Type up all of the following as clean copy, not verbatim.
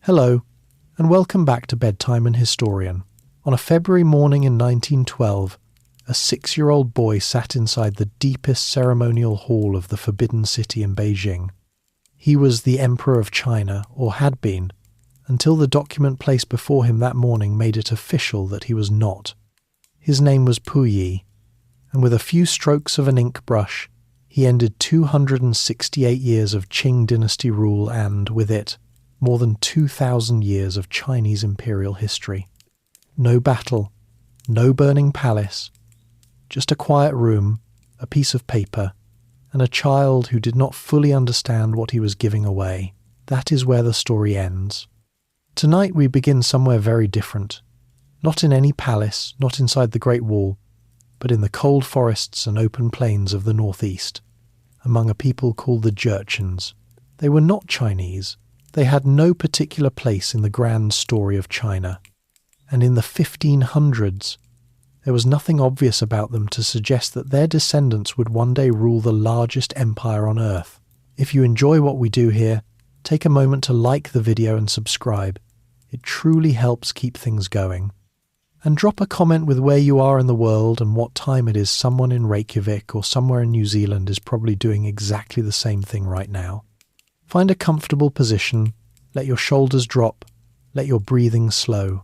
Hello, and welcome back to Bedtime and Historian. On a February morning in 1912, a 6-year-old boy sat inside the deepest ceremonial hall of the Forbidden City in Beijing. He was the Emperor of China, or had been, until the document placed before him that morning made it official that he was not. His name was Puyi, and with a few strokes of an ink brush, he ended 268 years of Qing Dynasty rule and, with it, more than 2,000 years of Chinese imperial history. No battle, no burning palace, just a quiet room, a piece of paper, and a child who did not fully understand what he was giving away. That is where the story ends. Tonight we begin somewhere very different. Not in any palace, not inside the Great Wall, but in the cold forests and open plains of the northeast, among a people called the Jurchens. They were not Chinese. They had no particular place in the grand story of China, and in the 1500s, there was nothing obvious about them to suggest that their descendants would one day rule the largest empire on earth. If you enjoy what we do here, take a moment to like the video and subscribe. It truly helps keep things going. And drop a comment with where you are in the world and what time it is. Someone in Reykjavik or somewhere in New Zealand is probably doing exactly the same thing right now. Find a comfortable position, let your shoulders drop, let your breathing slow.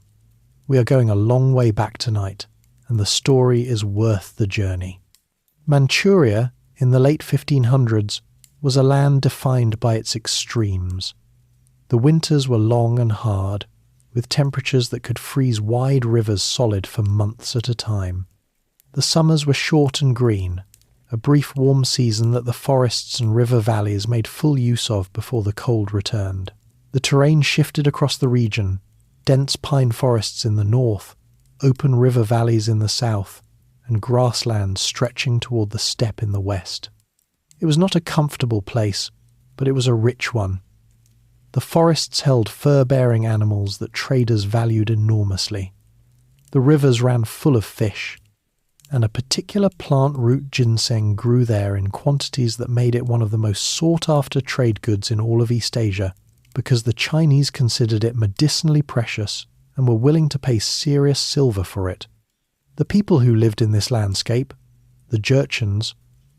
We are going a long way back tonight, and the story is worth the journey. Manchuria, in the late 1500s, was a land defined by its extremes. The winters were long and hard, with temperatures that could freeze wide rivers solid for months at a time. The summers were short and green, a brief warm season that the forests and river valleys made full use of before the cold returned. The terrain shifted across the region, dense pine forests in the north, open river valleys in the south, and grasslands stretching toward the steppe in the west. It was not a comfortable place, but it was a rich one. The forests held fur-bearing animals that traders valued enormously. The rivers ran full of fish, and a particular plant root ginseng grew there in quantities that made it one of the most sought-after trade goods in all of East Asia, because the Chinese considered it medicinally precious and were willing to pay serious silver for it. The people who lived in this landscape, the Jurchens,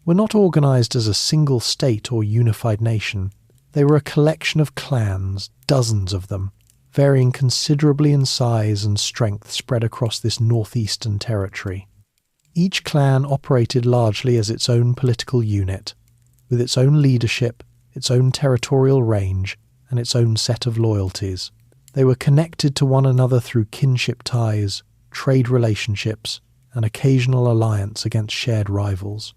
were not organized as a single state or unified nation. They were a collection of clans, dozens of them, varying considerably in size and strength spread across this northeastern territory. Each clan operated largely as its own political unit, with its own leadership, its own territorial range, and its own set of loyalties. They were connected to one another through kinship ties, trade relationships, and occasional alliance against shared rivals.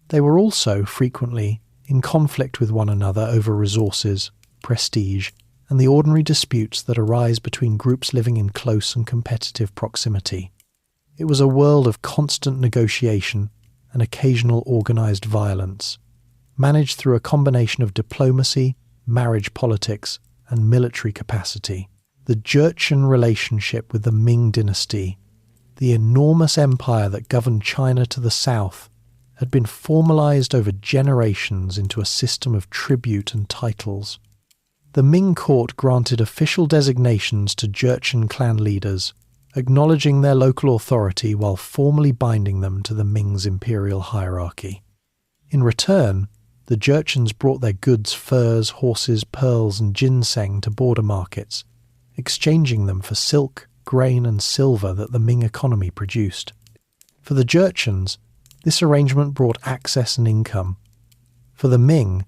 They were also, frequently, in conflict with one another over resources, prestige, and the ordinary disputes that arise between groups living in close and competitive proximity. It was a world of constant negotiation and occasional organized violence, managed through a combination of diplomacy, marriage politics, and military capacity. The Jurchen relationship with the Ming Dynasty, the enormous empire that governed China to the south, had been formalized over generations into a system of tribute and titles. The Ming court granted official designations to Jurchen clan leaders, acknowledging their local authority while formally binding them to the Ming's imperial hierarchy. In return, the Jurchens brought their goods, furs, horses, pearls, and ginseng to border markets, exchanging them for silk, grain, and silver that the Ming economy produced. For the Jurchens, this arrangement brought access and income. For the Ming,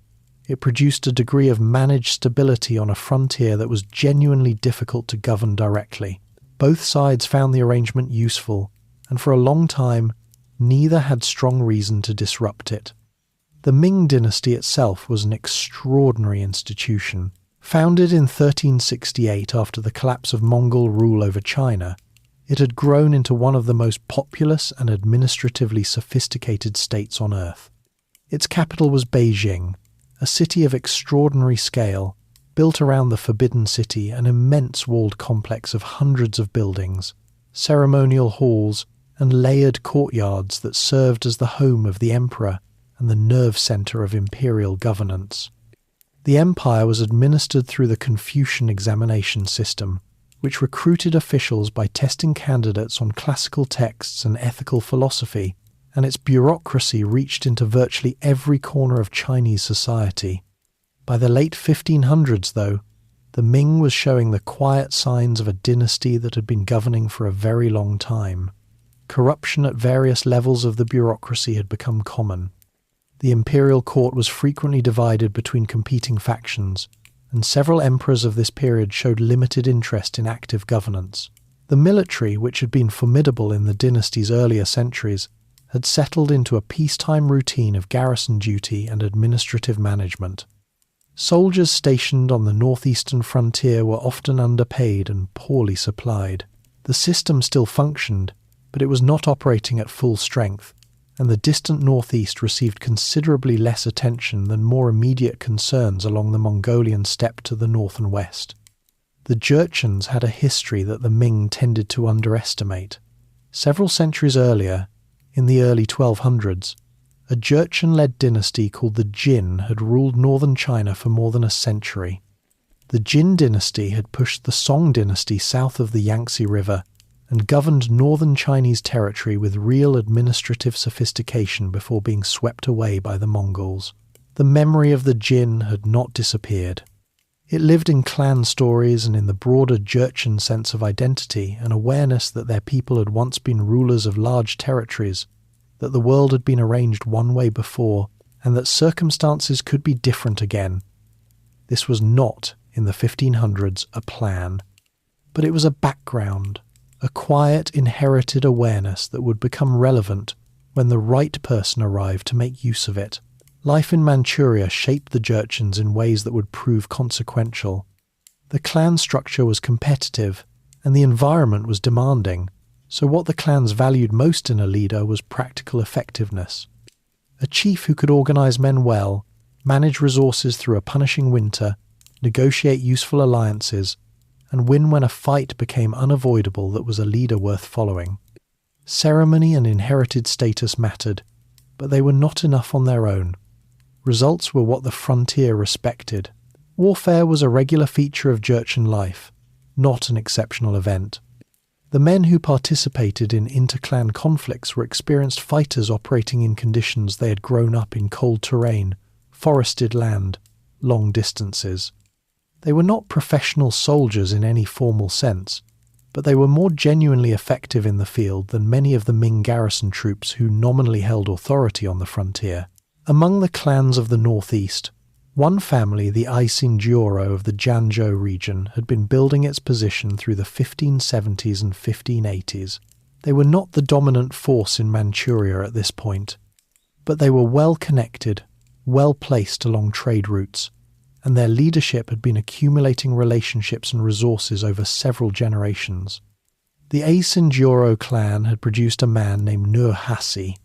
it produced a degree of managed stability on a frontier that was genuinely difficult to govern directly. Both sides found the arrangement useful, and for a long time, neither had strong reason to disrupt it. The Ming dynasty itself was an extraordinary institution. Founded in 1368 after the collapse of Mongol rule over China, it had grown into one of the most populous and administratively sophisticated states on earth. Its capital was Beijing, a city of extraordinary scale, built around the Forbidden City, an immense walled complex of hundreds of buildings, ceremonial halls, and layered courtyards that served as the home of the emperor and the nerve center of imperial governance. The empire was administered through the Confucian examination system, which recruited officials by testing candidates on classical texts and ethical philosophy, and its bureaucracy reached into virtually every corner of Chinese society. By the late 1500s, though, the Ming was showing the quiet signs of a dynasty that had been governing for a very long time. Corruption at various levels of the bureaucracy had become common. The imperial court was frequently divided between competing factions, and several emperors of this period showed limited interest in active governance. The military, which had been formidable in the dynasty's earlier centuries, had settled into a peacetime routine of garrison duty and administrative management. Soldiers stationed on the northeastern frontier were often underpaid and poorly supplied. The system still functioned, but it was not operating at full strength, and the distant northeast received considerably less attention than more immediate concerns along the Mongolian steppe to the north and west. The Jurchens had a history that the Ming tended to underestimate. Several centuries earlier, in the early 1200s, a Jurchen-led dynasty called the Jin had ruled northern China for more than a century. The Jin dynasty had pushed the Song dynasty south of the Yangtze River and governed northern Chinese territory with real administrative sophistication before being swept away by the Mongols. The memory of the Jin had not disappeared. It lived in clan stories and in the broader Jurchen sense of identity and awareness that their people had once been rulers of large territories, that the world had been arranged one way before, and that circumstances could be different again. This was not, in the 1500s, a plan, but it was a background, a quiet inherited awareness that would become relevant when the right person arrived to make use of it. Life in Manchuria shaped the Jurchens in ways that would prove consequential. The clan structure was competitive, and the environment was demanding, so what the clans valued most in a leader was practical effectiveness. A chief who could organize men well, manage resources through a punishing winter, negotiate useful alliances, and win when a fight became unavoidable that was a leader worth following. Ceremony and inherited status mattered, but they were not enough on their own. Results were what the frontier respected. Warfare was a regular feature of Jurchen life, not an exceptional event. The men who participated in interclan conflicts were experienced fighters operating in conditions they had grown up in: cold terrain, forested land, long distances. They were not professional soldiers in any formal sense, but they were more genuinely effective in the field than many of the Ming garrison troops who nominally held authority on the frontier. Among the clans of the northeast, one family, the Aisinjioro of the Jianzhou region, had been building its position through the 1570s and 1580s. They were not the dominant force in Manchuria at this point, but they were well connected, well placed along trade routes, and their leadership had been accumulating relationships and resources over several generations. The Aisinjioro clan had produced a man named Nuhasi.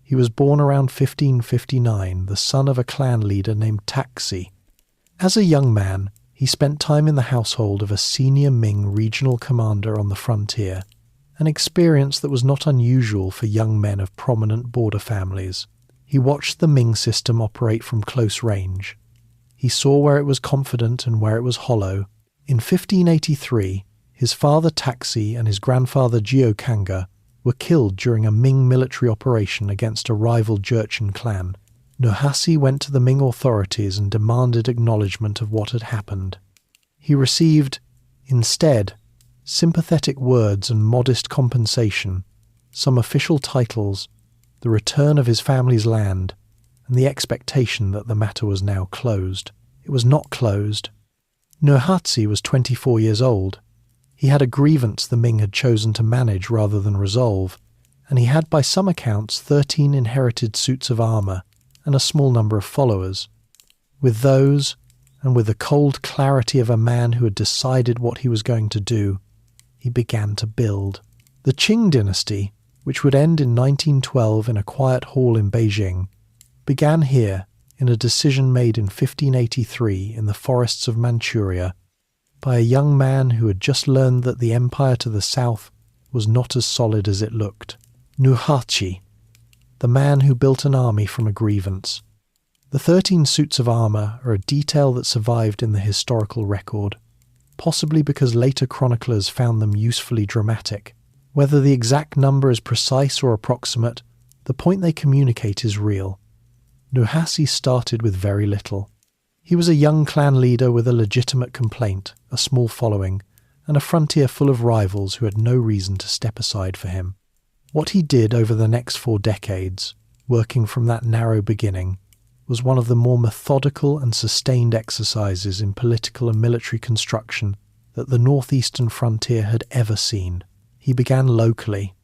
He was born around 1559, the son of a clan leader named Taxi. As a young man, he spent time in the household of a senior Ming regional commander on the frontier, an experience that was not unusual for young men of prominent border families. He watched the Ming system operate from close range. He saw where it was confident and where it was hollow. In 1583, his father Taxi and his grandfather Jiokanga were killed during a Ming military operation against a rival Jurchen clan. Nuhasi went to the Ming authorities and demanded acknowledgement of what had happened. He received, instead, sympathetic words and modest compensation, some official titles, the return of his family's land, and the expectation that the matter was now closed. It was not closed. Nuhasi was 24 years old. He had a grievance the Ming had chosen to manage rather than resolve, and he had by some accounts 13 inherited suits of armour and a small number of followers. With those, and with the cold clarity of a man who had decided what he was going to do, he began to build. The Qing Dynasty, which would end in 1912 in a quiet hall in Beijing, began here in a decision made in 1583 in the forests of Manchuria by a young man who had just learned that the empire to the south was not as solid as it looked. Nuhasi, the man who built an army from a grievance. The 13 suits of armour are a detail that survived in the historical record, possibly because later chroniclers found them usefully dramatic. Whether the exact number is precise or approximate, the point they communicate is real. Nuhasi started with very little. He was a young clan leader with a legitimate complaint, a small following, and a frontier full of rivals who had no reason to step aside for him. What he did over the next 4 decades, working from that narrow beginning, was one of the more methodical and sustained exercises in political and military construction that the northeastern frontier had ever seen. He began locally.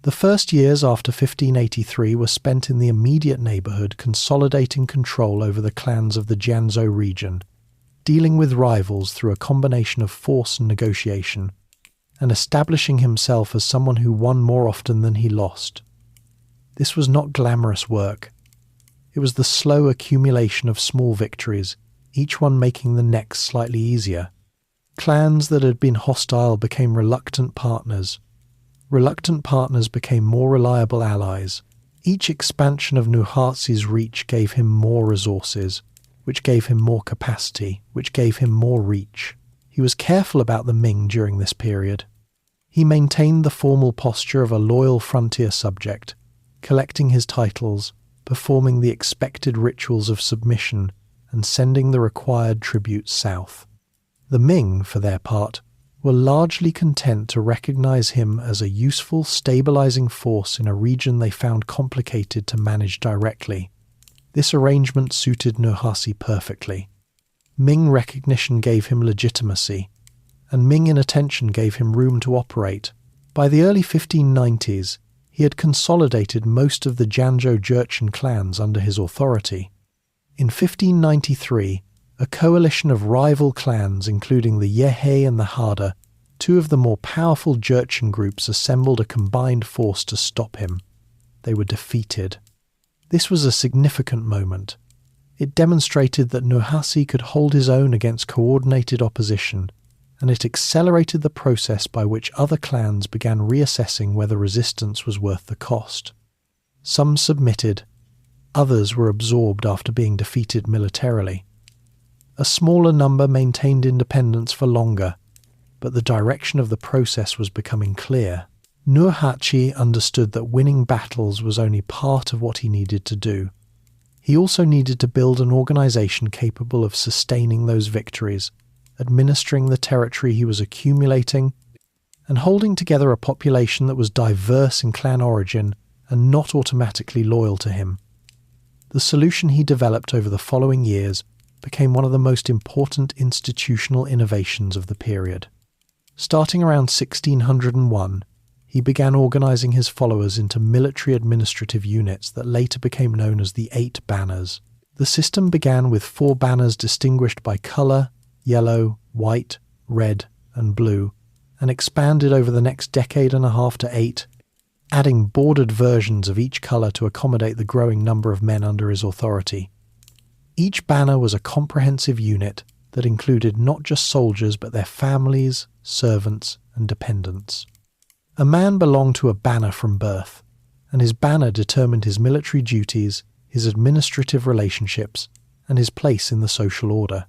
The first years after 1583 were spent in the immediate neighbourhood consolidating control over the clans of the Jianzhou region, dealing with rivals through a combination of force and negotiation, and establishing himself as someone who won more often than he lost. This was not glamorous work. It was the slow accumulation of small victories, each one making the next slightly easier. Clans that had been hostile became reluctant partners. Reluctant partners became more reliable allies. Each expansion of Nuhasi's reach gave him more resources, which gave him more capacity, which gave him more reach. He was careful about the Ming during this period. He maintained the formal posture of a loyal frontier subject, collecting his titles, performing the expected rituals of submission, and sending the required tributes south. The Ming, for their part, were largely content to recognize him as a useful, stabilizing force in a region they found complicated to manage directly. This arrangement suited Nuhasi perfectly. Ming recognition gave him legitimacy, and Ming inattention gave him room to operate. By the early 1590s, he had consolidated most of the Jianzhou Jurchen clans under his authority. In 1593, a coalition of rival clans, including the Yehe and the Hada, 2 of the more powerful Jurchen groups, assembled a combined force to stop him. They were defeated. This was a significant moment. It demonstrated that Nuhasi could hold his own against coordinated opposition, and it accelerated the process by which other clans began reassessing whether resistance was worth the cost. Some submitted, others were absorbed after being defeated militarily. A smaller number maintained independence for longer, but the direction of the process was becoming clear. Nuhasi understood that winning battles was only part of what he needed to do. He also needed to build an organization capable of sustaining those victories, administering the territory he was accumulating, and holding together a population that was diverse in clan origin and not automatically loyal to him. The solution he developed over the following years became one of the most important institutional innovations of the period. Starting around 1601, he began organizing his followers into military administrative units that later became known as the 8 banners. The system began with 4 banners distinguished by color, yellow, white, red, and blue, and expanded over the next decade and a half to 8, adding bordered versions of each color to accommodate the growing number of men under his authority. Each banner was a comprehensive unit that included not just soldiers but their families, servants, and dependents. A man belonged to a banner from birth, and his banner determined his military duties, his administrative relationships, and his place in the social order.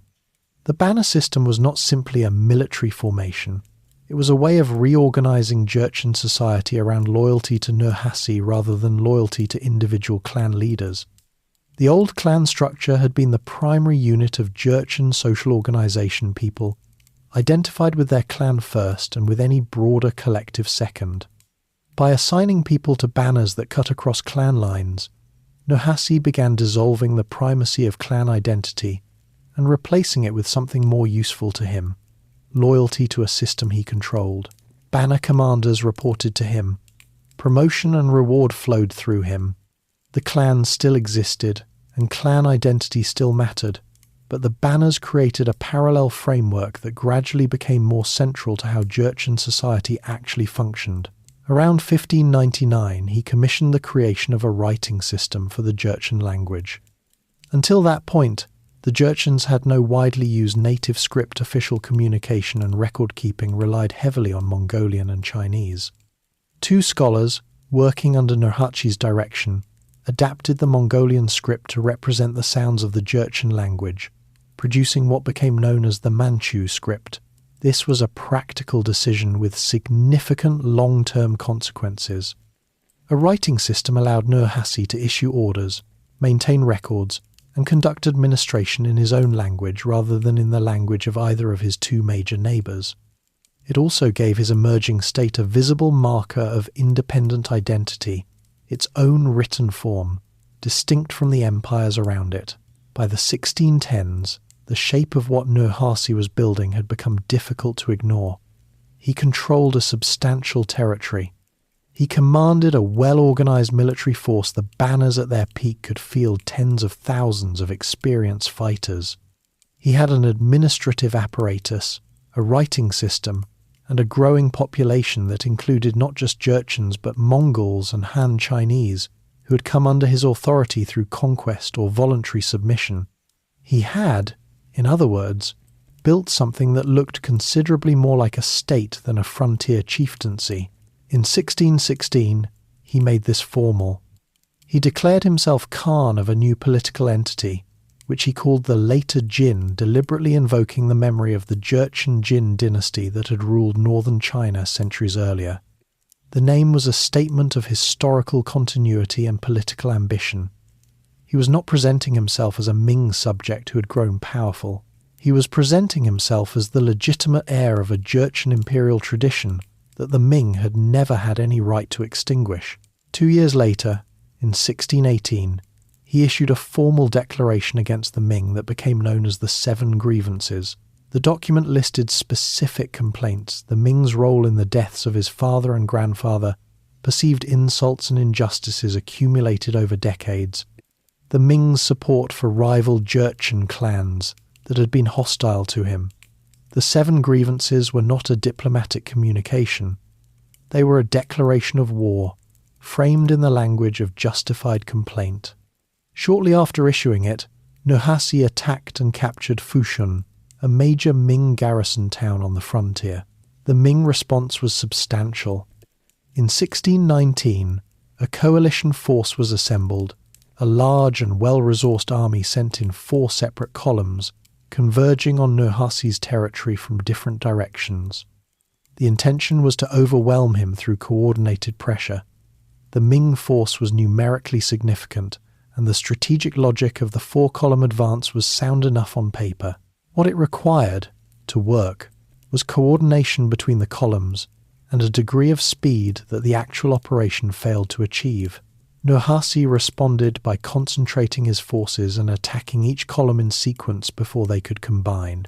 The banner system was not simply a military formation. It was a way of reorganizing Jurchen society around loyalty to Nuhasi rather than loyalty to individual clan leaders. The old clan structure had been the primary unit of Jurchen social organization people, identified with their clan first and with any broader collective second. By assigning people to banners that cut across clan lines, Nuhasi began dissolving the primacy of clan identity and replacing it with something more useful to him: loyalty to a system he controlled. Banner commanders reported to him. Promotion and reward flowed through him. The clans still existed, and clan identity still mattered, but the banners created a parallel framework that gradually became more central to how Jurchen society actually functioned. Around 1599, he commissioned the creation of a writing system for the Jurchen language. Until that point, the Jurchens had no widely used native script. Official communication and record-keeping relied heavily on Mongolian and Chinese. 2 scholars, working under Nuhasi's direction, adapted the Mongolian script to represent the sounds of the Jurchen language, producing what became known as the Manchu script. This was a practical decision with significant long-term consequences. A writing system allowed Nurhaci to issue orders, maintain records, and conduct administration in his own language rather than in the language of either of his two major neighbours. It also gave his emerging state a visible marker of independent identity, its own written form, distinct from the empires around it. By the 1610s, the shape of what Nurhaci was building had become difficult to ignore. He controlled a substantial territory. He commanded a well-organized military force. The banners at their peak could field tens of thousands of experienced fighters. He had an administrative apparatus, a writing system, and a growing population that included not just Jurchens but Mongols and Han Chinese, who had come under his authority through conquest or voluntary submission. He had, in other words, built something that looked considerably more like a state than a frontier chieftaincy. In 1616, he made this formal. He declared himself Khan of a new political entity, which he called the later Jin, deliberately invoking the memory of the Jurchen Qing Dynasty that had ruled northern China centuries earlier. The name was a statement of historical continuity and political ambition. He was not presenting himself as a Ming subject who had grown powerful. He was presenting himself as the legitimate heir of a Jurchen imperial tradition that the Ming had never had any right to extinguish. 2 years later, in 1618, he issued a formal declaration against the Ming that became known as the Seven Grievances. The document listed specific complaints: the Ming's role in the deaths of his father and grandfather, perceived insults and injustices accumulated over decades, the Ming's support for rival Jurchen clans that had been hostile to him. The Seven Grievances were not a diplomatic communication. They were a declaration of war, framed in the language of justified complaint. Shortly after issuing it, Nurhaci attacked and captured Fushun, a major Ming garrison town on the frontier. The Ming response was substantial. In 1619, a coalition force was assembled, a large and well-resourced army sent in 4 separate columns, converging on Nurhaci's territory from different directions. The intention was to overwhelm him through coordinated pressure. The Ming force was numerically significant, and the strategic logic of the 4-column advance was sound enough on paper. What it required, to work, was coordination between the columns and a degree of speed that the actual operation failed to achieve. Nurhaci responded by concentrating his forces and attacking each column in sequence before they could combine.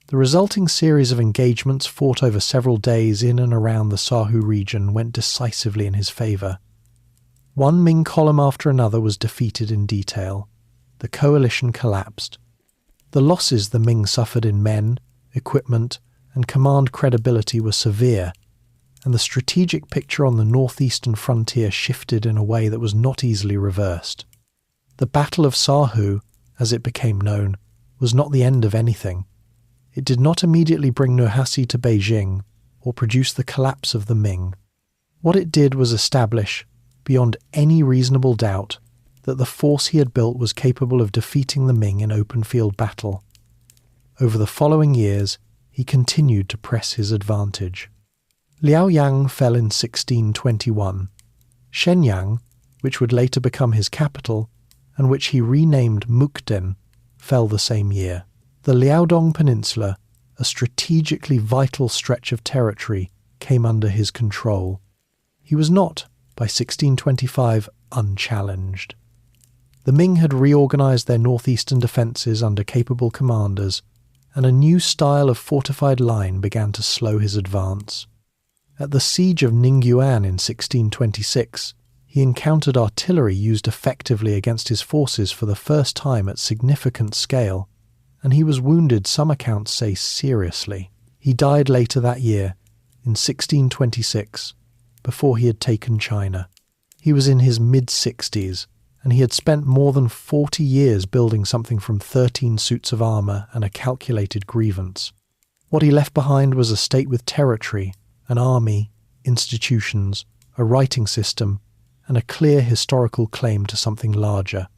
The resulting series of engagements fought over several days in and around the Sahu region went decisively in his favour. One Ming column after another was defeated in detail. The coalition collapsed. The losses the Ming suffered in men, equipment, and command credibility were severe, and the strategic picture on the northeastern frontier shifted in a way that was not easily reversed. The Battle of Sahu, as it became known, was not the end of anything. It did not immediately bring Nurhaci to Beijing or produce the collapse of the Ming. What it did was establish, beyond any reasonable doubt, that the force he had built was capable of defeating the Ming in open field battle. Over the following years, he continued to press his advantage. Liaoyang fell in 1621. Shenyang, which would later become his capital, and which he renamed Mukden, fell the same year. The Liaodong Peninsula, a strategically vital stretch of territory, came under his control. He was not, by 1625, unchallenged. The Ming had reorganized their northeastern defences under capable commanders, and a new style of fortified line began to slow his advance. At the siege of Ningyuan in 1626, he encountered artillery used effectively against his forces for the first time at significant scale, and he was wounded, some accounts say seriously. He died later that year, in 1626, before he had taken China. He was in his mid-60s, and he had spent more than 40 years building something from 13 suits of armour and a calculated grievance. What he left behind was a state with territory, an army, institutions, a writing system, and a clear historical claim to something larger.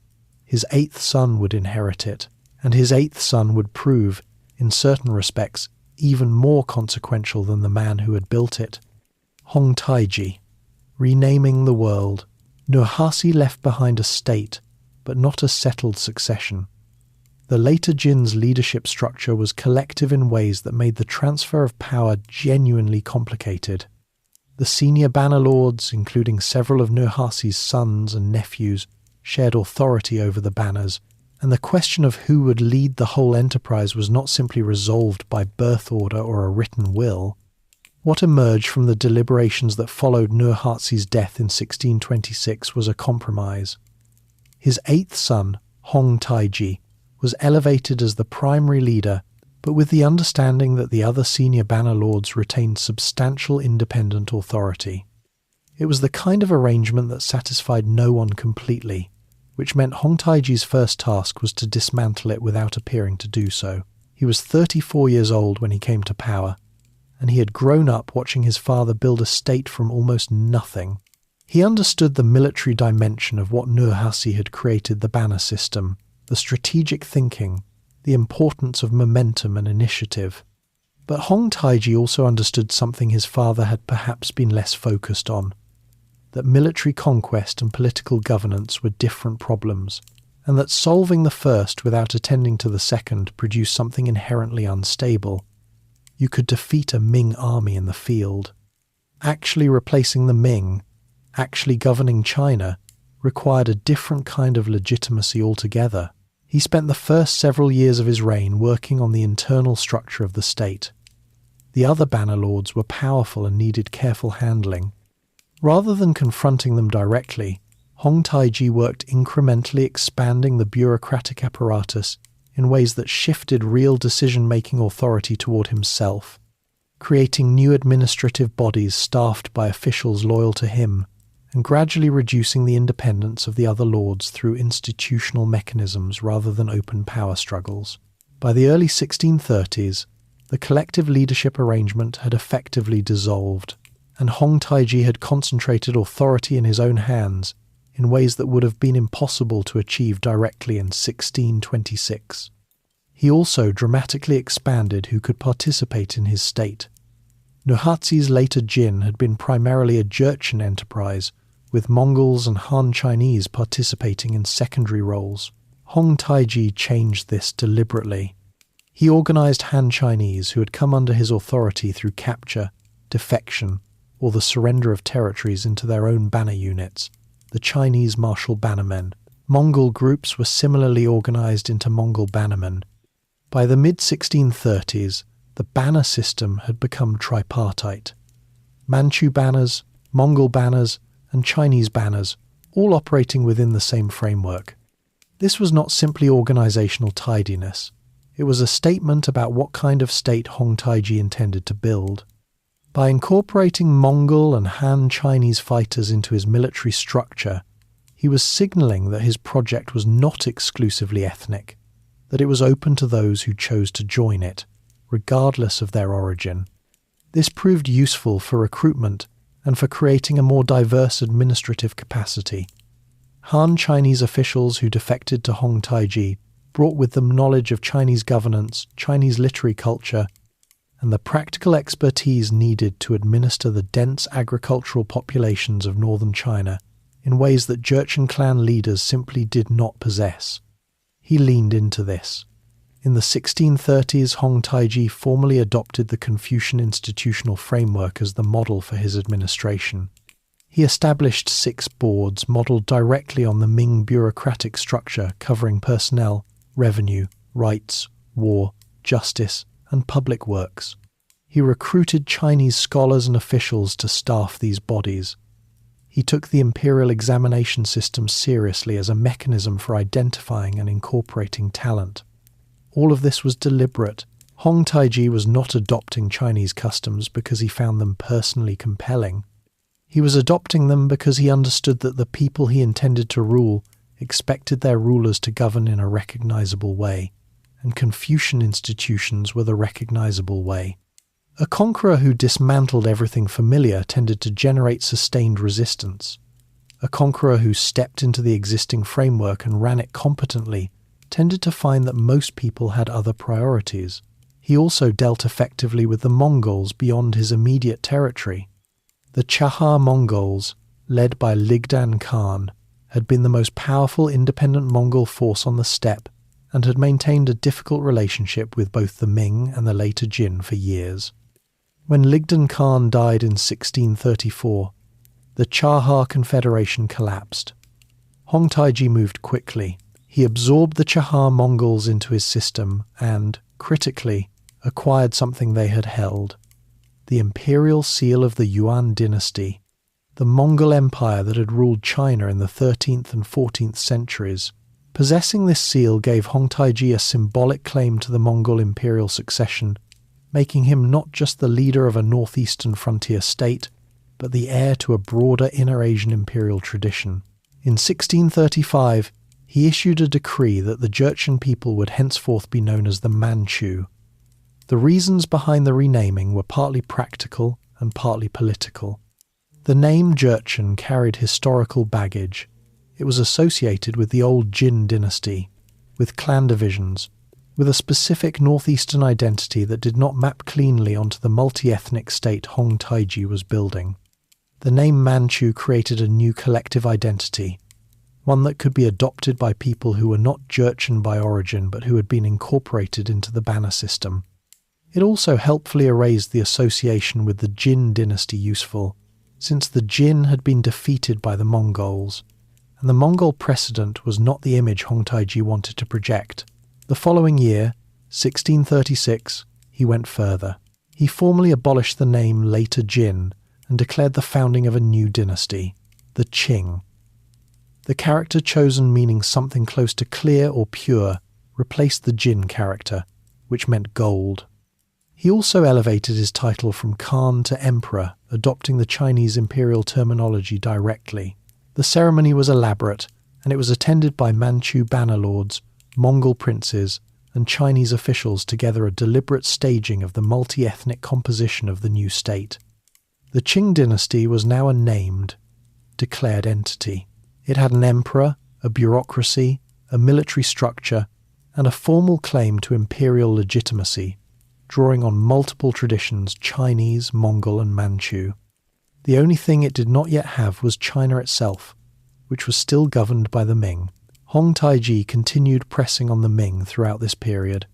His eighth son would inherit it, and his eighth son would prove, in certain respects, even more consequential than the man who had built it. Hong Taiji, renaming the world. Nurhaci left behind a state, but not a settled succession. The later Jin's leadership structure was collective in ways that made the transfer of power genuinely complicated. The senior banner lords, including several of Nurhaci's sons and nephews, shared authority over the banners, and the question of who would lead the whole enterprise was not simply resolved by birth order or a written will. What emerged from the deliberations that followed Nurhaci's death in 1626 was a compromise. His eighth son, Hong Taiji, was elevated as the primary leader, but with the understanding that the other senior banner lords retained substantial independent authority. It was the kind of arrangement that satisfied no one completely, which meant Hong Taiji's first task was to dismantle it without appearing to do so. He was 34 years old when he came to power, and he had grown up watching his father build a state from almost nothing. He understood the military dimension of what Nurhaci had created, the banner system, the strategic thinking, the importance of momentum and initiative. But Hong Taiji also understood something his father had perhaps been less focused on, that military conquest and political governance were different problems, and that solving the first without attending to the second produced something inherently unstable. You could defeat a Ming army in the field. Actually replacing the Ming, actually governing China, required a different kind of legitimacy altogether. He spent the first several years of his reign working on the internal structure of the state. The other banner lords were powerful and needed careful handling. Rather than confronting them directly, Hong Taiji worked incrementally expanding the bureaucratic apparatus in ways that shifted real decision-making authority toward himself, creating new administrative bodies staffed by officials loyal to him, and gradually reducing the independence of the other lords through institutional mechanisms rather than open power struggles. By the early 1630s, the collective leadership arrangement had effectively dissolved, and Hong Taiji had concentrated authority in his own hands in ways that would have been impossible to achieve directly in 1626. He also dramatically expanded who could participate in his state. Nurhaci's later Jin had been primarily a Jurchen enterprise, with Mongols and Han Chinese participating in secondary roles. Hong Taiji changed this deliberately. He organized Han Chinese who had come under his authority through capture, defection, or the surrender of territories into their own banner units, the Chinese martial bannermen. Mongol groups were similarly organized into Mongol bannermen. By the mid-1630s, the banner system had become tripartite. Manchu banners, Mongol banners, and Chinese banners, all operating within the same framework. This was not simply organizational tidiness. It was a statement about what kind of state Hong Taiji intended to build. By incorporating Mongol and Han Chinese fighters into his military structure, he was signaling that his project was not exclusively ethnic, that it was open to those who chose to join it, regardless of their origin. This proved useful for recruitment and for creating a more diverse administrative capacity. Han Chinese officials who defected to Hong Taiji brought with them knowledge of Chinese governance, Chinese literary culture, and the practical expertise needed to administer the dense agricultural populations of northern China in ways that Jurchen clan leaders simply did not possess. He leaned into this. In the 1630s, Hong Taiji formally adopted the Confucian institutional framework as the model for his administration. He established 6 boards modelled directly on the Ming bureaucratic structure covering personnel, revenue, rights, war, justice, and public works. He recruited Chinese scholars and officials to staff these bodies. He took the imperial examination system seriously as a mechanism for identifying and incorporating talent. All of this was deliberate. Hong Taiji was not adopting Chinese customs because he found them personally compelling. He was adopting them because he understood that the people he intended to rule expected their rulers to govern in a recognizable way, and Confucian institutions were the recognizable way. A conqueror who dismantled everything familiar tended to generate sustained resistance. A conqueror who stepped into the existing framework and ran it competently tended to find that most people had other priorities. He also dealt effectively with the Mongols beyond his immediate territory. The Chahar Mongols, led by Ligdan Khan, had been the most powerful independent Mongol force on the steppe and had maintained a difficult relationship with both the Ming and the later Jin for years. When Ligdan Khan died in 1634, the Chahar Confederation collapsed. Hong Taiji moved quickly. He absorbed the Chahar Mongols into his system and, critically, acquired something they had held: the imperial seal of the Yuan dynasty, the Mongol Empire that had ruled China in the 13th and 14th centuries. Possessing this seal gave Hong Taiji a symbolic claim to the Mongol imperial succession, making him not just the leader of a northeastern frontier state, but the heir to a broader Inner Asian imperial tradition. In 1635, he issued a decree that the Jurchen people would henceforth be known as the Manchu. The reasons behind the renaming were partly practical and partly political. The name Jurchen carried historical baggage. It was associated with the old Qing Dynasty, with clan divisions, with a specific northeastern identity that did not map cleanly onto the multi-ethnic state Hong Taiji was building. The name Manchu created a new collective identity, one that could be adopted by people who were not Jurchen by origin but who had been incorporated into the banner system. It also helpfully erased the association with the Qing dynasty useful, since the Qin had been defeated by the Mongols, and the Mongol precedent was not the image Hong Taiji wanted to project. The following year, 1636, he went further. He formally abolished the name later Qin and declared the founding of a new dynasty, the Qing. The character chosen meaning something close to clear or pure replaced the Qin character, which meant gold. He also elevated his title from Khan to Emperor, adopting the Chinese imperial terminology directly. The ceremony was elaborate, and it was attended by Manchu banner lords, Mongol princes, and Chinese officials, together a deliberate staging of the multi-ethnic composition of the new state. The Qing dynasty was now a named, declared entity. It had an emperor, a bureaucracy, a military structure, and a formal claim to imperial legitimacy, drawing on multiple traditions: Chinese, Mongol, and Manchu. The only thing it did not yet have was China itself, which was still governed by the Ming. Hong Taiji continued pressing on the Ming throughout this period.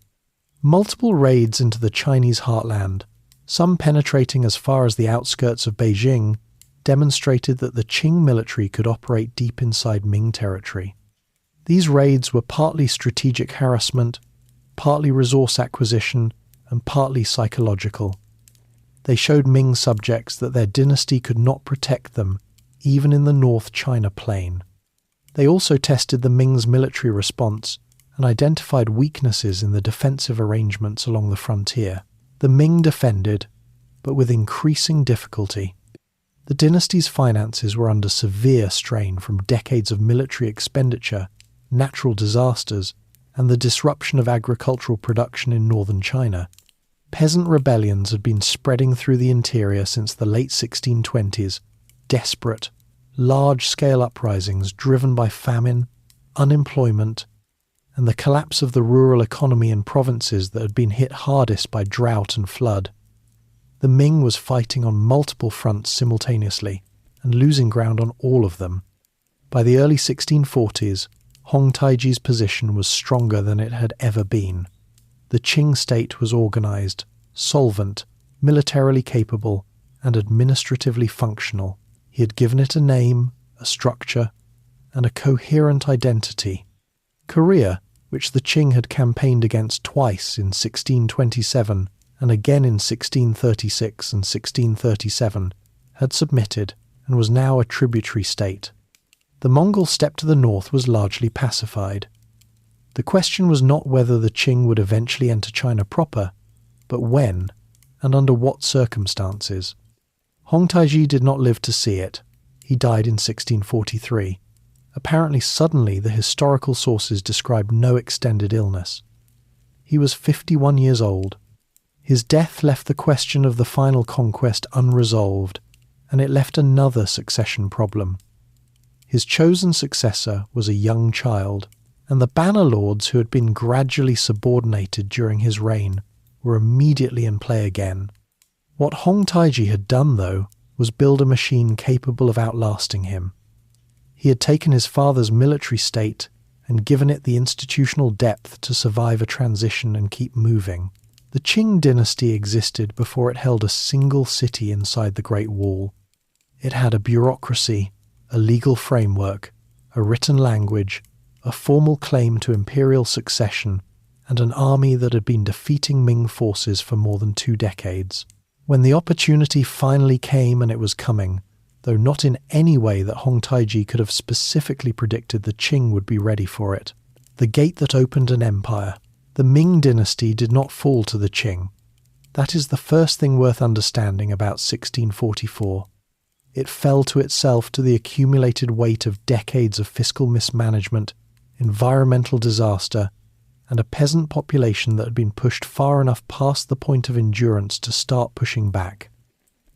Multiple raids into the Chinese heartland, some penetrating as far as the outskirts of Beijing, demonstrated that the Qing military could operate deep inside Ming territory. These raids were partly strategic harassment, partly resource acquisition, and partly psychological. They showed Ming subjects that their dynasty could not protect them, even in the North China Plain. They also tested the Ming's military response and identified weaknesses in the defensive arrangements along the frontier. The Ming defended, but with increasing difficulty. The dynasty's finances were under severe strain from decades of military expenditure, natural disasters, and the disruption of agricultural production in northern China. Peasant rebellions had been spreading through the interior since the late 1620s, desperate, large-scale uprisings driven by famine, unemployment, and the collapse of the rural economy in provinces that had been hit hardest by drought and flood. The Ming was fighting on multiple fronts simultaneously and losing ground on all of them. By the early 1640s, Hong Taiji's position was stronger than it had ever been. The Qing state was organized, solvent, militarily capable, and administratively functional. He had given it a name, a structure, and a coherent identity. Korea, which the Qing had campaigned against twice in 1627 and again in 1636 and 1637, had submitted and was now a tributary state. The Mongol steppe to the north was largely pacified. The question was not whether the Qing would eventually enter China proper, but when, and under what circumstances. Hong Taiji did not live to see it. He died in 1643. Apparently suddenly, the historical sources describe no extended illness. He was 51 years old. His death left the question of the final conquest unresolved, and it left another succession problem. His chosen successor was a young child, and the banner lords who had been gradually subordinated during his reign were immediately in play again. What Hong Taiji had done, though, was build a machine capable of outlasting him. He had taken his father's military state and given it the institutional depth to survive a transition and keep moving. The Qing Dynasty existed before it held a single city inside the Great Wall. It had a bureaucracy, a legal framework, a written language, a formal claim to imperial succession, and an army that had been defeating Ming forces for more than 2 decades. When the opportunity finally came, and it was coming, though not in any way that Hong Taiji could have specifically predicted the Qing would be ready for it. The gate that opened an empire. The Ming dynasty did not fall to the Qing. That is the first thing worth understanding about 1644. It fell to itself to the accumulated weight of decades of fiscal mismanagement, environmental disaster, and a peasant population that had been pushed far enough past the point of endurance to start pushing back.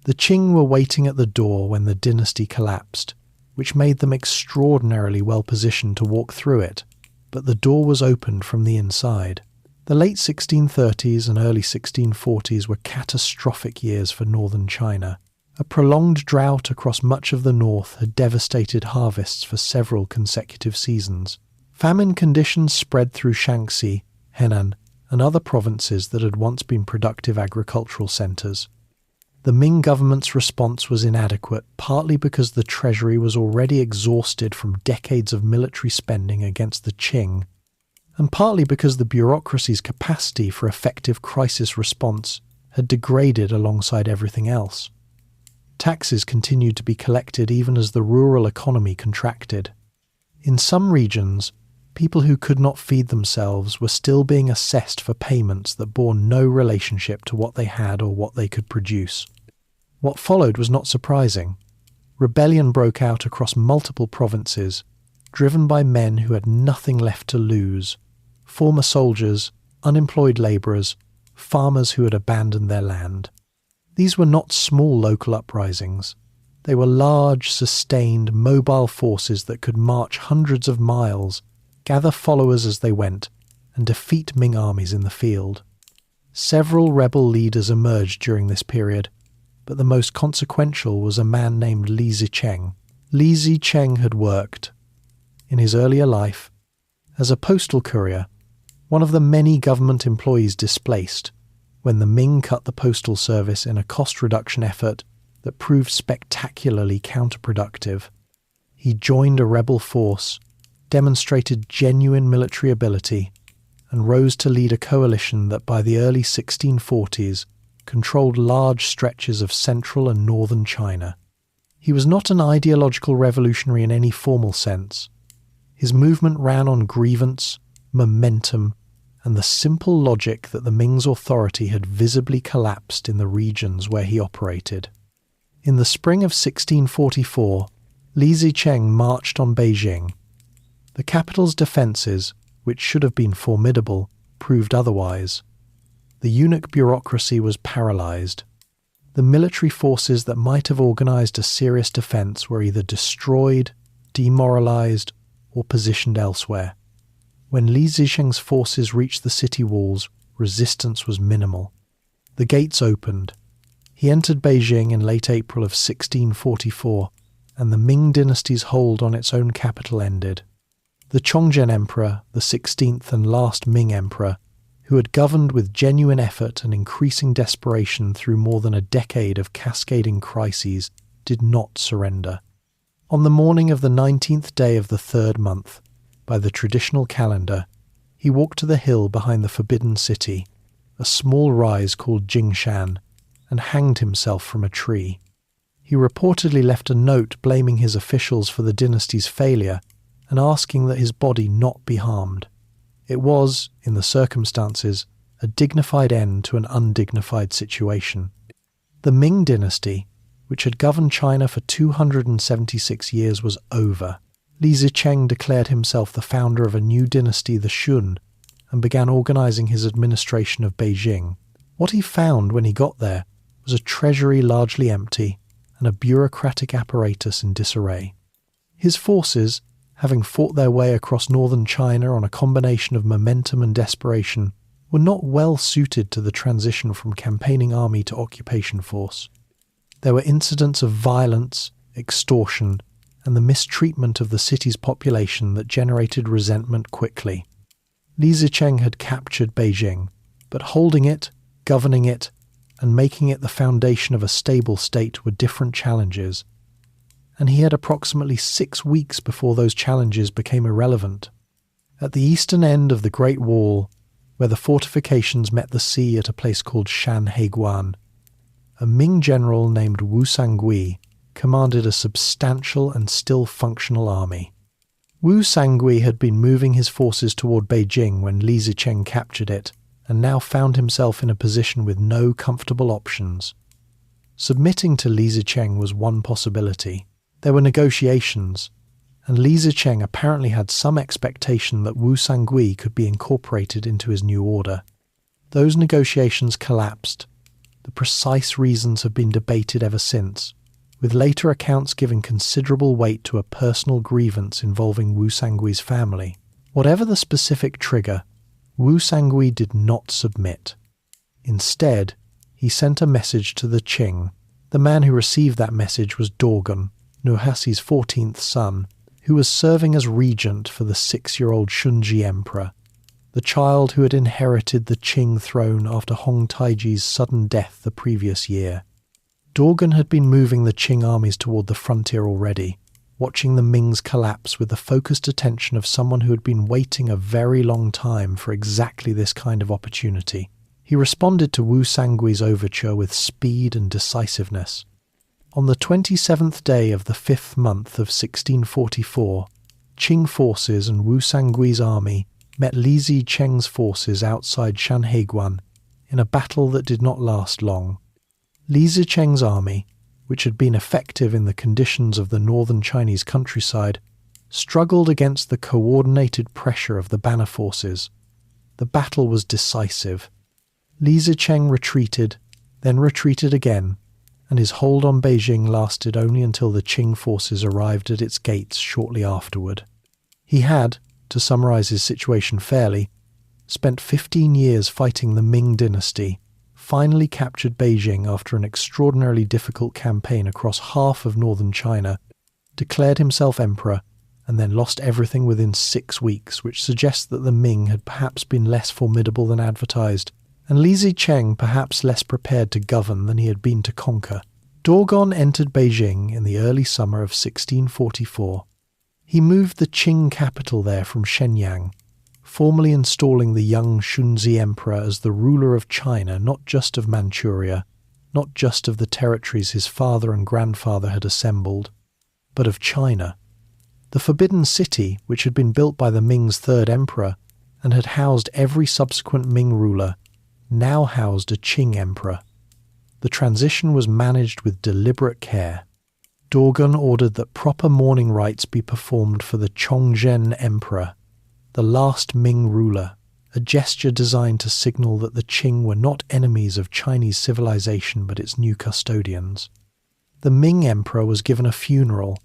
The Qing were waiting at the door when the dynasty collapsed, which made them extraordinarily well positioned to walk through it, but the door was opened from the inside. The late 1630s and early 1640s were catastrophic years for northern China. A prolonged drought across much of the north had devastated harvests for several consecutive seasons. Famine conditions spread through Shaanxi, Henan, and other provinces that had once been productive agricultural centres. The Ming government's response was inadequate, partly because the treasury was already exhausted from decades of military spending against the Qing, and partly because the bureaucracy's capacity for effective crisis response had degraded alongside everything else. Taxes continued to be collected even as the rural economy contracted. In some regions, people who could not feed themselves were still being assessed for payments that bore no relationship to what they had or what they could produce. What followed was not surprising. Rebellion broke out across multiple provinces, driven by men who had nothing left to lose: former soldiers, unemployed labourers, farmers who had abandoned their land. These were not small local uprisings. They were large, sustained, mobile forces that could march hundreds of miles, gather followers as they went, and defeat Ming armies in the field. Several rebel leaders emerged during this period, but the most consequential was a man named Li Zicheng. Li Zicheng had worked, in his earlier life, as a postal courier, one of the many government employees displaced when the Ming cut the postal service in a cost reduction effort that proved spectacularly counterproductive. He joined a rebel force, demonstrated genuine military ability, and rose to lead a coalition that by the early 1640s controlled large stretches of central and northern China. He was not an ideological revolutionary in any formal sense. His movement ran on grievance, momentum, and the simple logic that the Ming's authority had visibly collapsed in the regions where he operated. In the spring of 1644, Li Zicheng marched on Beijing. The capital's defences, which should have been formidable, proved otherwise. The eunuch bureaucracy was paralysed. The military forces that might have organised a serious defence were either destroyed, demoralised, or positioned elsewhere. When Li Zicheng's forces reached the city walls, resistance was minimal. The gates opened. He entered Beijing in late April of 1644, and the Ming dynasty's hold on its own capital ended. The Yongzheng Emperor, the 16th and last Ming Emperor, who had governed with genuine effort and increasing desperation through more than a decade of cascading crises, did not surrender. On the morning of the 19th day of the 3rd month, by the traditional calendar, he walked to the hill behind the Forbidden City, a small rise called Jingshan, and hanged himself from a tree. He reportedly left a note blaming his officials for the dynasty's failure and asking that his body not be harmed. It was, in the circumstances, a dignified end to an undignified situation. The Ming dynasty, which had governed China for 276 years, was over. Li Zicheng declared himself the founder of a new dynasty, the Shun, and began organising his administration of Beijing. What he found when he got there was a treasury largely empty and a bureaucratic apparatus in disarray. His forces, having fought their way across northern China on a combination of momentum and desperation, were not well suited to the transition from campaigning army to occupation force. There were incidents of violence, extortion, and the mistreatment of the city's population that generated resentment quickly. Li Zicheng had captured Beijing, but holding it, governing it, and making it the foundation of a stable state were different challenges, and he had approximately 6 weeks before those challenges became irrelevant. At the eastern end of the Great Wall, where the fortifications met the sea at a place called Shanhaiguan, a Ming general named Wu Sangui commanded a substantial and still functional army. Wu Sangui had been moving his forces toward Beijing when Li Zicheng captured it, and now found himself in a position with no comfortable options. Submitting to Li Zicheng was one possibility. There were negotiations, and Li Zicheng apparently had some expectation that Wu Sangui could be incorporated into his new order. Those negotiations collapsed. The precise reasons have been debated ever since, with later accounts giving considerable weight to a personal grievance involving Wu Sangui's family. Whatever the specific trigger, Wu Sangui did not submit. Instead, he sent a message to the Qing. The man who received that message was Dogon, Nuhasi's 14th son, who was serving as regent for the 6-year-old Shunji Emperor, the child who had inherited the Qing throne after Hong Taiji's sudden death the previous year. Dogon had been moving the Qing armies toward the frontier already, watching the Mings collapse with the focused attention of someone who had been waiting a very long time for exactly this kind of opportunity. He responded to Wu Sangui's overture with speed and decisiveness. On the 27th day of the 5th month of 1644, Qing forces and Wu Sangui's army met Li Zicheng's forces outside Shanhaiguan in a battle that did not last long. Li Zicheng's army, which had been effective in the conditions of the northern Chinese countryside, struggled against the coordinated pressure of the banner forces. The battle was decisive. Li Zicheng retreated, then retreated again, and his hold on Beijing lasted only until the Qing forces arrived at its gates shortly afterward. He had, to summarize his situation fairly, spent 15 years fighting the Ming Dynasty, finally captured Beijing after an extraordinarily difficult campaign across half of northern China, declared himself emperor, and then lost everything within 6 weeks, which suggests that the Ming had perhaps been less formidable than advertised, and Li Zicheng perhaps less prepared to govern than he had been to conquer. Dogon entered Beijing in the early summer of 1644. He moved the Qing capital there from Shenyang, formally installing the young Shunji Emperor as the ruler of China, not just of Manchuria, not just of the territories his father and grandfather had assembled, but of China. The Forbidden City, which had been built by the Ming's third emperor and had housed every subsequent Ming ruler, now housed a Qing emperor. The transition was managed with deliberate care. Dogon ordered that proper mourning rites be performed for the Yongzheng Emperor, the last Ming ruler, a gesture designed to signal that the Qing were not enemies of Chinese civilization but its new custodians. The Ming Emperor was given a funeral.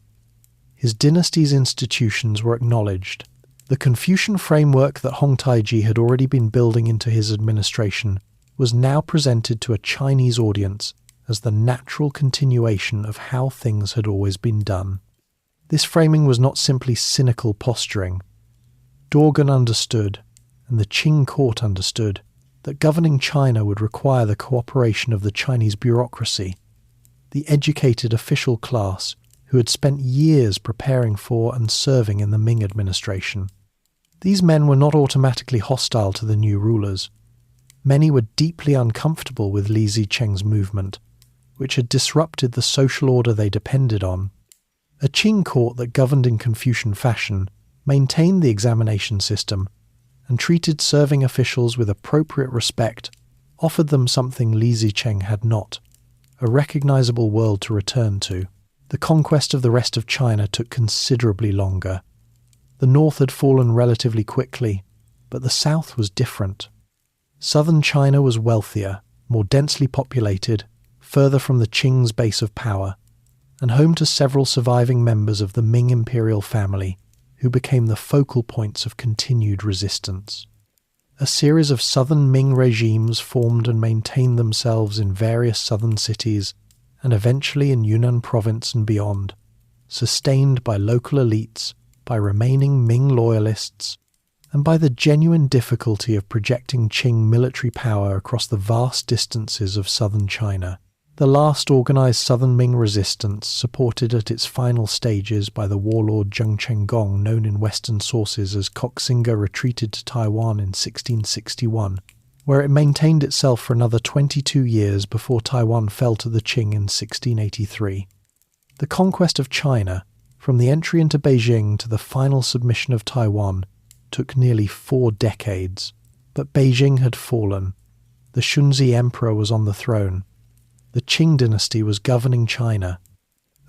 His dynasty's institutions were acknowledged. The Confucian framework that Hong Taiji had already been building into his administration was now presented to a Chinese audience as the natural continuation of how things had always been done. This framing was not simply cynical posturing. Dogon understood, and the Qing court understood, that governing China would require the cooperation of the Chinese bureaucracy, the educated official class who had spent years preparing for and serving in the Ming administration. These men were not automatically hostile to the new rulers. Many were deeply uncomfortable with Li Zicheng's movement, which had disrupted the social order they depended on. A Qing court that governed in Confucian fashion maintained the examination system and treated serving officials with appropriate respect, offered them something Li Zicheng had not, a recognizable world to return to. The conquest of the rest of China took considerably longer. The north had fallen relatively quickly, but the south was different. Southern China was wealthier, more densely populated, further from the Qing's base of power, and home to several surviving members of the Ming imperial family who became the focal points of continued resistance. A series of southern Ming regimes formed and maintained themselves in various southern cities and eventually in Yunnan province and beyond, sustained by local elites, by remaining Ming loyalists, and by the genuine difficulty of projecting Qing military power across the vast distances of southern China. The last organized southern Ming resistance, supported at its final stages by the warlord Zheng Chenggong, known in Western sources as Koxinga, retreated to Taiwan in 1661, where it maintained itself for another 22 years before Taiwan fell to the Qing in 1683. The conquest of China, from the entry into Beijing to the final submission of Taiwan, took nearly 4 decades, but Beijing had fallen. The Qing Emperor was on the throne. The Qing Dynasty was governing China.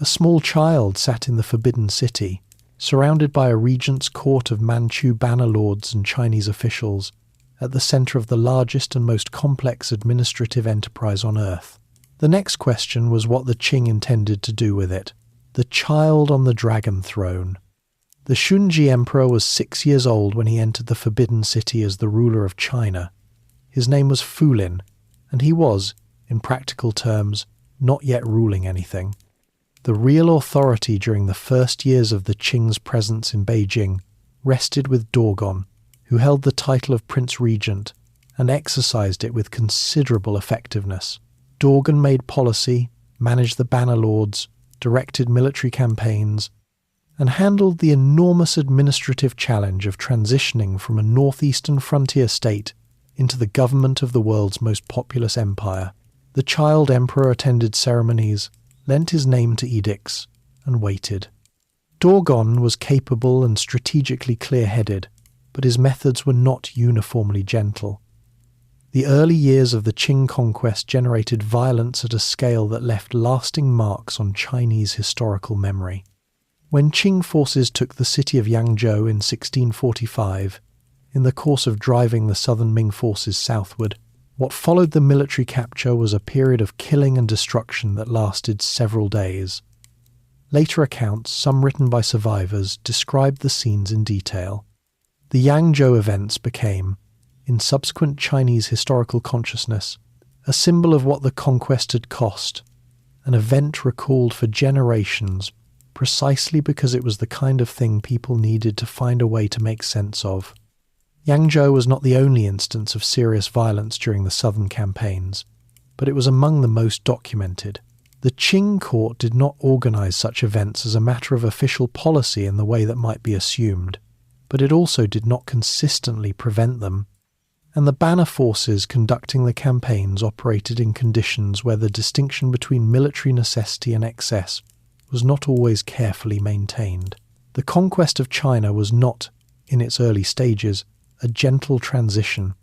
A small child sat in the Forbidden City, surrounded by a regent's court of Manchu banner lords and Chinese officials, at the centre of the largest and most complex administrative enterprise on earth. The next question was what the Qing intended to do with it. The child on the dragon throne. The Qing Emperor was 6 years old when he entered the Forbidden City as the ruler of China. His name was Fulin, and he was, in practical terms, not yet ruling anything. The real authority during the first years of the Qing's presence in Beijing rested with Dogon, who held the title of Prince Regent and exercised it with considerable effectiveness. Dogon made policy, managed the banner lords, directed military campaigns, and handled the enormous administrative challenge of transitioning from a northeastern frontier state into the government of the world's most populous empire. The child emperor attended ceremonies, lent his name to edicts, and waited. Dogon was capable and strategically clear-headed, but his methods were not uniformly gentle. The early years of the Qing conquest generated violence at a scale that left lasting marks on Chinese historical memory. When Qing forces took the city of Yangzhou in 1645, in the course of driving the southern Ming forces southward, what followed the military capture was a period of killing and destruction that lasted several days. Later accounts, some written by survivors, described the scenes in detail. The Yangzhou events became, in subsequent Chinese historical consciousness, a symbol of what the conquest had cost, an event recalled for generations precisely because it was the kind of thing people needed to find a way to make sense of. Yangzhou was not the only instance of serious violence during the southern campaigns, but it was among the most documented. The Qing court did not organize such events as a matter of official policy in the way that might be assumed, but it also did not consistently prevent them, and the banner forces conducting the campaigns operated in conditions where the distinction between military necessity and excess was not always carefully maintained. The conquest of China was not, in its early stages, a gentle transition.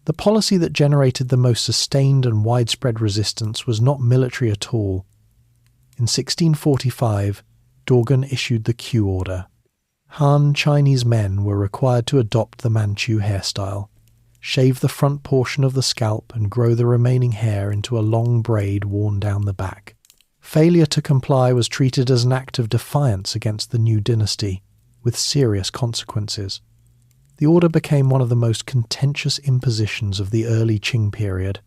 The policy that generated the most sustained and widespread resistance was not military at all. In 1645, Dogon issued the Q order. Han Chinese men were required to adopt the Manchu hairstyle, shave the front portion of the scalp and grow the remaining hair into a long braid worn down the back. Failure to comply was treated as an act of defiance against the new dynasty, with serious consequences. The order became one of the most contentious impositions of the early Qing period,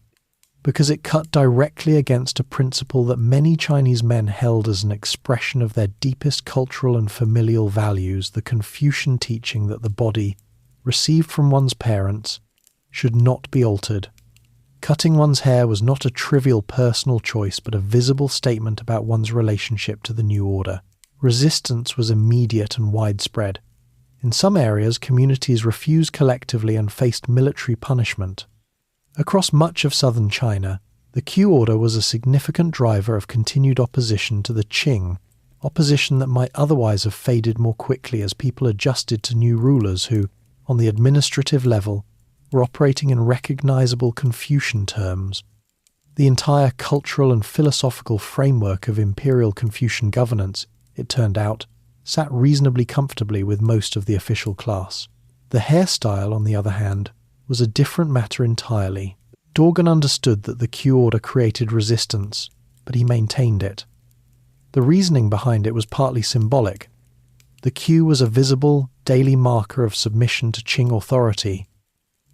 because it cut directly against a principle that many Chinese men held as an expression of their deepest cultural and familial values, the Confucian teaching that the body, received from one's parents, should not be altered. Cutting one's hair was not a trivial personal choice, but a visible statement about one's relationship to the new order. Resistance was immediate and widespread. In some areas, communities refused collectively and faced military punishment. Across much of southern China, the Q order was a significant driver of continued opposition to the Qing, opposition that might otherwise have faded more quickly as people adjusted to new rulers who, on the administrative level, were operating in recognizable Confucian terms. The entire cultural and philosophical framework of imperial Confucian governance, it turned out, sat reasonably comfortably with most of the official class. The hairstyle, on the other hand, was a different matter entirely. Dogon understood that the Q order created resistance, but he maintained it. The reasoning behind it was partly symbolic. The queue was a visible, daily marker of submission to Qing authority,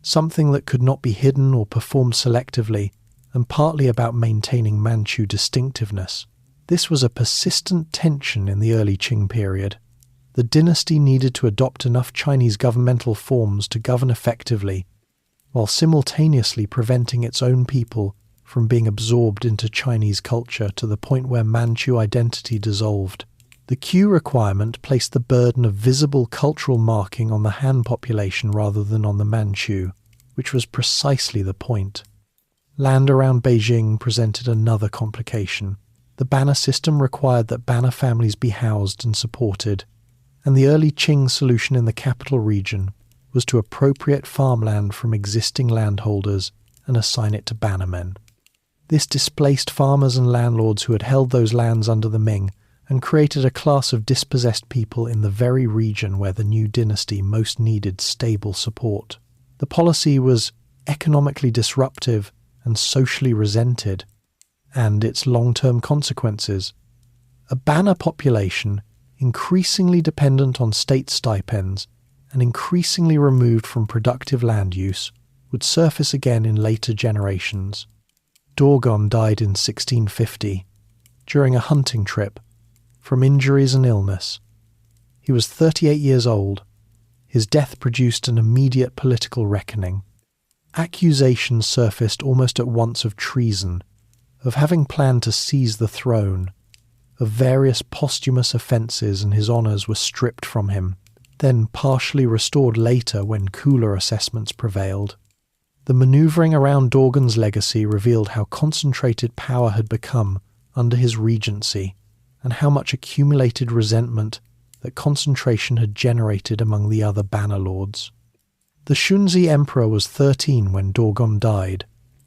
something that could not be hidden or performed selectively, and partly about maintaining Manchu distinctiveness. This was a persistent tension in the early Qing period. The dynasty needed to adopt enough Chinese governmental forms to govern effectively, while simultaneously preventing its own people from being absorbed into Chinese culture to the point where Manchu identity dissolved. The queue requirement placed the burden of visible cultural marking on the Han population rather than on the Manchu, which was precisely the point. Land around Beijing presented another complication. The banner system required that banner families be housed and supported, and the early Qing solution in the capital region was to appropriate farmland from existing landholders and assign it to bannermen. This displaced farmers and landlords who had held those lands under the Ming and created a class of dispossessed people in the very region where the new dynasty most needed stable support. The policy was economically disruptive and socially resented, and its long-term consequences. A banner population, increasingly dependent on state stipends and increasingly removed from productive land use, would surface again in later generations. Dogon died in 1650, during a hunting trip, from injuries and illness. He was 38 years old. His death produced an immediate political reckoning. Accusations surfaced almost at once of treason, of having planned to seize the throne, of various posthumous offences, and his honours were stripped from him, then partially restored later when cooler assessments prevailed. The manoeuvring around Dogon's legacy revealed how concentrated power had become under his regency, and how much accumulated resentment that concentration had generated among the other banner lords. The Qingxi Emperor was 13 when Dogon died,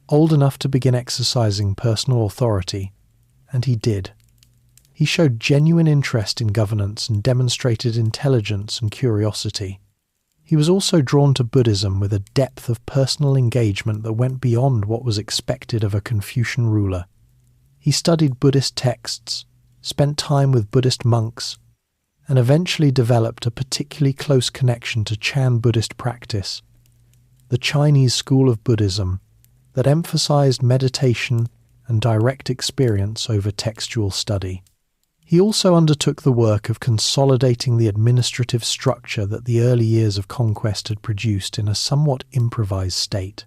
old enough to begin exercising personal authority, and he did. He showed genuine interest in governance and demonstrated intelligence and curiosity. He was also drawn to Buddhism with a depth of personal engagement that went beyond what was expected of a Confucian ruler. He studied Buddhist texts, spent time with Buddhist monks, and eventually developed a particularly close connection to Chan Buddhist practice, the Chinese school of Buddhism that emphasized meditation and direct experience over textual study. He also undertook the work of consolidating the administrative structure that the early years of conquest had produced in a somewhat improvised state.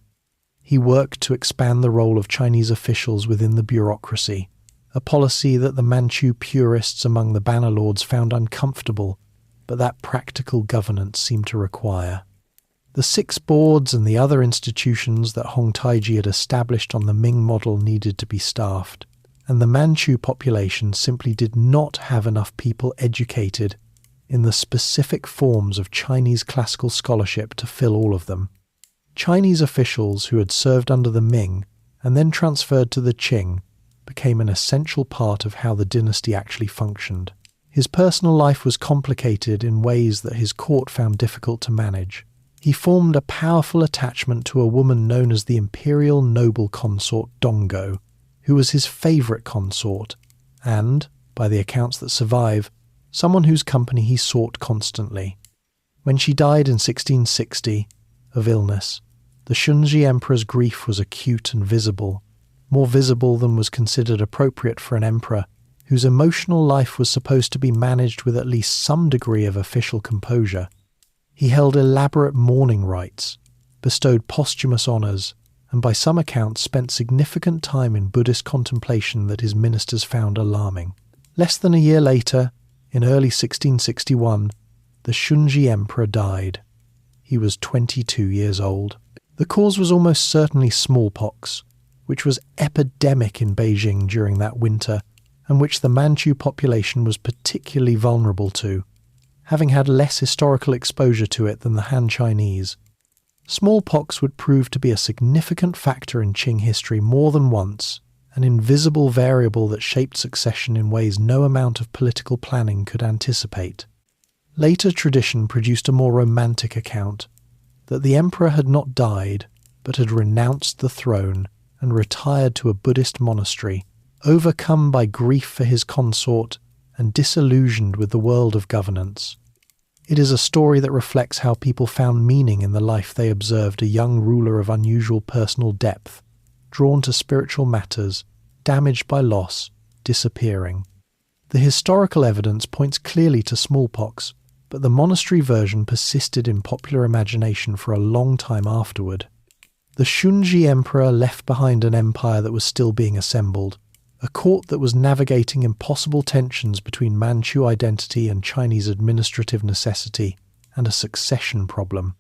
He worked to expand the role of Chinese officials within the bureaucracy, a policy that the Manchu purists among the banner lords found uncomfortable, but that practical governance seemed to require. The 6 boards and the other institutions that Hong Taiji had established on the Ming model needed to be staffed, and the Manchu population simply did not have enough people educated in the specific forms of Chinese classical scholarship to fill all of them. Chinese officials who had served under the Ming and then transferred to the Qing became an essential part of how the dynasty actually functioned. His personal life was complicated in ways that his court found difficult to manage. He formed a powerful attachment to a woman known as the imperial noble consort Donggo, who was his favourite consort, and, by the accounts that survive, someone whose company he sought constantly. When she died in 1660, of illness, the Qingxi Emperor's grief was acute and visible, more visible than was considered appropriate for an emperor whose emotional life was supposed to be managed with at least some degree of official composure. He held elaborate mourning rites, bestowed posthumous honours, and by some accounts spent significant time in Buddhist contemplation that his ministers found alarming. Less than a year later, in early 1661, the Qingxi Emperor died. He was 22 years old. The cause was almost certainly smallpox, which was epidemic in Beijing during that winter, and which the Manchu population was particularly vulnerable to, having had less historical exposure to it than the Han Chinese. Smallpox would prove to be a significant factor in Qing history more than once, an invisible variable that shaped succession in ways no amount of political planning could anticipate. Later tradition produced a more romantic account, that the emperor had not died, but had renounced the throne and retired to a Buddhist monastery, overcome by grief for his consort and disillusioned with the world of governance. It is a story that reflects how people found meaning in the life they observed a young ruler of unusual personal depth, drawn to spiritual matters, damaged by loss, disappearing. The historical evidence points clearly to smallpox, but the monastery version persisted in popular imagination for a long time afterward. The Qing Emperor left behind an empire that was still being assembled, a court that was navigating impossible tensions between Manchu identity and Chinese administrative necessity, and a succession problem.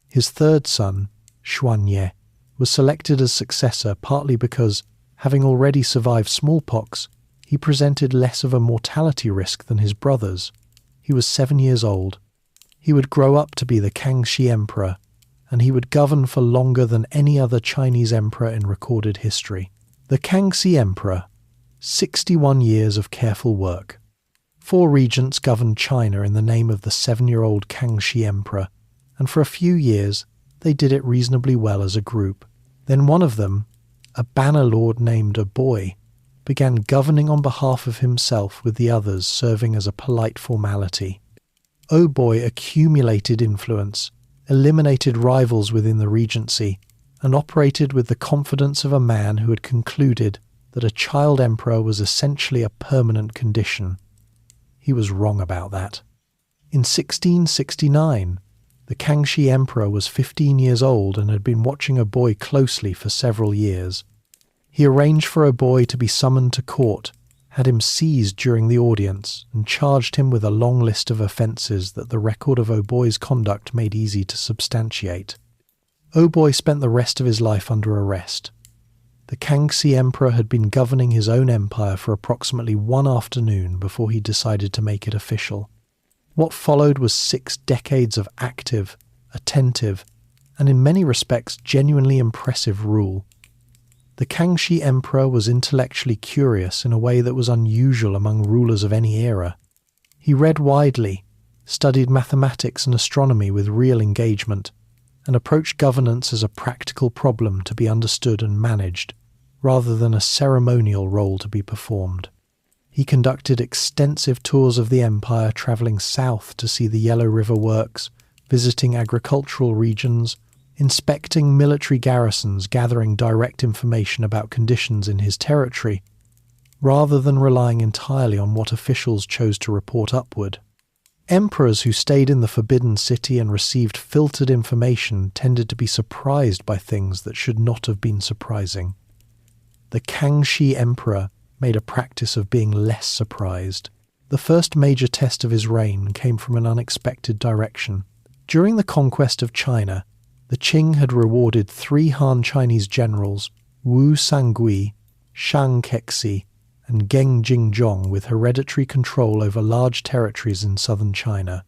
His third son, Xuanye, was selected as successor partly because, having already survived smallpox, he presented less of a mortality risk than his brothers. He was 7 years old. He would grow up to be the Kangxi Emperor, and he would govern for longer than any other Chinese emperor in recorded history. The Kangxi Emperor, 61 years of careful work. 4 regents governed China in the name of the 7-year-old Kangxi Emperor, and for a few years they did it reasonably well as a group. Then one of them, a banner lord named a boy, began governing on behalf of himself, with the others serving as a polite formality. Oboy accumulated influence, eliminated rivals within the regency, and operated with the confidence of a man who had concluded that a child emperor was essentially a permanent condition. He was wrong about that. In 1669, the Kangxi Emperor was 15 years old and had been watching Oboy closely for several years. He arranged for Oboy to be summoned to court, had him seized during the audience, and charged him with a long list of offences that the record of Oboy's conduct made easy to substantiate. Oboy spent the rest of his life under arrest. The Kangxi Emperor had been governing his own empire for approximately 1 afternoon before he decided to make it official. What followed was 6 decades of active, attentive, and in many respects genuinely impressive rule. The Kangxi Emperor was intellectually curious in a way that was unusual among rulers of any era. He read widely, studied mathematics and astronomy with real engagement, and approached governance as a practical problem to be understood and managed, rather than a ceremonial role to be performed. He conducted extensive tours of the empire, travelling south to see the Yellow River works, visiting agricultural regions, inspecting military garrisons, gathering direct information about conditions in his territory, rather than relying entirely on what officials chose to report upward. Emperors who stayed in the Forbidden City and received filtered information tended to be surprised by things that should not have been surprising. The Kangxi Emperor made a practice of being less surprised. The first major test of his reign came from an unexpected direction. During the conquest of China, the Qing had rewarded 3 Han Chinese generals, Wu Sangui, Shang Kexi, and Geng Jingzhong, with hereditary control over large territories in southern China.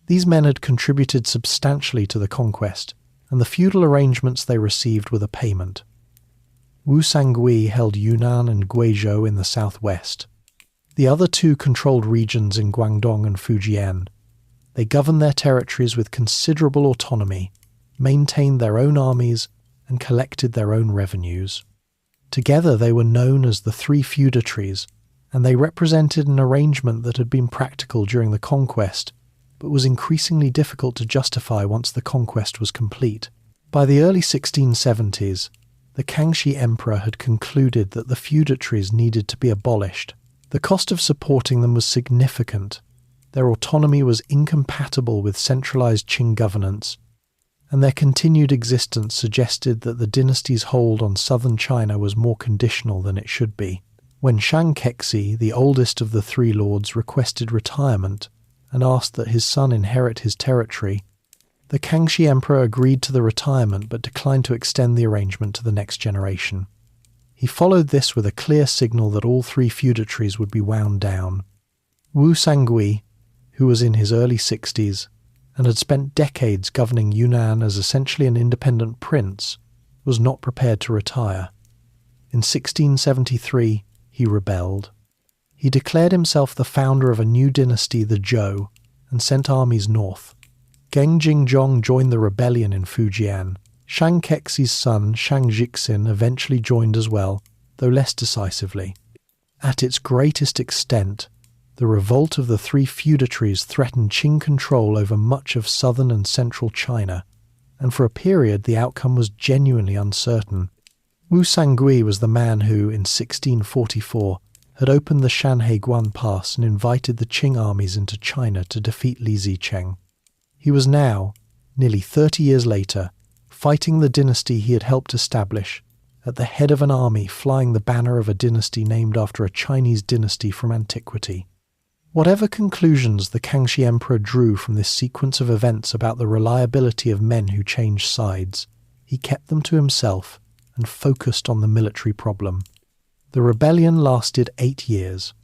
These men had contributed substantially to the conquest, and the feudal arrangements they received were the payment. Wu Sangui held Yunnan and Guizhou in the southwest. The other 2 controlled regions in Guangdong and Fujian. They governed their territories with considerable autonomy, maintained their own armies, and collected their own revenues. Together they were known as the 3 feudatories, and they represented an arrangement that had been practical during the conquest, but was increasingly difficult to justify once the conquest was complete. By the early 1670s, the Kangxi Emperor had concluded that the feudatories needed to be abolished. The cost of supporting them was significant. Their autonomy was incompatible with centralized Qing governance, and their continued existence suggested that the dynasty's hold on southern China was more conditional than it should be. When Shang Kexi, the oldest of the 3 lords, requested retirement and asked that his son inherit his territory, the Kangxi Emperor agreed to the retirement but declined to extend the arrangement to the next generation. He followed this with a clear signal that all 3 feudatories would be wound down. Wu Sangui, who was in his early 60s, and had spent decades governing Yunnan as essentially an independent prince, was not prepared to retire. In 1673, he rebelled. He declared himself the founder of a new dynasty, the Zhou, and sent armies north. Geng Jingzhong joined the rebellion in Fujian. Shang Kexi's son, Shang Jixin, eventually joined as well, though less decisively. At its greatest extent, the revolt of the three feudatories threatened Qing control over much of southern and central China, and for a period the outcome was genuinely uncertain. Wu Sangui was the man who, in 1644, had opened the Shanhaiguan Pass and invited the Qing armies into China to defeat Li Zicheng. He was now, nearly 30 years later, fighting the dynasty he had helped establish, at the head of an army flying the banner of a dynasty named after a Chinese dynasty from antiquity. Whatever conclusions the Kangxi Emperor drew from this sequence of events about the reliability of men who changed sides, he kept them to himself and focused on the military problem. The rebellion lasted 8 years.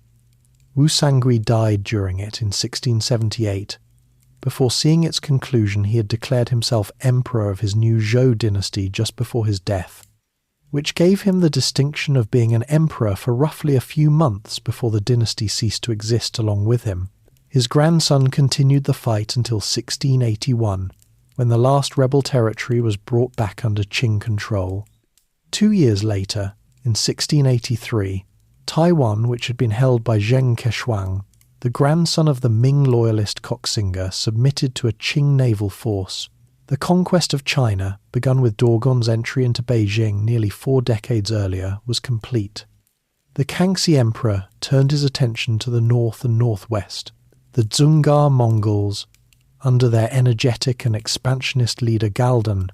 Wu Sangui died during it in 1678. Before seeing its conclusion, he had declared himself emperor of his new Zhou dynasty just before his death, which gave him the distinction of being an emperor for roughly a few months before the dynasty ceased to exist along with him. His grandson continued the fight until 1681, when the last rebel territory was brought back under Qing control. 2 years later, in 1683, Taiwan, which had been held by Zheng Keshuang, the grandson of the Ming loyalist Koxinga, submitted to a Qing naval force. The conquest of China, begun with Dogon's entry into Beijing nearly 4 decades earlier, was complete. The Kangxi Emperor turned his attention to the north and northwest. The Dzungar Mongols, under their energetic and expansionist leader Galdan,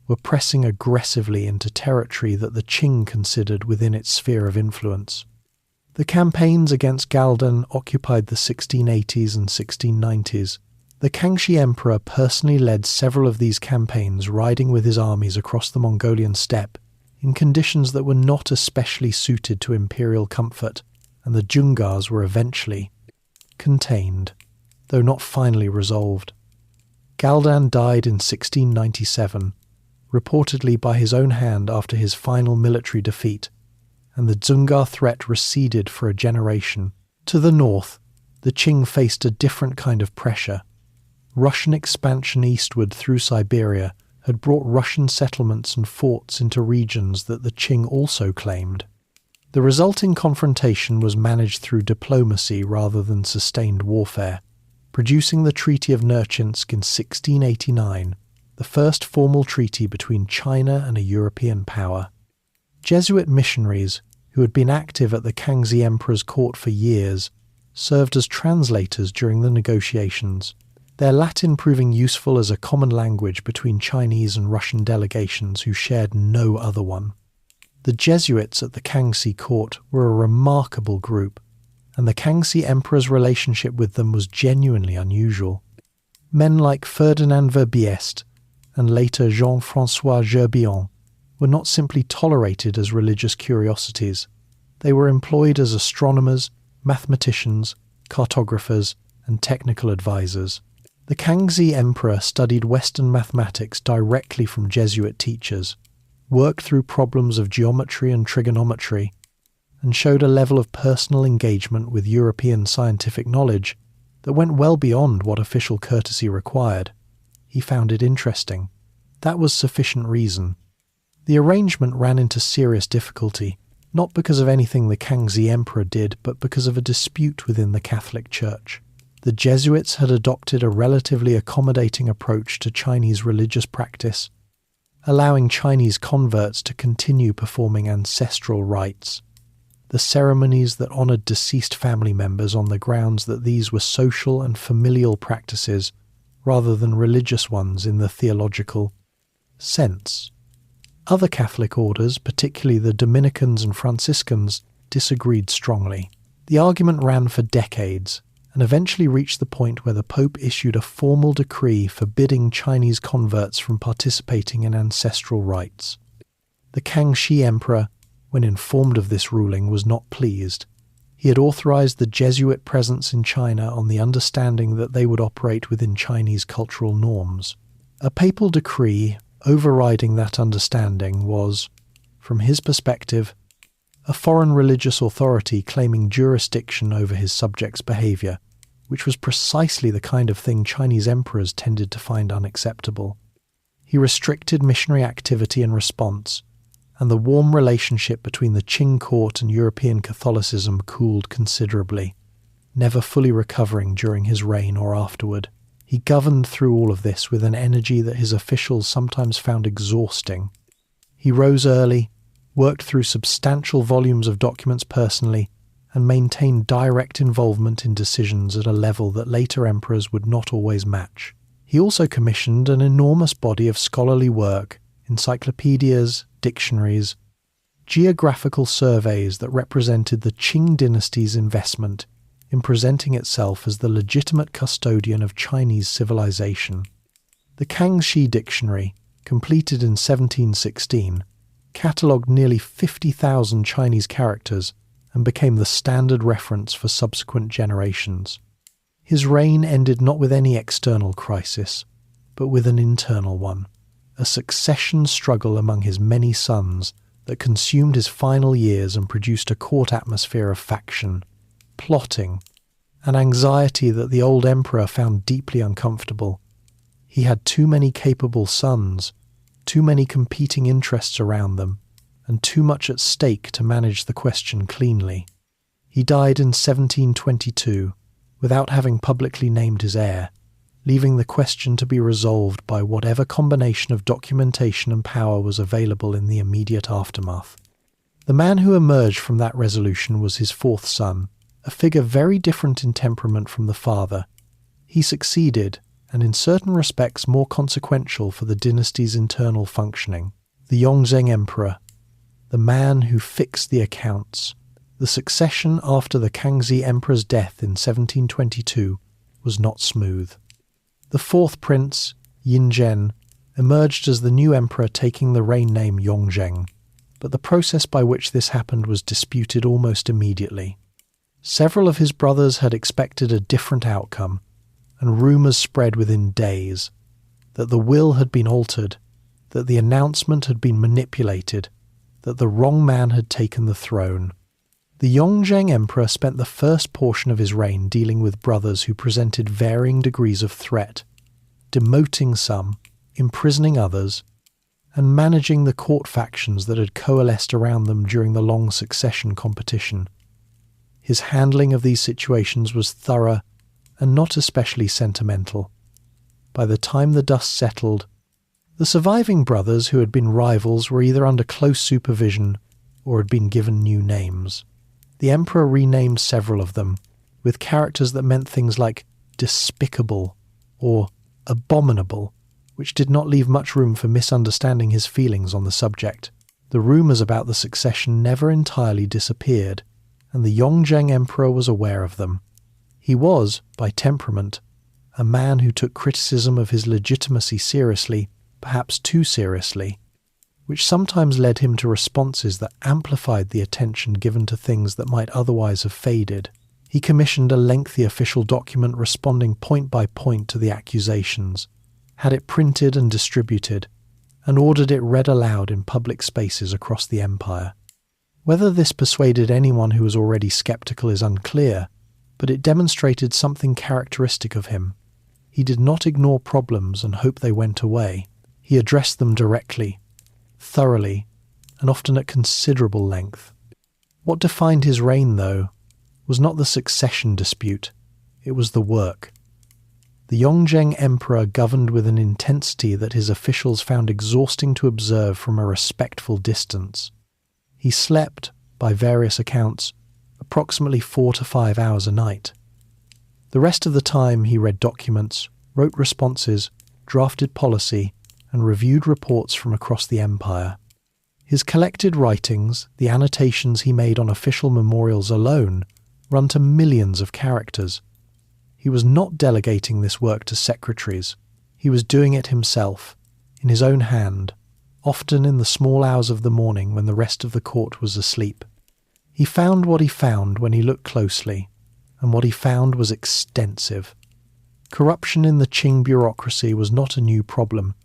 were pressing aggressively into territory that the Qing considered within its sphere of influence. The campaigns against Galdan occupied the 1680s and 1690s. The Kangxi Emperor personally led several of these campaigns, riding with his armies across the Mongolian steppe in conditions that were not especially suited to imperial comfort, and the Dzungars were eventually contained, though not finally resolved. Galdan died in 1697, reportedly by his own hand after his final military defeat, and the Dzungar threat receded for a generation. To the north, the Qing faced a different kind of pressure. Russian expansion eastward through Siberia had brought Russian settlements and forts into regions that the Qing also claimed. The resulting confrontation was managed through diplomacy rather than sustained warfare, producing the Treaty of Nerchinsk in 1689, the first formal treaty between China and a European power. Jesuit missionaries, who had been active at the Kangxi Emperor's court for years, served as translators during the negotiations, their Latin proving useful as a common language between Chinese and Russian delegations who shared no other one. The Jesuits at the Kangxi court were a remarkable group, and the Kangxi Emperor's relationship with them was genuinely unusual. Men like Ferdinand Verbiest and later Jean-François Gerbillon were not simply tolerated as religious curiosities. They were employed as astronomers, mathematicians, cartographers, and technical advisors. The Kangxi Emperor studied Western mathematics directly from Jesuit teachers, worked through problems of geometry and trigonometry, and showed a level of personal engagement with European scientific knowledge that went well beyond what official courtesy required. He found it interesting. That was sufficient reason. The arrangement ran into serious difficulty, not because of anything the Kangxi Emperor did, but because of a dispute within the Catholic Church. The Jesuits had adopted a relatively accommodating approach to Chinese religious practice, allowing Chinese converts to continue performing ancestral rites, the ceremonies that honoured deceased family members on the grounds that these were social and familial practices rather than religious ones in the theological sense. Other Catholic orders, particularly the Dominicans and Franciscans, disagreed strongly. The argument ran for decades and eventually reached the point where the Pope issued a formal decree forbidding Chinese converts from participating in ancestral rites. The Kangxi Emperor, when informed of this ruling, was not pleased. He had authorized the Jesuit presence in China on the understanding that they would operate within Chinese cultural norms. A papal decree overriding that understanding was, from his perspective, a foreign religious authority claiming jurisdiction over his subjects' behavior, which was precisely the kind of thing Chinese emperors tended to find unacceptable. He restricted missionary activity in response, and the warm relationship between the Qing court and European Catholicism cooled considerably, never fully recovering during his reign or afterward. He governed through all of this with an energy that his officials sometimes found exhausting. He rose early, worked through substantial volumes of documents personally, and maintained direct involvement in decisions at a level that later emperors would not always match. He also commissioned an enormous body of scholarly work, encyclopedias, dictionaries, geographical surveys that represented the Qing Dynasty's investment in presenting itself as the legitimate custodian of Chinese civilization. The Kangxi Dictionary, completed in 1716, catalogued nearly 50,000 Chinese characters and became the standard reference for subsequent generations. His reign ended not with any external crisis, but with an internal one, a succession struggle among his many sons that consumed his final years and produced a court atmosphere of faction, plotting, and anxiety that the old emperor found deeply uncomfortable. He had too many capable sons, too many competing interests around them, and too much at stake to manage the question cleanly. He died in 1722, without having publicly named his heir, leaving the question to be resolved by whatever combination of documentation and power was available in the immediate aftermath. The man who emerged from that resolution was his fourth son, a figure very different in temperament from the father. He succeeded, and in certain respects more consequential for the dynasty's internal functioning, the Yongzheng Emperor, the man who fixed the accounts. The succession after the Kangxi Emperor's death in 1722 was not smooth. The fourth prince, Yongzheng, emerged as the new emperor, taking the reign name Yongzheng, but the process by which this happened was disputed almost immediately. Several of his brothers had expected a different outcome, and rumours spread within days that the will had been altered, that the announcement had been manipulated, that the wrong man had taken the throne. The Yongzheng Emperor spent the first portion of his reign dealing with brothers who presented varying degrees of threat, demoting some, imprisoning others, and managing the court factions that had coalesced around them during the long succession competition. His handling of these situations was thorough and not especially sentimental. By the time the dust settled, the surviving brothers who had been rivals were either under close supervision or had been given new names. The emperor renamed several of them, with characters that meant things like despicable or abominable, which did not leave much room for misunderstanding his feelings on the subject. The rumours about the succession never entirely disappeared, and the Yongzheng Emperor was aware of them. He was, by temperament, a man who took criticism of his legitimacy seriously, perhaps too seriously, which sometimes led him to responses that amplified the attention given to things that might otherwise have faded. He commissioned a lengthy official document responding point by point to the accusations, had it printed and distributed, and ordered it read aloud in public spaces across the empire. Whether this persuaded anyone who was already skeptical is unclear, but it demonstrated something characteristic of him. He did not ignore problems and hope they went away. He addressed them directly, thoroughly, and often at considerable length. What defined his reign, though, was not the succession dispute, it was the work. The Yongzheng Emperor governed with an intensity that his officials found exhausting to observe from a respectful distance. He slept, by various accounts, approximately 4 to 5 hours a night. The rest of the time he read documents, wrote responses, drafted policy, and reviewed reports from across the empire. His collected writings, the annotations he made on official memorials alone, run to millions of characters. He was not delegating this work to secretaries. He was doing it himself, in his own hand, often in the small hours of the morning when the rest of the court was asleep. He found what he found when he looked closely, and what he found was extensive. Corruption in the Qing bureaucracy was not a new problem.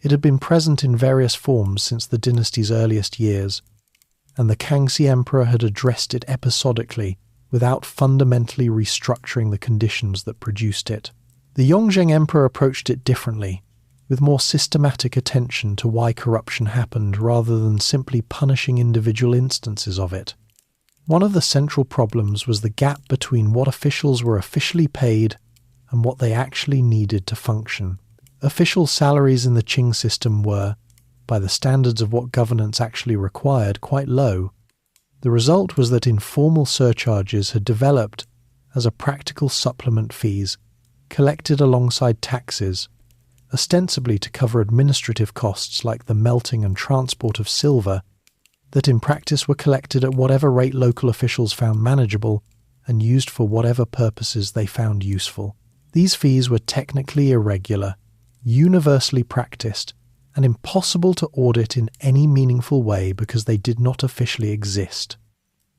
It had been present in various forms since the dynasty's earliest years, and the Kangxi Emperor had addressed it episodically without fundamentally restructuring the conditions that produced it. The Yongzheng Emperor approached it differently. with more systematic attention to why corruption happened rather than simply punishing individual instances of it. One of the central problems was the gap between what officials were officially paid and what they actually needed to function. Official salaries in the Qing system were, by the standards of what governance actually required, quite low. The result was that informal surcharges had developed as a practical supplement fees collected alongside taxes, ostensibly to cover administrative costs like the melting and transport of silver, that in practice were collected at whatever rate local officials found manageable and used for whatever purposes they found useful. These fees were technically irregular, universally practiced, and impossible to audit in any meaningful way because they did not officially exist.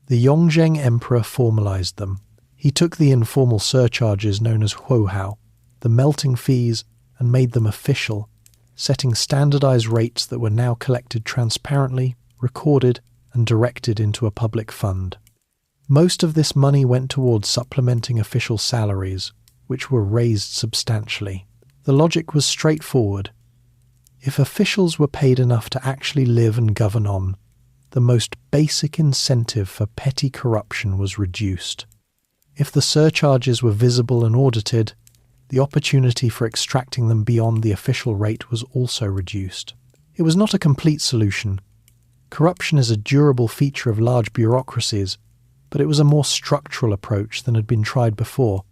The Yongzheng Emperor formalized them. He took the informal surcharges known as huohao, the melting fees, and made them official, setting standardized rates that were now collected transparently, recorded, and directed into a public fund. Most of this money went towards supplementing official salaries, which were raised substantially. The logic was straightforward. If officials were paid enough to actually live and govern on, the most basic incentive for petty corruption was reduced. If the surcharges were visible and audited, the opportunity for extracting them beyond the official rate was also reduced. It was not a complete solution. Corruption is a durable feature of large bureaucracies, but it was a more structural approach than had been tried before,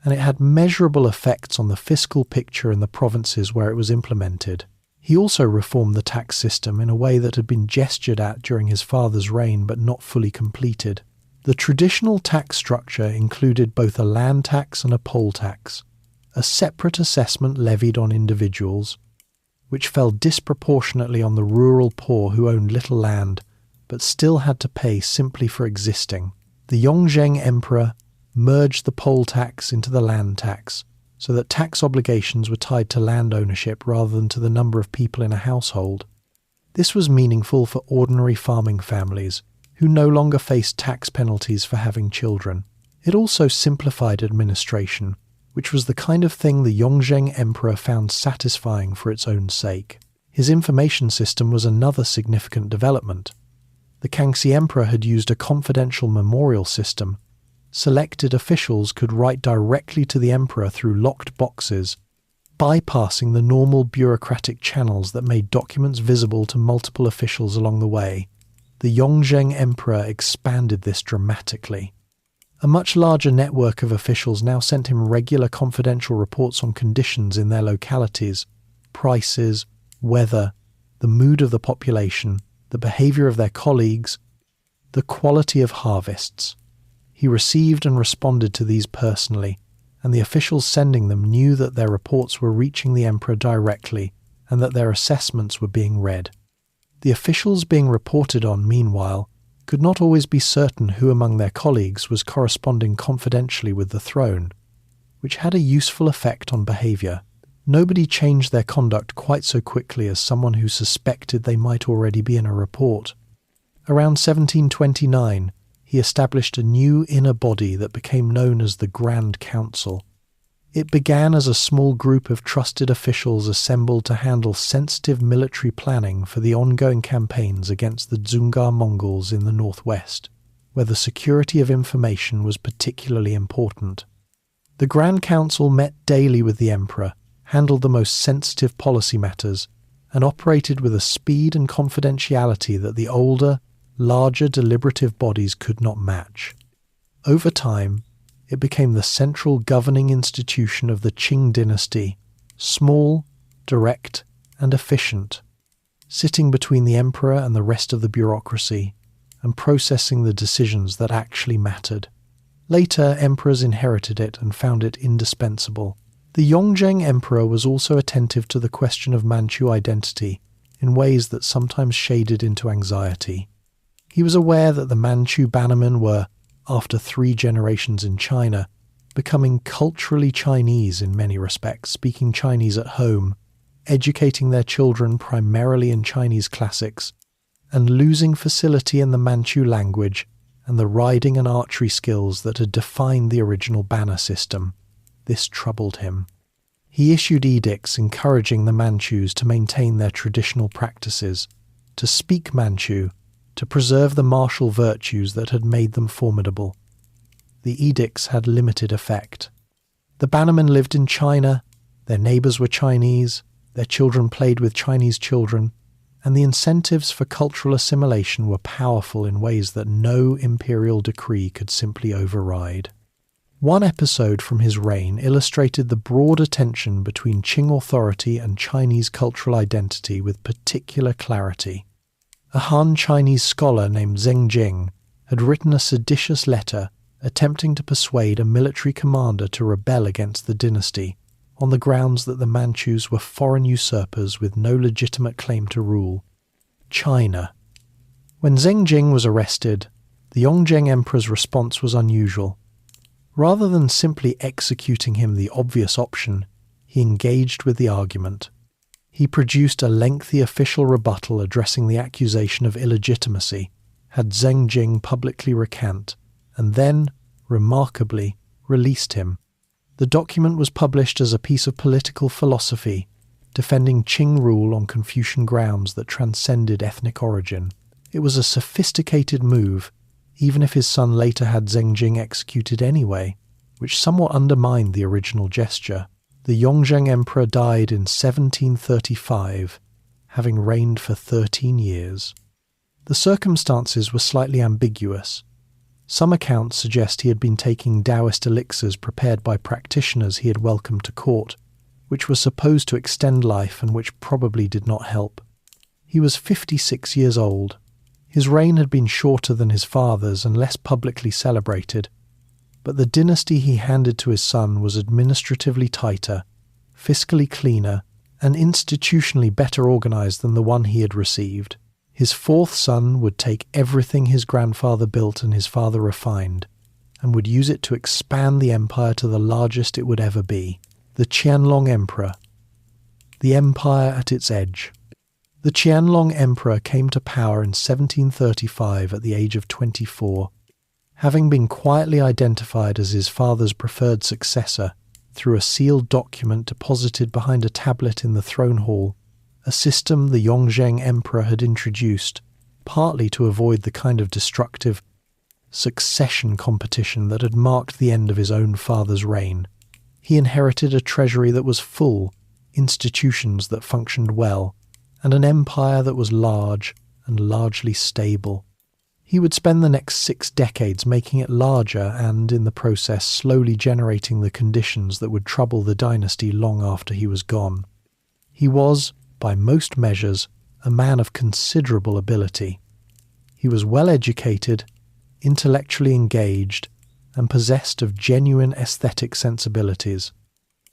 and it had measurable effects on the fiscal picture in the provinces where it was implemented. He also reformed the tax system in a way that had been gestured at during his father's reign but not fully completed. The traditional tax structure included both a land tax and a poll tax, a separate assessment levied on individuals, which fell disproportionately on the rural poor who owned little land but still had to pay simply for existing. The Yongzheng Emperor merged the poll tax into the land tax, so that tax obligations were tied to land ownership rather than to the number of people in a household. This was meaningful for ordinary farming families, who no longer faced tax penalties for having children. It also simplified administration, which was the kind of thing the Yongzheng Emperor found satisfying for its own sake. His information system was another significant development. The Kangxi Emperor had used a confidential memorial system. Selected officials could write directly to the emperor through locked boxes, bypassing the normal bureaucratic channels that made documents visible to multiple officials along the way. The Yongzheng Emperor expanded this dramatically. A much larger network of officials now sent him regular confidential reports on conditions in their localities, prices, weather, the mood of the population, the behavior of their colleagues, the quality of harvests. He received and responded to these personally, and the officials sending them knew that their reports were reaching the emperor directly and that their assessments were being read. The officials being reported on, meanwhile, could not always be certain who among their colleagues was corresponding confidentially with the throne, which had a useful effect on behavior. Nobody changed their conduct quite so quickly as someone who suspected they might already be in a report. Around 1729, he established a new inner body that became known as the Grand Council. It began as a small group of trusted officials assembled to handle sensitive military planning for the ongoing campaigns against the Dzungar Mongols in the northwest, where the security of information was particularly important. The Grand Council met daily with the emperor, handled the most sensitive policy matters, and operated with a speed and confidentiality that the older, larger deliberative bodies could not match. Over time, it became the central governing institution of the Qing Dynasty, small, direct, and efficient, sitting between the emperor and the rest of the bureaucracy, and processing the decisions that actually mattered. Later, emperors inherited it and found it indispensable. The Yongzheng Emperor was also attentive to the question of Manchu identity in ways that sometimes shaded into anxiety. He was aware that the Manchu bannermen were, after 3 generations in China, becoming culturally Chinese in many respects, speaking Chinese at home, educating their children primarily in Chinese classics, and losing facility in the Manchu language and the riding and archery skills that had defined the original banner system. This troubled him. He issued edicts encouraging the Manchus to maintain their traditional practices, to speak Manchu, to preserve the martial virtues that had made them formidable. The edicts had limited effect. The bannermen lived in China, their neighbours were Chinese, their children played with Chinese children, and the incentives for cultural assimilation were powerful in ways that no imperial decree could simply override. One episode from his reign illustrated the broader tension between Qing authority and Chinese cultural identity with particular clarity. A Han Chinese scholar named Zheng Jing had written a seditious letter attempting to persuade a military commander to rebel against the dynasty on the grounds that the Manchus were foreign usurpers with no legitimate claim to rule. China. When Zheng Jing was arrested, the Yongzheng Emperor's response was unusual. Rather than simply executing him, the obvious option, he engaged with the argument. He produced a lengthy official rebuttal addressing the accusation of illegitimacy, had Zheng Jing publicly recant, and then, remarkably, released him. The document was published as a piece of political philosophy, defending Qing rule on Confucian grounds that transcended ethnic origin. It was a sophisticated move, even if his son later had Zheng Jing executed anyway, which somewhat undermined the original gesture. The Yongzheng Emperor died in 1735, having reigned for 13 years. The circumstances were slightly ambiguous. Some accounts suggest he had been taking Taoist elixirs prepared by practitioners he had welcomed to court, which were supposed to extend life and which probably did not help. He was 56 years old. His reign had been shorter than his father's and less publicly celebrated, but the dynasty he handed to his son was administratively tighter, fiscally cleaner, and institutionally better organized than the one he had received. His fourth son would take everything his grandfather built and his father refined, and would use it to expand the empire to the largest it would ever be, the Qianlong Emperor. The empire at its edge. The Qianlong Emperor came to power in 1735 at the age of 24, having been quietly identified as his father's preferred successor through a sealed document deposited behind a tablet in the throne hall, a system the Yongzheng Emperor had introduced, partly to avoid the kind of destructive succession competition that had marked the end of his own father's reign. He inherited a treasury that was full, institutions that functioned well, and an empire that was large and largely stable. He would spend the next 6 decades making it larger and, in the process, slowly generating the conditions that would trouble the dynasty long after he was gone. He was, by most measures, a man of considerable ability. He was well educated, intellectually engaged, and possessed of genuine aesthetic sensibilities.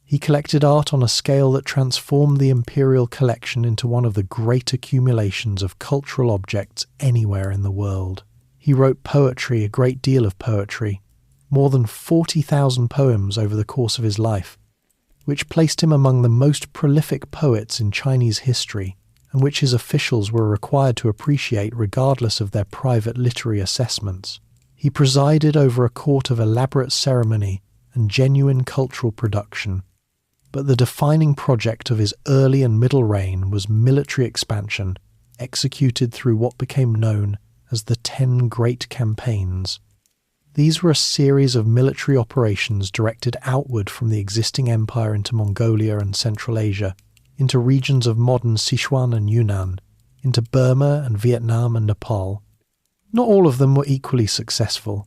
He collected art on a scale that transformed the imperial collection into one of the great accumulations of cultural objects anywhere in the world. He wrote poetry, a great deal of poetry, more than 40,000 poems over the course of his life, which placed him among the most prolific poets in Chinese history, and which his officials were required to appreciate regardless of their private literary assessments. He presided over a court of elaborate ceremony and genuine cultural production, but the defining project of his early and middle reign was military expansion, executed through what became known as the 10 Great Campaigns. These were a series of military operations directed outward from the existing empire into Mongolia and Central Asia, into regions of modern Sichuan and Yunnan, into Burma and Vietnam and Nepal. Not all of them were equally successful.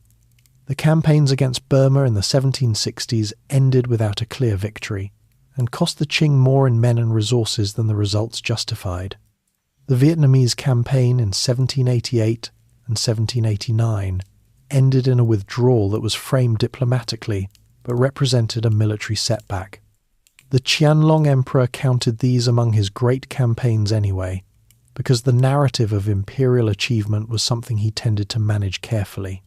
The campaigns against Burma in the 1760s ended without a clear victory, and cost the Qing more in men and resources than the results justified. The Vietnamese campaign in 1788 and 1789 ended in a withdrawal that was framed diplomatically, but represented a military setback. The Qianlong Emperor counted these among his great campaigns anyway, because the narrative of imperial achievement was something he tended to manage carefully.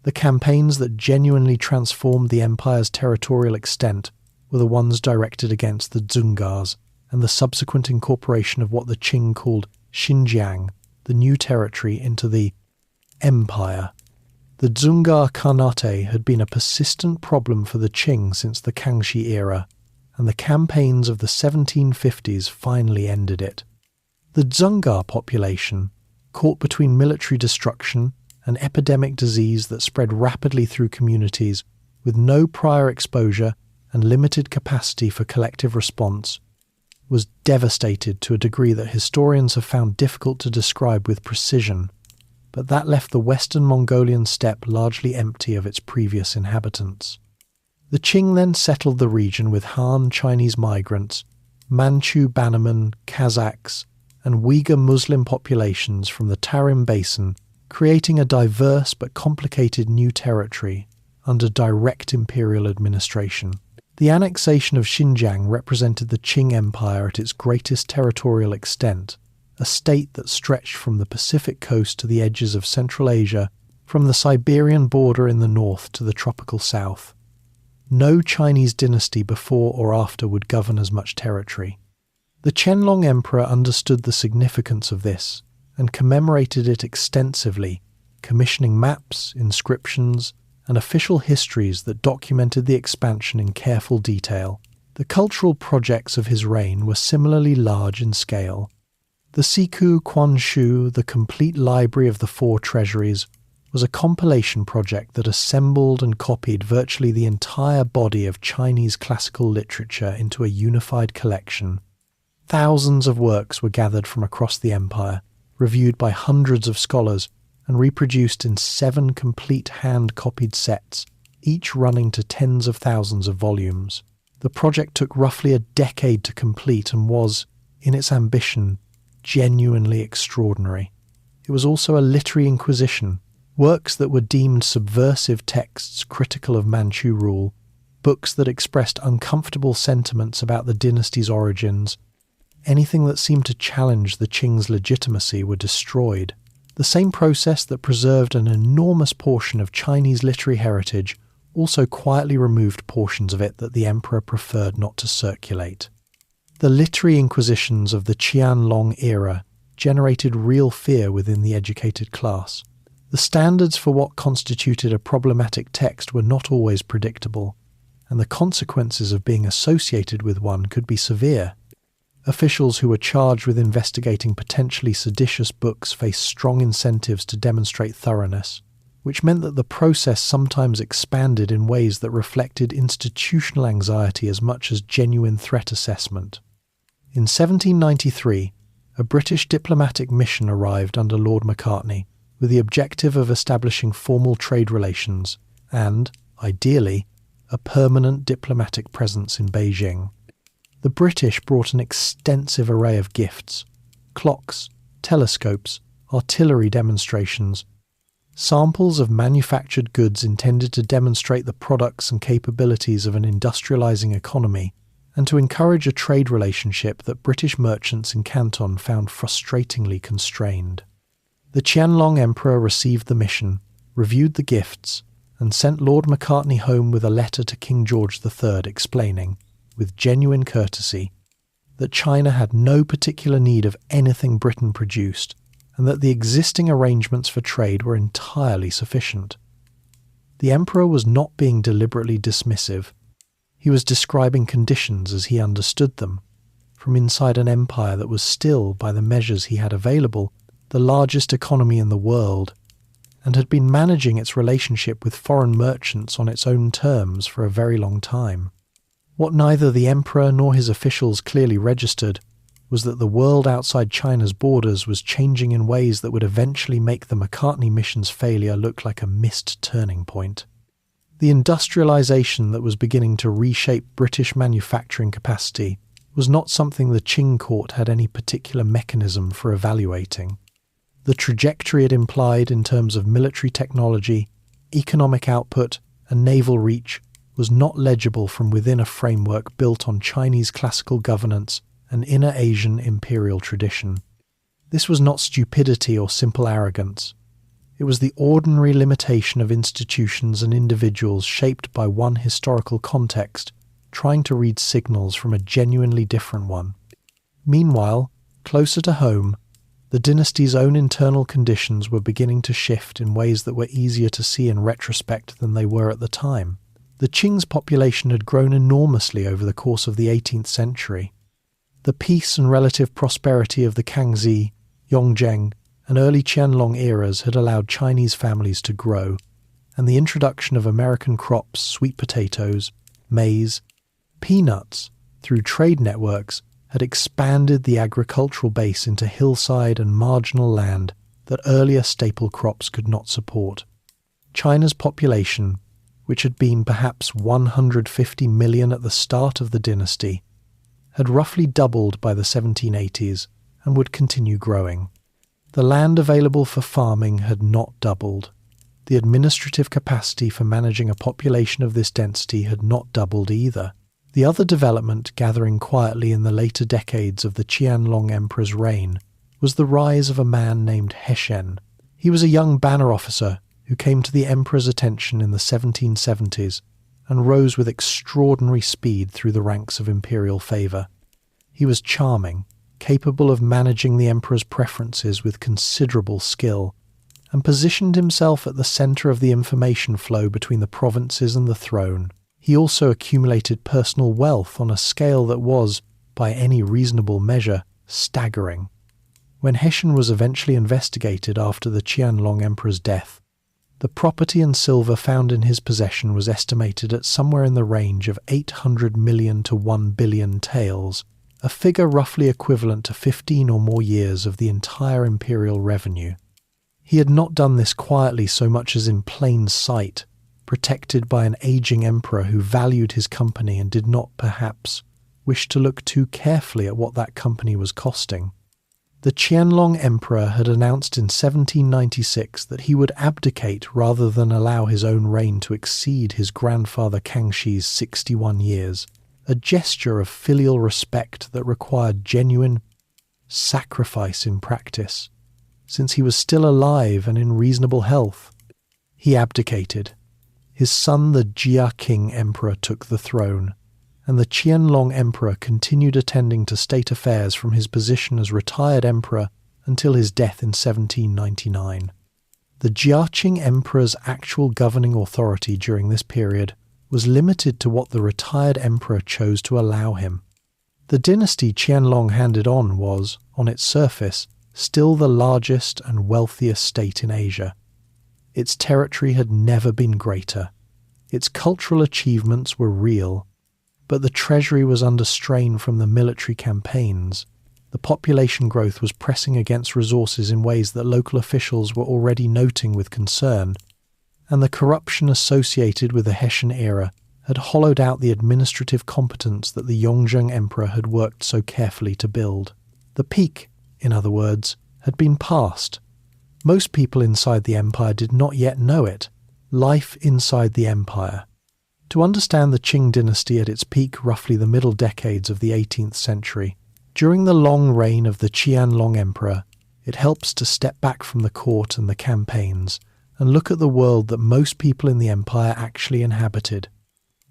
The campaigns that genuinely transformed the empire's territorial extent were the ones directed against the Dzungars and the subsequent incorporation of what the Qing called Xinjiang, the new territory, into the empire. The Dzungar Khanate had been a persistent problem for the Qing since the Kangxi era, and the campaigns of the 1750s finally ended it. The Dzungar population, caught between military destruction and epidemic disease that spread rapidly through communities with no prior exposure and limited capacity for collective response, was devastated to a degree that historians have found difficult to describe with precision, but that left the western Mongolian steppe largely empty of its previous inhabitants. The Qing then settled the region with Han Chinese migrants, Manchu Bannermen, Kazakhs, and Uyghur Muslim populations from the Tarim Basin, creating a diverse but complicated new territory under direct imperial administration. The annexation of Xinjiang represented the Qing Empire at its greatest territorial extent, a state that stretched from the Pacific coast to the edges of Central Asia, from the Siberian border in the north to the tropical south. No Chinese dynasty before or after would govern as much territory. The Qianlong Emperor understood the significance of this and commemorated it extensively, commissioning maps, inscriptions, and official histories that documented the expansion in careful detail. The cultural projects of his reign were similarly large in scale. The Siku Quanshu, the complete library of the four treasuries, was a compilation project that assembled and copied virtually the entire body of Chinese classical literature into a unified collection. Thousands of works were gathered from across the empire, reviewed by hundreds of scholars, and reproduced in 7 complete hand-copied sets, each running to tens of thousands of volumes. The project took roughly a decade to complete and was, in its ambition, genuinely extraordinary. It was also a literary inquisition, works that were deemed subversive texts critical of Manchu rule, books that expressed uncomfortable sentiments about the dynasty's origins. Anything that seemed to challenge the Qing's legitimacy were destroyed. The same process that preserved an enormous portion of Chinese literary heritage also quietly removed portions of it that the emperor preferred not to circulate. The literary inquisitions of the Qianlong era generated real fear within the educated class. The standards for what constituted a problematic text were not always predictable, and the consequences of being associated with one could be severe. Officials who were charged with investigating potentially seditious books faced strong incentives to demonstrate thoroughness, which meant that the process sometimes expanded in ways that reflected institutional anxiety as much as genuine threat assessment. In 1793, a British diplomatic mission arrived under Lord Macartney with the objective of establishing formal trade relations and, ideally, a permanent diplomatic presence in Beijing. The British brought an extensive array of gifts: clocks, telescopes, artillery demonstrations, samples of manufactured goods intended to demonstrate the products and capabilities of an industrializing economy, and to encourage a trade relationship that British merchants in Canton found frustratingly constrained. The Qianlong Emperor received the mission, reviewed the gifts, and sent Lord Macartney home with a letter to King George III explaining, with genuine courtesy, that China had no particular need of anything Britain produced, and that the existing arrangements for trade were entirely sufficient. The emperor was not being deliberately dismissive. He was describing conditions as he understood them, from inside an empire that was still, by the measures he had available, the largest economy in the world, and had been managing its relationship with foreign merchants on its own terms for a very long time. What neither the emperor nor his officials clearly registered was that the world outside China's borders was changing in ways that would eventually make the Macartney mission's failure look like a missed turning point. The industrialization that was beginning to reshape British manufacturing capacity was not something the Qing court had any particular mechanism for evaluating. The trajectory it implied in terms of military technology, economic output, and naval reach was not legible from within a framework built on Chinese classical governance and inner Asian imperial tradition. This was not stupidity or simple arrogance. It was the ordinary limitation of institutions and individuals shaped by one historical context, trying to read signals from a genuinely different one. Meanwhile, closer to home, the dynasty's own internal conditions were beginning to shift in ways that were easier to see in retrospect than they were at the time. The Qing's population had grown enormously over the course of the 18th century. The peace and relative prosperity of the Kangxi, Yongzheng, and early Qianlong eras had allowed Chinese families to grow, and the introduction of American crops, sweet potatoes, maize, peanuts, through trade networks had expanded the agricultural base into hillside and marginal land that earlier staple crops could not support. China's population, which had been perhaps 150 million at the start of the dynasty, had roughly doubled by the 1780s and would continue growing. The land available for farming had not doubled. The administrative capacity for managing a population of this density had not doubled either. The other development gathering quietly in the later decades of the Qianlong Emperor's reign was the rise of a man named Heshen. He was a young banner officer who came to the emperor's attention in the 1770s and rose with extraordinary speed through the ranks of imperial favour. He was charming, capable of managing the emperor's preferences with considerable skill, and positioned himself at the centre of the information flow between the provinces and the throne. He also accumulated personal wealth on a scale that was, by any reasonable measure, staggering. When Heshen was eventually investigated after the Qianlong Emperor's death, the property and silver found in his possession was estimated at somewhere in the range of 800 million to 1 billion taels, a figure roughly equivalent to 15 or more years of the entire imperial revenue. He had not done this quietly so much as in plain sight, protected by an aging emperor who valued his company and did not, perhaps, wish to look too carefully at what that company was costing. The Qianlong Emperor had announced in 1796 that he would abdicate rather than allow his own reign to exceed his grandfather Kangxi's 61 years, a gesture of filial respect that required genuine sacrifice in practice. Since he was still alive and in reasonable health, he abdicated. His son, the Qing Emperor, took the throne, and the Qianlong Emperor continued attending to state affairs from his position as retired emperor until his death in 1799. The Qing Emperor's actual governing authority during this period was limited to what the retired emperor chose to allow him. The dynasty Qianlong handed on was, on its surface, still the largest and wealthiest state in Asia. Its territory had never been greater. Its cultural achievements were real, but the treasury was under strain from the military campaigns. The population growth was pressing against resources in ways that local officials were already noting with concern, and the corruption associated with the Hessian era had hollowed out the administrative competence that the Yongzheng Emperor had worked so carefully to build. The peak, in other words, had been passed. Most people inside the empire did not yet know it. Life inside the empire. To understand the Qing dynasty at its peak, roughly the middle decades of the 18th century, during the long reign of the Qianlong Emperor, it helps to step back from the court and the campaigns and look at the world that most people in the empire actually inhabited.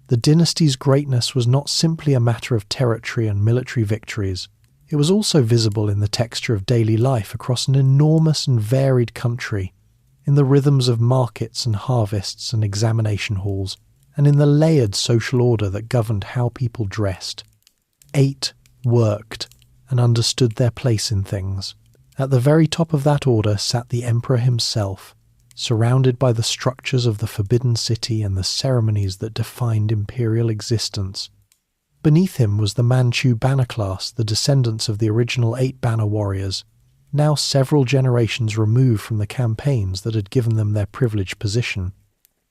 The dynasty's greatness was not simply a matter of territory and military victories. It was also visible in the texture of daily life across an enormous and varied country, in the rhythms of markets and harvests and examination halls, and in the layered social order that governed how people dressed, ate, worked, and understood their place in things. At the very top of that order sat the emperor himself, surrounded by the structures of the Forbidden City and the ceremonies that defined imperial existence. Beneath him was the Manchu banner class, the descendants of the original 8 banner warriors, now several generations removed from the campaigns that had given them their privileged position.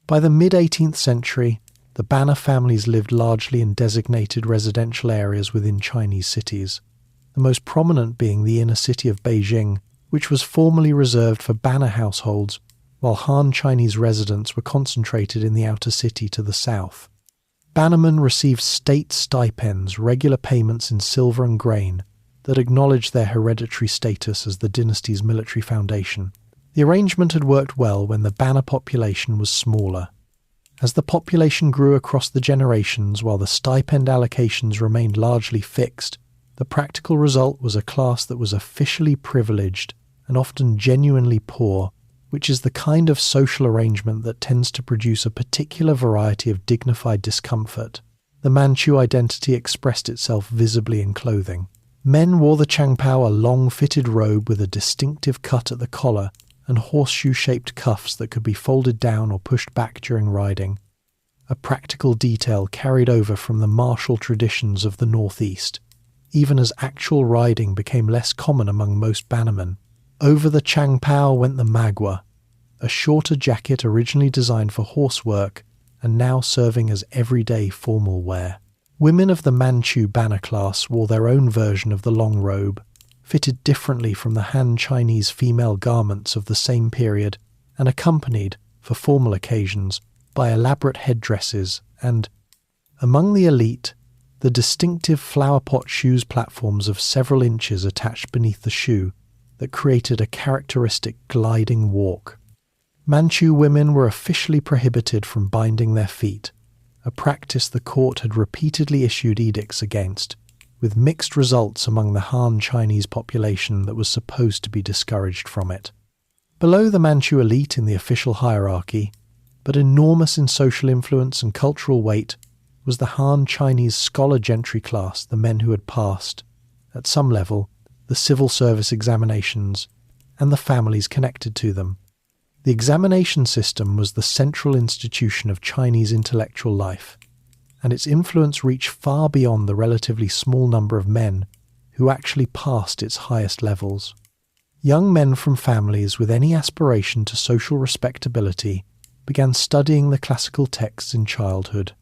By the mid-18th century, the banner families lived largely in designated residential areas within Chinese cities, the most prominent being the inner city of Beijing, which was formerly reserved for banner households, while Han Chinese residents were concentrated in the outer city to the south. Bannermen received state stipends, regular payments in silver and grain, that acknowledged their hereditary status as the dynasty's military foundation. The arrangement had worked well when the banner population was smaller. As the population grew across the generations while the stipend allocations remained largely fixed, the practical result was a class that was officially privileged and often genuinely poor, which is the kind of social arrangement that tends to produce a particular variety of dignified discomfort. The Manchu identity expressed itself visibly in clothing. Men wore the Changpao, a long fitted robe with a distinctive cut at the collar and horseshoe-shaped cuffs that could be folded down or pushed back during riding, a practical detail carried over from the martial traditions of the northeast, even as actual riding became less common among most bannermen. Over the Changpao went the magua, a shorter jacket originally designed for horse work and now serving as everyday formal wear. Women of the Manchu banner class wore their own version of the long robe, fitted differently from the Han Chinese female garments of the same period and accompanied, for formal occasions, by elaborate headdresses and, among the elite, the distinctive flowerpot shoes platforms of several inches attached beneath the shoe that created a characteristic gliding walk. Manchu women were officially prohibited from binding their feet, a practice the court had repeatedly issued edicts against, with mixed results among the Han Chinese population that was supposed to be discouraged from it. Below the Manchu elite in the official hierarchy, but enormous in social influence and cultural weight, was the Han Chinese scholar gentry class, the men who had passed, at some level, the civil service examinations, and the families connected to them. The examination system was the central institution of Chinese intellectual life, and its influence reached far beyond the relatively small number of men who actually passed its highest levels. Young men from families with any aspiration to social respectability began studying the classical texts in childhood.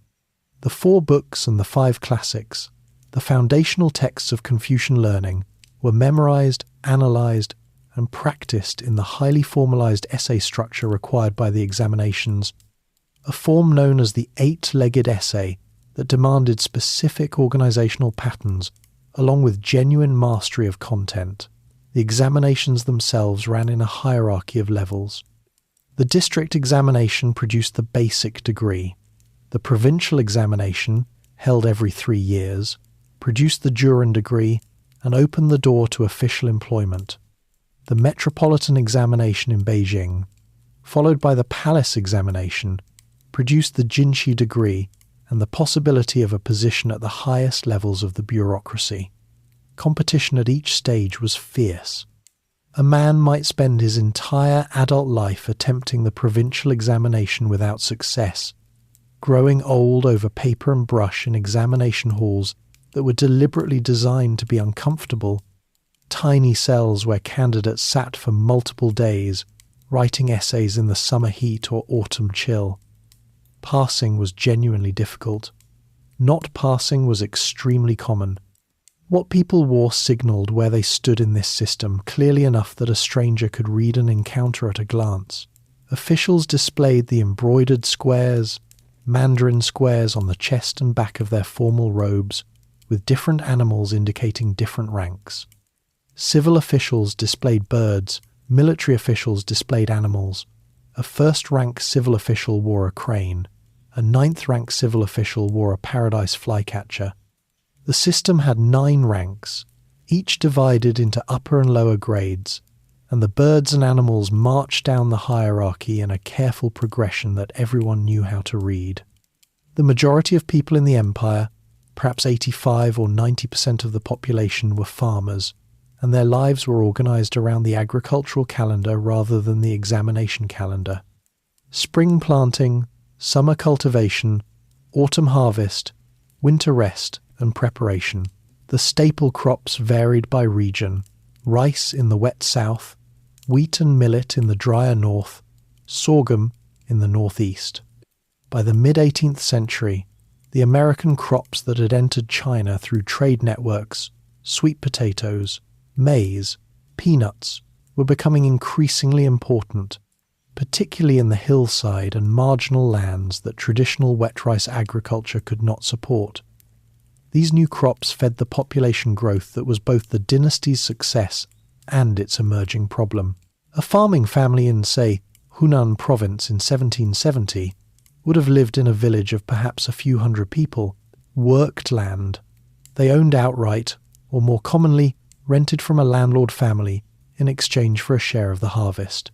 The 4 books and the 5 classics, the foundational texts of Confucian learning, were memorized, analyzed, and practiced in the highly formalized essay structure required by the examinations, a form known as the 8-legged essay that demanded specific organizational patterns along with genuine mastery of content. The examinations themselves ran in a hierarchy of levels. The district examination produced the basic degree. The provincial examination, held every 3 years, produced the Juran degree and opened the door to official employment. The metropolitan examination in Beijing, followed by the palace examination, produced the Jinshi degree and the possibility of a position at the highest levels of the bureaucracy. Competition at each stage was fierce. A man might spend his entire adult life attempting the provincial examination without success, growing old over paper and brush in examination halls that were deliberately designed to be uncomfortable, tiny cells where candidates sat for multiple days, writing essays in the summer heat or autumn chill. Passing was genuinely difficult. Not passing was extremely common. What people wore signalled where they stood in this system clearly enough that a stranger could read an encounter at a glance. Officials displayed the embroidered squares, Mandarin squares on the chest and back of their formal robes, with different animals indicating different ranks. Civil officials displayed birds, military officials displayed animals. A first-rank civil official wore a crane. A 9th-rank civil official wore a paradise flycatcher. The system had 9 ranks, each divided into upper and lower grades, and the birds and animals marched down the hierarchy in a careful progression that everyone knew how to read. The majority of people in the empire, perhaps 85 or 90% of the population, were farmers, and their lives were organized around the agricultural calendar rather than the examination calendar. Spring planting, summer cultivation, autumn harvest, winter rest and preparation. The staple crops varied by region: rice in the wet south, wheat and millet in the drier north, sorghum in the northeast. By the mid-18th century, the American crops that had entered China through trade networks, sweet potatoes, maize, peanuts, were becoming increasingly important, particularly in the hillside and marginal lands that traditional wet rice agriculture could not support. These new crops fed the population growth that was both the dynasty's success and its emerging problem. A farming family in, say, Hunan province in 1770 would have lived in a village of perhaps a few hundred people, worked land. They owned outright, or more commonly, rented from a landlord family in exchange for a share of the harvest.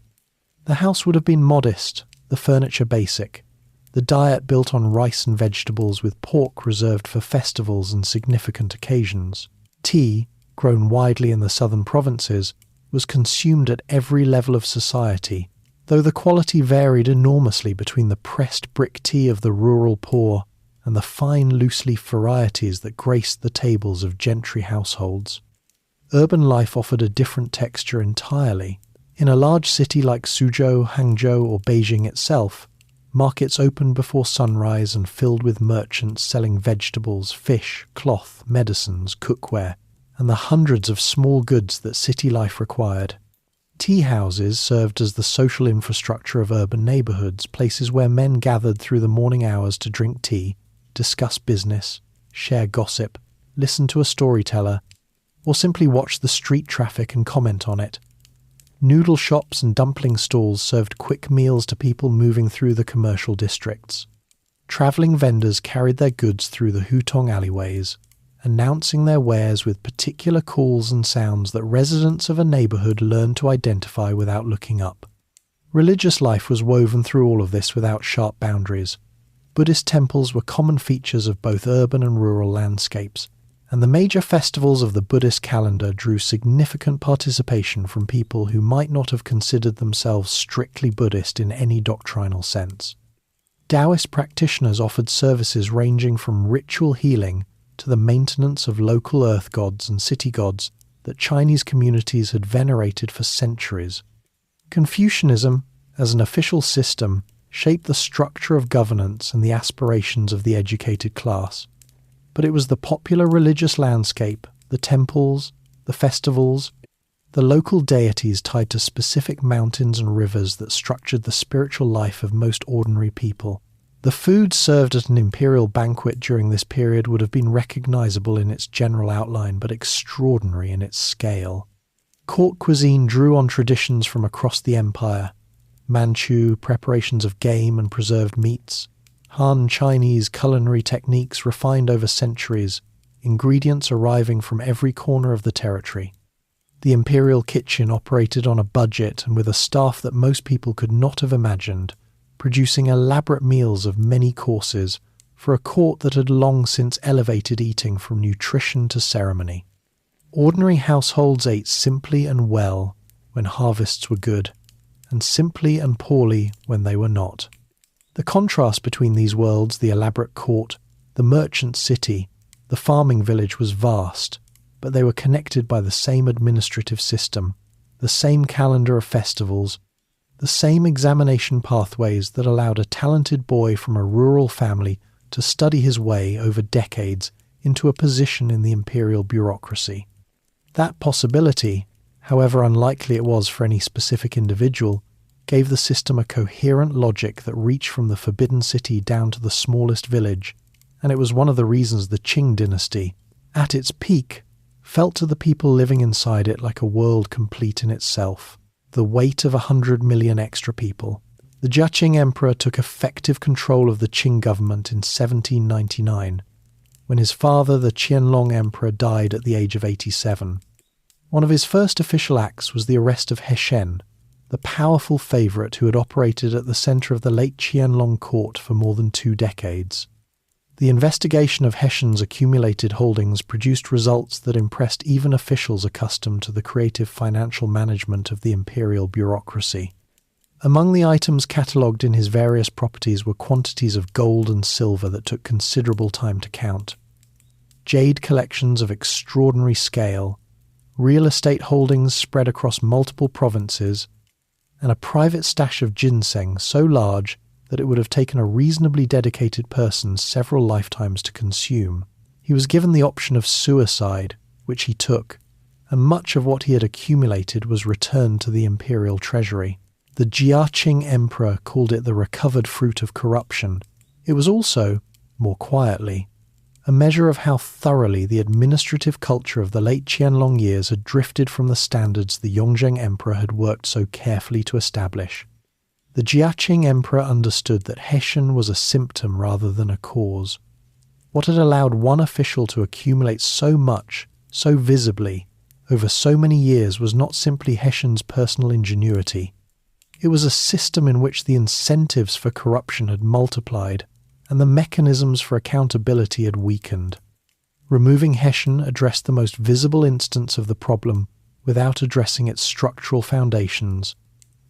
The house would have been modest, the furniture basic, the diet built on rice and vegetables with pork reserved for festivals and significant occasions. Tea, grown widely in the southern provinces, was consumed at every level of society, though the quality varied enormously between the pressed brick tea of the rural poor and the fine loose-leaf varieties that graced the tables of gentry households. Urban life offered a different texture entirely. In a large city like Suzhou, Hangzhou, or Beijing itself, markets opened before sunrise and filled with merchants selling vegetables, fish, cloth, medicines, cookware, and the hundreds of small goods that city life required. Tea houses served as the social infrastructure of urban neighbourhoods, places where men gathered through the morning hours to drink tea, discuss business, share gossip, listen to a storyteller, or simply watch the street traffic and comment on it. Noodle shops and dumpling stalls served quick meals to people moving through the commercial districts. Travelling vendors carried their goods through the hutong alleyways, announcing their wares with particular calls and sounds that residents of a neighbourhood learned to identify without looking up. Religious life was woven through all of this without sharp boundaries. Buddhist temples were common features of both urban and rural landscapes, and the major festivals of the Buddhist calendar drew significant participation from people who might not have considered themselves strictly Buddhist in any doctrinal sense. Taoist practitioners offered services ranging from ritual healing to the maintenance of local earth gods and city gods that Chinese communities had venerated for centuries. Confucianism, as an official system, shaped the structure of governance and the aspirations of the educated class. But it was the popular religious landscape, the temples, the festivals, the local deities tied to specific mountains and rivers that structured the spiritual life of most ordinary people. The food served at an imperial banquet during this period would have been recognizable in its general outline, but extraordinary in its scale. Court cuisine drew on traditions from across the empire: Manchu preparations of game and preserved meats, Han Chinese culinary techniques refined over centuries, ingredients arriving from every corner of the territory. The imperial kitchen operated on a budget and with a staff that most people could not have imagined, producing elaborate meals of many courses for a court that had long since elevated eating from nutrition to ceremony. Ordinary households ate simply and well when harvests were good, and simply and poorly when they were not. The contrast between these worlds, the elaborate court, the merchant city, the farming village, was vast, but they were connected by the same administrative system, the same calendar of festivals, the same examination pathways that allowed a talented boy from a rural family to study his way over decades into a position in the imperial bureaucracy. That possibility, however unlikely it was for any specific individual, gave the system a coherent logic that reached from the Forbidden City down to the smallest village, and it was one of the reasons the Qing Dynasty, at its peak, felt to the people living inside it like a world complete in itself, the weight of 100 million extra people. The Qing Emperor took effective control of the Qing government in 1799, when his father, the Qianlong Emperor, died at the age of 87. One of his first official acts was the arrest of He Shen, the powerful favourite who had operated at the centre of the late Qianlong court for more than 2 decades. The investigation of He Shen's accumulated holdings produced results that impressed even officials accustomed to the creative financial management of the imperial bureaucracy. Among the items catalogued in his various properties were quantities of gold and silver that took considerable time to count, jade collections of extraordinary scale, real estate holdings spread across multiple provinces, and a private stash of ginseng so large that it would have taken a reasonably dedicated person several lifetimes to consume. He was given the option of suicide, which he took, and much of what he had accumulated was returned to the imperial treasury. The Qing Emperor called it the recovered fruit of corruption. It was also, more quietly, a measure of how thoroughly the administrative culture of the late Qianlong years had drifted from the standards the Yongzheng Emperor had worked so carefully to establish. The Qing Emperor understood that He Shen was a symptom rather than a cause. What had allowed one official to accumulate so much, so visibly, over so many years was not simply He Shen's personal ingenuity. It was a system in which the incentives for corruption had multiplied and the mechanisms for accountability had weakened. Removing Hessian addressed the most visible instance of the problem without addressing its structural foundations,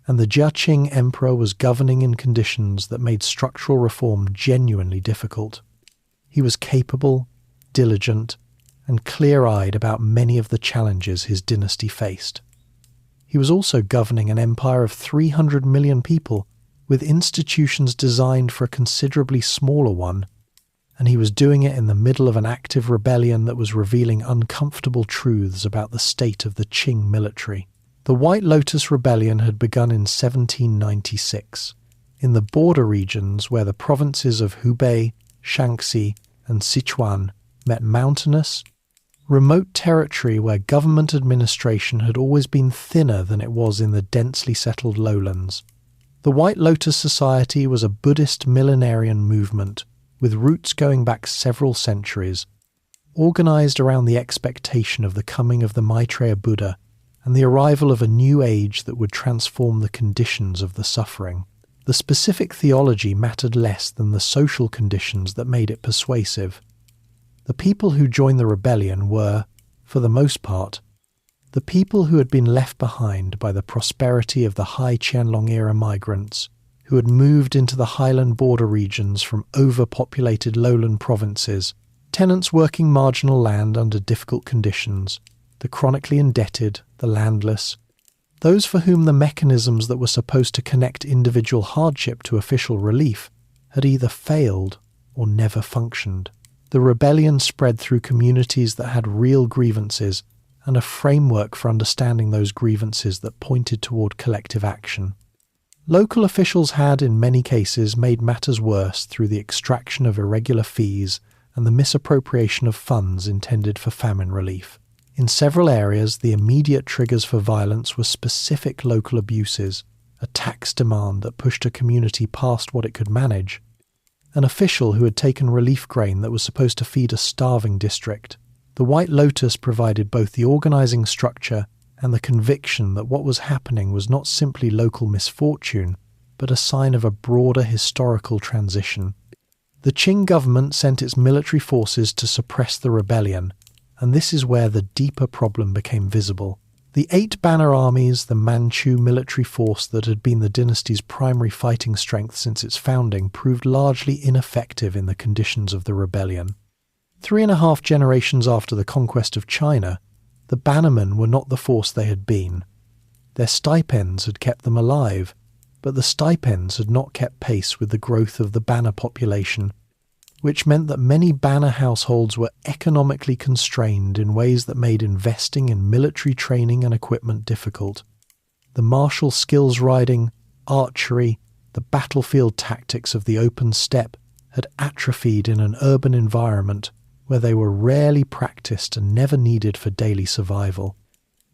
and the Qing Emperor was governing in conditions that made structural reform genuinely difficult. He was capable, diligent, and clear-eyed about many of the challenges his dynasty faced. He was also governing an empire of 300 million people with institutions designed for a considerably smaller one, and he was doing it in the middle of an active rebellion that was revealing uncomfortable truths about the state of the Qing military. The White Lotus Rebellion had begun in 1796, in the border regions where the provinces of Hubei, Shaanxi, and Sichuan met mountainous, remote territory where government administration had always been thinner than it was in the densely settled lowlands. The White Lotus Society was a Buddhist millenarian movement with roots going back several centuries, organized around the expectation of the coming of the Maitreya Buddha and the arrival of a new age that would transform the conditions of the suffering. The specific theology mattered less than the social conditions that made it persuasive. The people who joined the rebellion were, for the most part, the people who had been left behind by the prosperity of the high Qianlong-era migrants, who had moved into the highland border regions from overpopulated lowland provinces, tenants working marginal land under difficult conditions, the chronically indebted, the landless, those for whom the mechanisms that were supposed to connect individual hardship to official relief had either failed or never functioned. The rebellion spread through communities that had real grievances and a framework for understanding those grievances that pointed toward collective action. Local officials had, in many cases, made matters worse through the extraction of irregular fees and the misappropriation of funds intended for famine relief. In several areas, the immediate triggers for violence were specific local abuses, a tax demand that pushed a community past what it could manage, an official who had taken relief grain that was supposed to feed a starving district. The White Lotus provided both the organizing structure and the conviction that what was happening was not simply local misfortune, but a sign of a broader historical transition. The Qing government sent its military forces to suppress the rebellion, and this is where the deeper problem became visible. The 8 banner armies, the Manchu military force that had been the dynasty's primary fighting strength since its founding, proved largely ineffective in the conditions of the rebellion. 3.5 generations after the conquest of China, the bannermen were not the force they had been. Their stipends had kept them alive, but the stipends had not kept pace with the growth of the banner population, which meant that many banner households were economically constrained in ways that made investing in military training and equipment difficult. The martial skills riding, archery, the battlefield tactics of the open steppe had atrophied in an urban environment where they were rarely practiced and never needed for daily survival.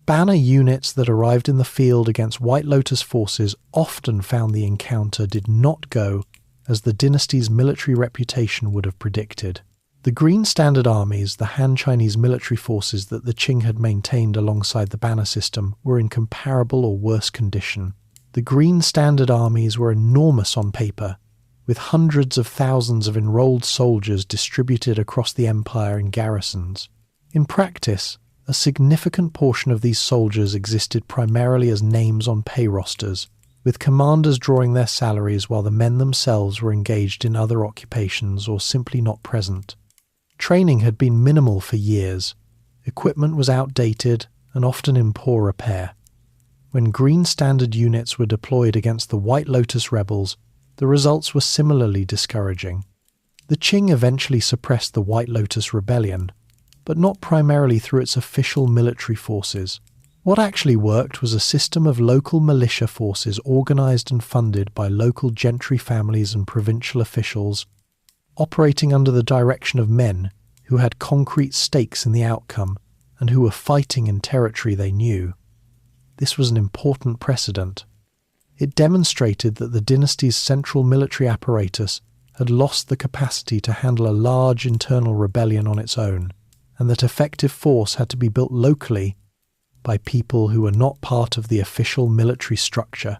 Banner units that arrived in the field against White Lotus forces often found the encounter did not go as the dynasty's military reputation would have predicted. The Green Standard armies, the Han Chinese military forces that the Qing had maintained alongside the banner system, were in comparable or worse condition. The Green Standard armies were enormous on paper, with hundreds of thousands of enrolled soldiers distributed across the empire in garrisons. In practice, a significant portion of these soldiers existed primarily as names on pay rosters, with commanders drawing their salaries while the men themselves were engaged in other occupations or simply not present. Training had been minimal for years. Equipment was outdated and often in poor repair. When Green Standard units were deployed against the White Lotus rebels, the results were similarly discouraging. The Qing eventually suppressed the White Lotus rebellion, but not primarily through its official military forces. What actually worked was a system of local militia forces organized and funded by local gentry families and provincial officials, operating under the direction of men who had concrete stakes in the outcome and who were fighting in territory they knew. This was an important precedent. It demonstrated that the dynasty's central military apparatus had lost the capacity to handle a large internal rebellion on its own, and that effective force had to be built locally by people who were not part of the official military structure.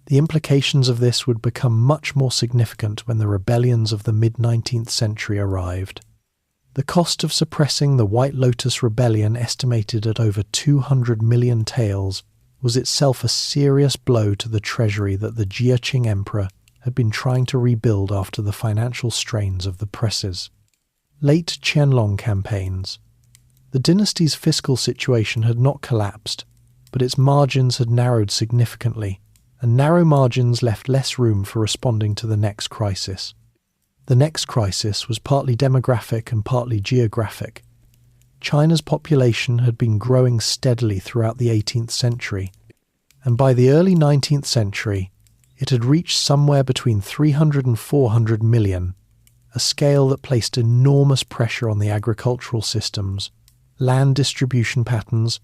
The implications of this would become much more significant when the rebellions of the mid-19th century arrived. The cost of suppressing the White Lotus Rebellion, estimated at over 200 million taels, was itself a serious blow to the treasury that the Qing Emperor had been trying to rebuild after the financial strains of the presses. Late Qianlong campaigns. The dynasty's fiscal situation had not collapsed, but its margins had narrowed significantly, and narrow margins left less room for responding to the next crisis. The next crisis was partly demographic and partly geographic. China's population had been growing steadily throughout the 18th century, and by the early 19th century, it had reached somewhere between 300 and 400 million, a scale that placed enormous pressure on the agricultural systems, land distribution patterns,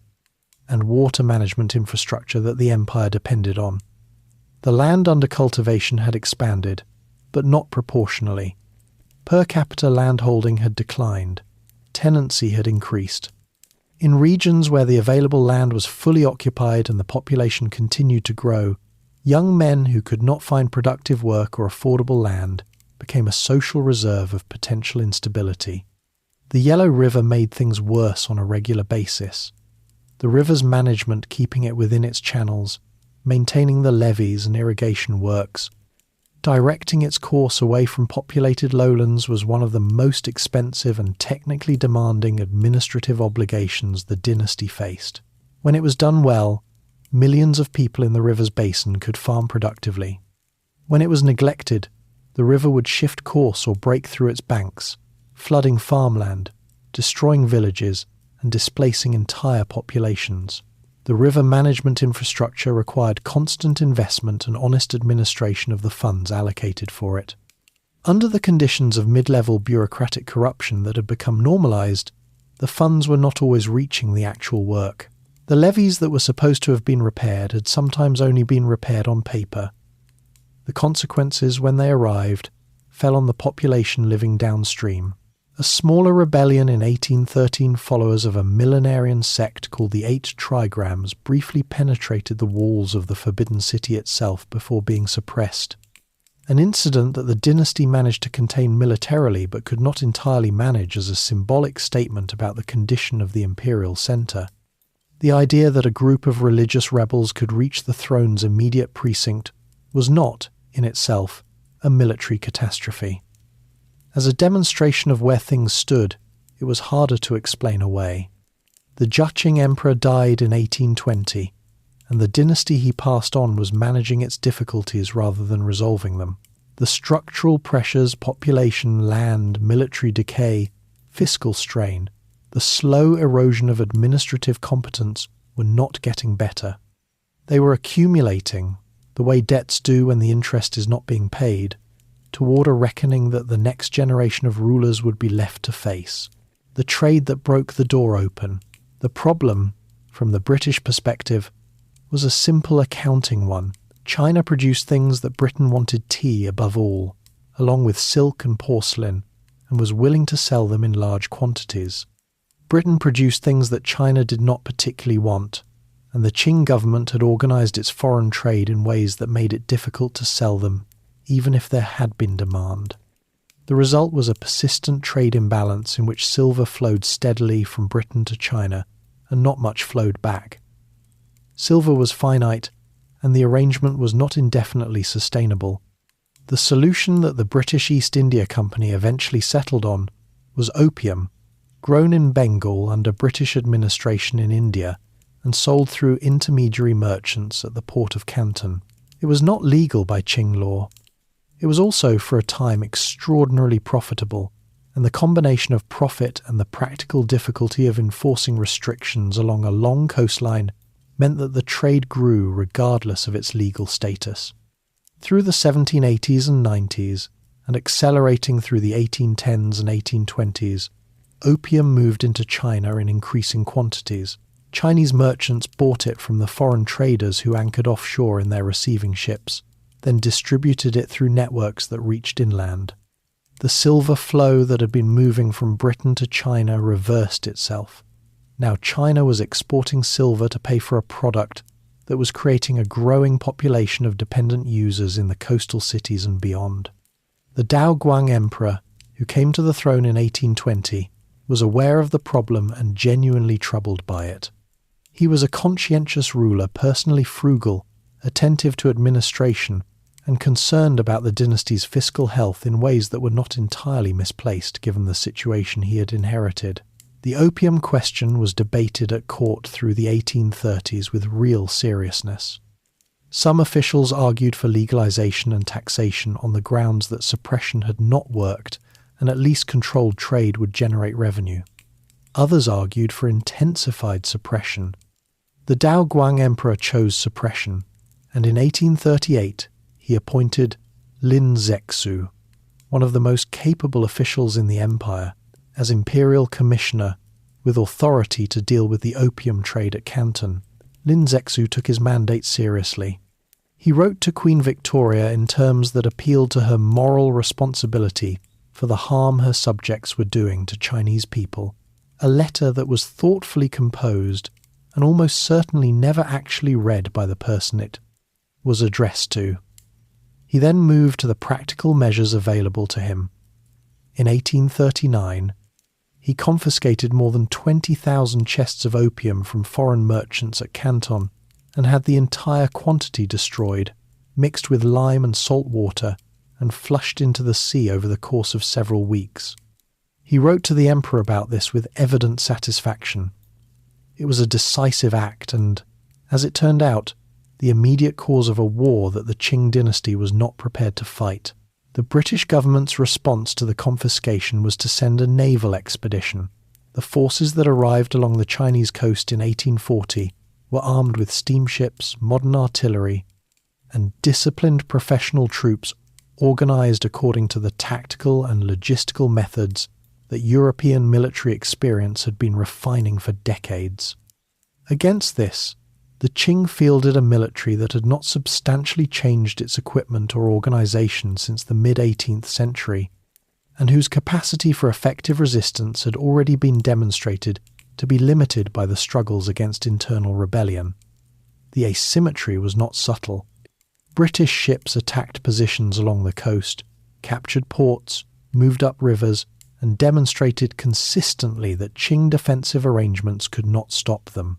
and water management infrastructure that the empire depended on. The land under cultivation had expanded, but not proportionally. Per capita landholding had declined. Tenancy had increased. In regions where the available land was fully occupied and the population continued to grow, young men who could not find productive work or affordable land became a social reserve of potential instability. The Yellow River made things worse on a regular basis. The river's management keeping it within its channels, maintaining the levees and irrigation works, directing its course away from populated lowlands was one of the most expensive and technically demanding administrative obligations the dynasty faced. When it was done well, millions of people in the river's basin could farm productively. When it was neglected, the river would shift course or break through its banks, flooding farmland, destroying villages, and displacing entire populations. The river management infrastructure required constant investment and honest administration of the funds allocated for it. Under the conditions of mid-level bureaucratic corruption that had become normalized, the funds were not always reaching the actual work. The levees that were supposed to have been repaired had sometimes only been repaired on paper. The consequences, when they arrived, fell on the population living downstream. A smaller rebellion in 1813, followers of a millenarian sect called the Eight Trigrams, briefly penetrated the walls of the Forbidden City itself before being suppressed. An incident that the dynasty managed to contain militarily but could not entirely manage as a symbolic statement about the condition of the imperial centre. The idea that a group of religious rebels could reach the throne's immediate precinct was not, in itself, a military catastrophe. As a demonstration of where things stood, it was harder to explain away. The Qing Emperor died in 1820, and the dynasty he passed on was managing its difficulties rather than resolving them. The structural pressures, population, land, military decay, fiscal strain, the slow erosion of administrative competence were not getting better. They were accumulating, the way debts do when the interest is not being paid, toward a reckoning that the next generation of rulers would be left to face. The trade that broke the door open. The problem, from the British perspective, was a simple accounting one. China produced things that Britain wanted tea above all, along with silk and porcelain, and was willing to sell them in large quantities. Britain produced things that China did not particularly want, and the Qing government had organized its foreign trade in ways that made it difficult to sell them, even if there had been demand. The result was a persistent trade imbalance in which silver flowed steadily from Britain to China, and not much flowed back. Silver was finite, and the arrangement was not indefinitely sustainable. The solution that the British East India Company eventually settled on was opium, grown in Bengal under British administration in India, and sold through intermediary merchants at the port of Canton. It was not legal by Qing law. It was also, for a time, extraordinarily profitable, and the combination of profit and the practical difficulty of enforcing restrictions along a long coastline meant that the trade grew regardless of its legal status. Through the 1780s and 90s, and accelerating through the 1810s and 1820s, opium moved into China in increasing quantities. Chinese merchants bought it from the foreign traders who anchored offshore in their receiving ships, then distributed it through networks that reached inland. The silver flow that had been moving from Britain to China reversed itself. Now China was exporting silver to pay for a product that was creating a growing population of dependent users in the coastal cities and beyond. The Daoguang Emperor, who came to the throne in 1820, was aware of the problem and genuinely troubled by it. He was a conscientious ruler, personally frugal, attentive to administration, and concerned about the dynasty's fiscal health in ways that were not entirely misplaced given the situation he had inherited. The opium question was debated at court through the 1830s with real seriousness. Some officials argued for legalization and taxation on the grounds that suppression had not worked and at least controlled trade would generate revenue. Others argued for intensified suppression. The Daoguang Emperor chose suppression, and in 1838 he appointed Lin Zexu, one of the most capable officials in the empire, as imperial commissioner with authority to deal with the opium trade at Canton. Lin Zexu took his mandate seriously. He wrote to Queen Victoria in terms that appealed to her moral responsibility for the harm her subjects were doing to Chinese people, a letter that was thoughtfully composed and almost certainly never actually read by the person it was addressed to. He then moved to the practical measures available to him. In 1839, he confiscated more than 20,000 chests of opium from foreign merchants at Canton and had the entire quantity destroyed, mixed with lime and salt water, and flushed into the sea over the course of several weeks. He wrote to the emperor about this with evident satisfaction. It was a decisive act and, as it turned out, the immediate cause of a war that the Qing Dynasty was not prepared to fight. The British government's response to the confiscation was to send a naval expedition. The forces that arrived along the Chinese coast in 1840 were armed with steamships, modern artillery, and disciplined professional troops organized according to the tactical and logistical methods that European military experience had been refining for decades. Against this, the Qing fielded a military that had not substantially changed its equipment or organization since the mid-18th century, and whose capacity for effective resistance had already been demonstrated to be limited by the struggles against internal rebellion. The asymmetry was not subtle. British ships attacked positions along the coast, captured ports, moved up rivers, and demonstrated consistently that Qing defensive arrangements could not stop them.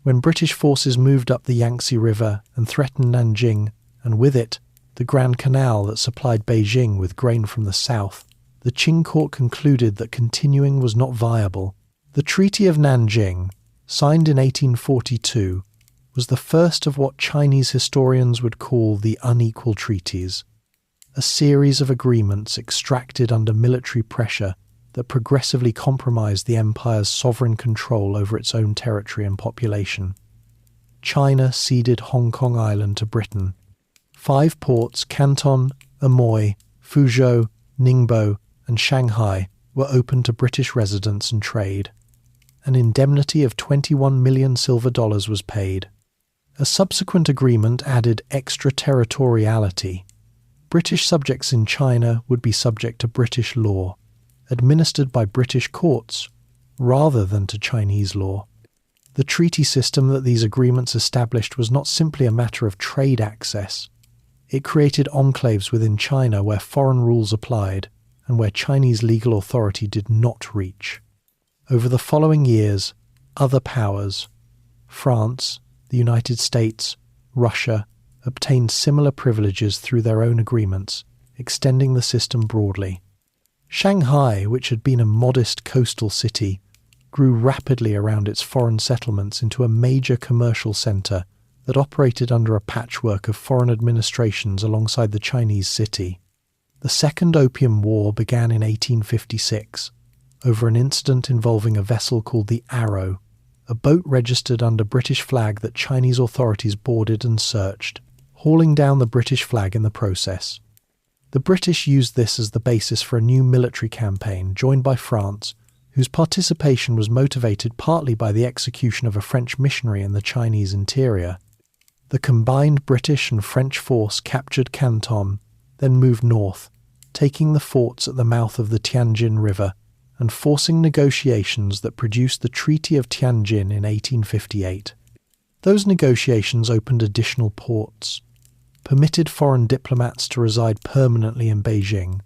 When British forces moved up the Yangtze River and threatened Nanjing, and with it the Grand Canal that supplied Beijing with grain from the south, the Qing court concluded that continuing was not viable. The Treaty of Nanjing, signed in 1842, was the first of what Chinese historians would call the unequal treaties, a series of agreements extracted under military pressure that progressively compromised the empire's sovereign control over its own territory and population. China ceded Hong Kong Island to Britain. 5 ports, Canton, Amoy, Fuzhou, Ningbo, and Shanghai, were open to British residents and trade. An indemnity of 21 million silver dollars was paid. A subsequent agreement added extraterritoriality. British subjects in China would be subject to British law, administered by British courts, rather than to Chinese law. The treaty system that these agreements established was not simply a matter of trade access. It created enclaves within China where foreign rules applied and where Chinese legal authority did not reach. Over the following years, other powers, France, the United States, Russia, obtained similar privileges through their own agreements, extending the system broadly. Shanghai, which had been a modest coastal city, grew rapidly around its foreign settlements into a major commercial centre that operated under a patchwork of foreign administrations alongside the Chinese city. The Second Opium War began in 1856, over an incident involving a vessel called the Arrow, a boat registered under British flag that Chinese authorities boarded and searched, hauling down the British flag in the process. The British used this as the basis for a new military campaign joined by France, whose participation was motivated partly by the execution of a French missionary in the Chinese interior. The combined British and French force captured Canton, then moved north, taking the forts at the mouth of the Tianjin River and forcing negotiations that produced the Treaty of Tianjin in 1858. Those negotiations opened additional ports, permitted foreign diplomats to reside permanently in Beijing,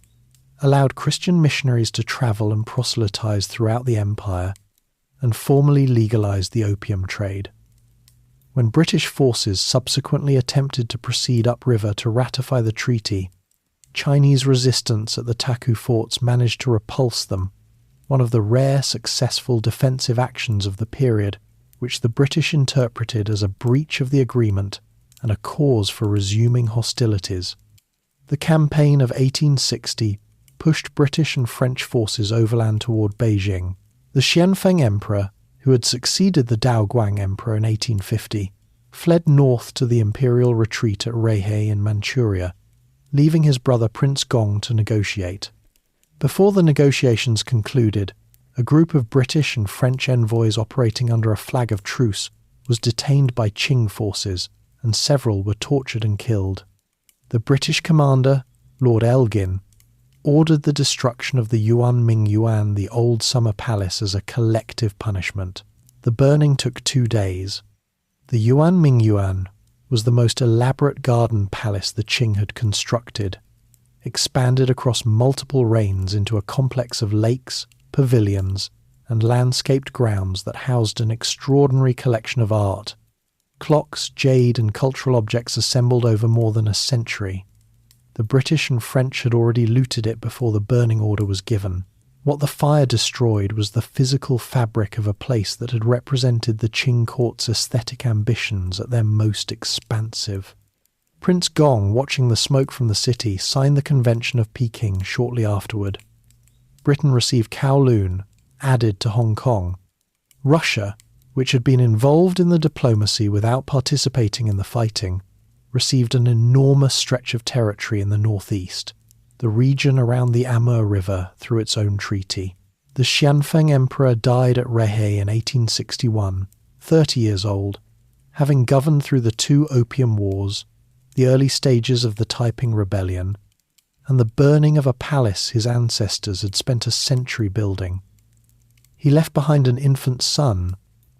allowed Christian missionaries to travel and proselytize throughout the empire, and formally legalized the opium trade. When British forces subsequently attempted to proceed upriver to ratify the treaty, Chinese resistance at the Taku forts managed to repulse them, one of the rare successful defensive actions of the period, which the British interpreted as a breach of the agreement and a cause for resuming hostilities. The campaign of 1860 pushed British and French forces overland toward Beijing. The Qianlong Emperor, who had succeeded the Yongzheng Emperor in 1850, fled north to the imperial retreat at Rehe in Manchuria, leaving his brother Prince Gong to negotiate. Before the negotiations concluded, a group of British and French envoys operating under a flag of truce was detained by Qing forces, and several were tortured and killed. The British commander, Lord Elgin, ordered the destruction of the Yuan Ming Yuan, the old summer palace, as a collective punishment. The burning took 2 days. The Yuan Ming Yuan was the most elaborate garden palace the Qing had constructed, expanded across multiple reigns into a complex of lakes, pavilions, and landscaped grounds that housed an extraordinary collection of art, clocks, jade, and cultural objects assembled over more than a century. The British and French had already looted it before the burning order was given. What the fire destroyed was the physical fabric of a place that had represented the Qing court's aesthetic ambitions at their most expansive. Prince Gong, watching the smoke from the city, signed the Convention of Peking shortly afterward. Britain received Kowloon, added to Hong Kong. Russia, which had been involved in the diplomacy without participating in the fighting, received an enormous stretch of territory in the northeast, the region around the Amur River, through its own treaty. The Qianlong Emperor died at Rehe in 1861, 30 years old, having governed through the 2 Opium Wars, the early stages of the Taiping Rebellion, and the burning of a palace his ancestors had spent a century building. He left behind an infant son,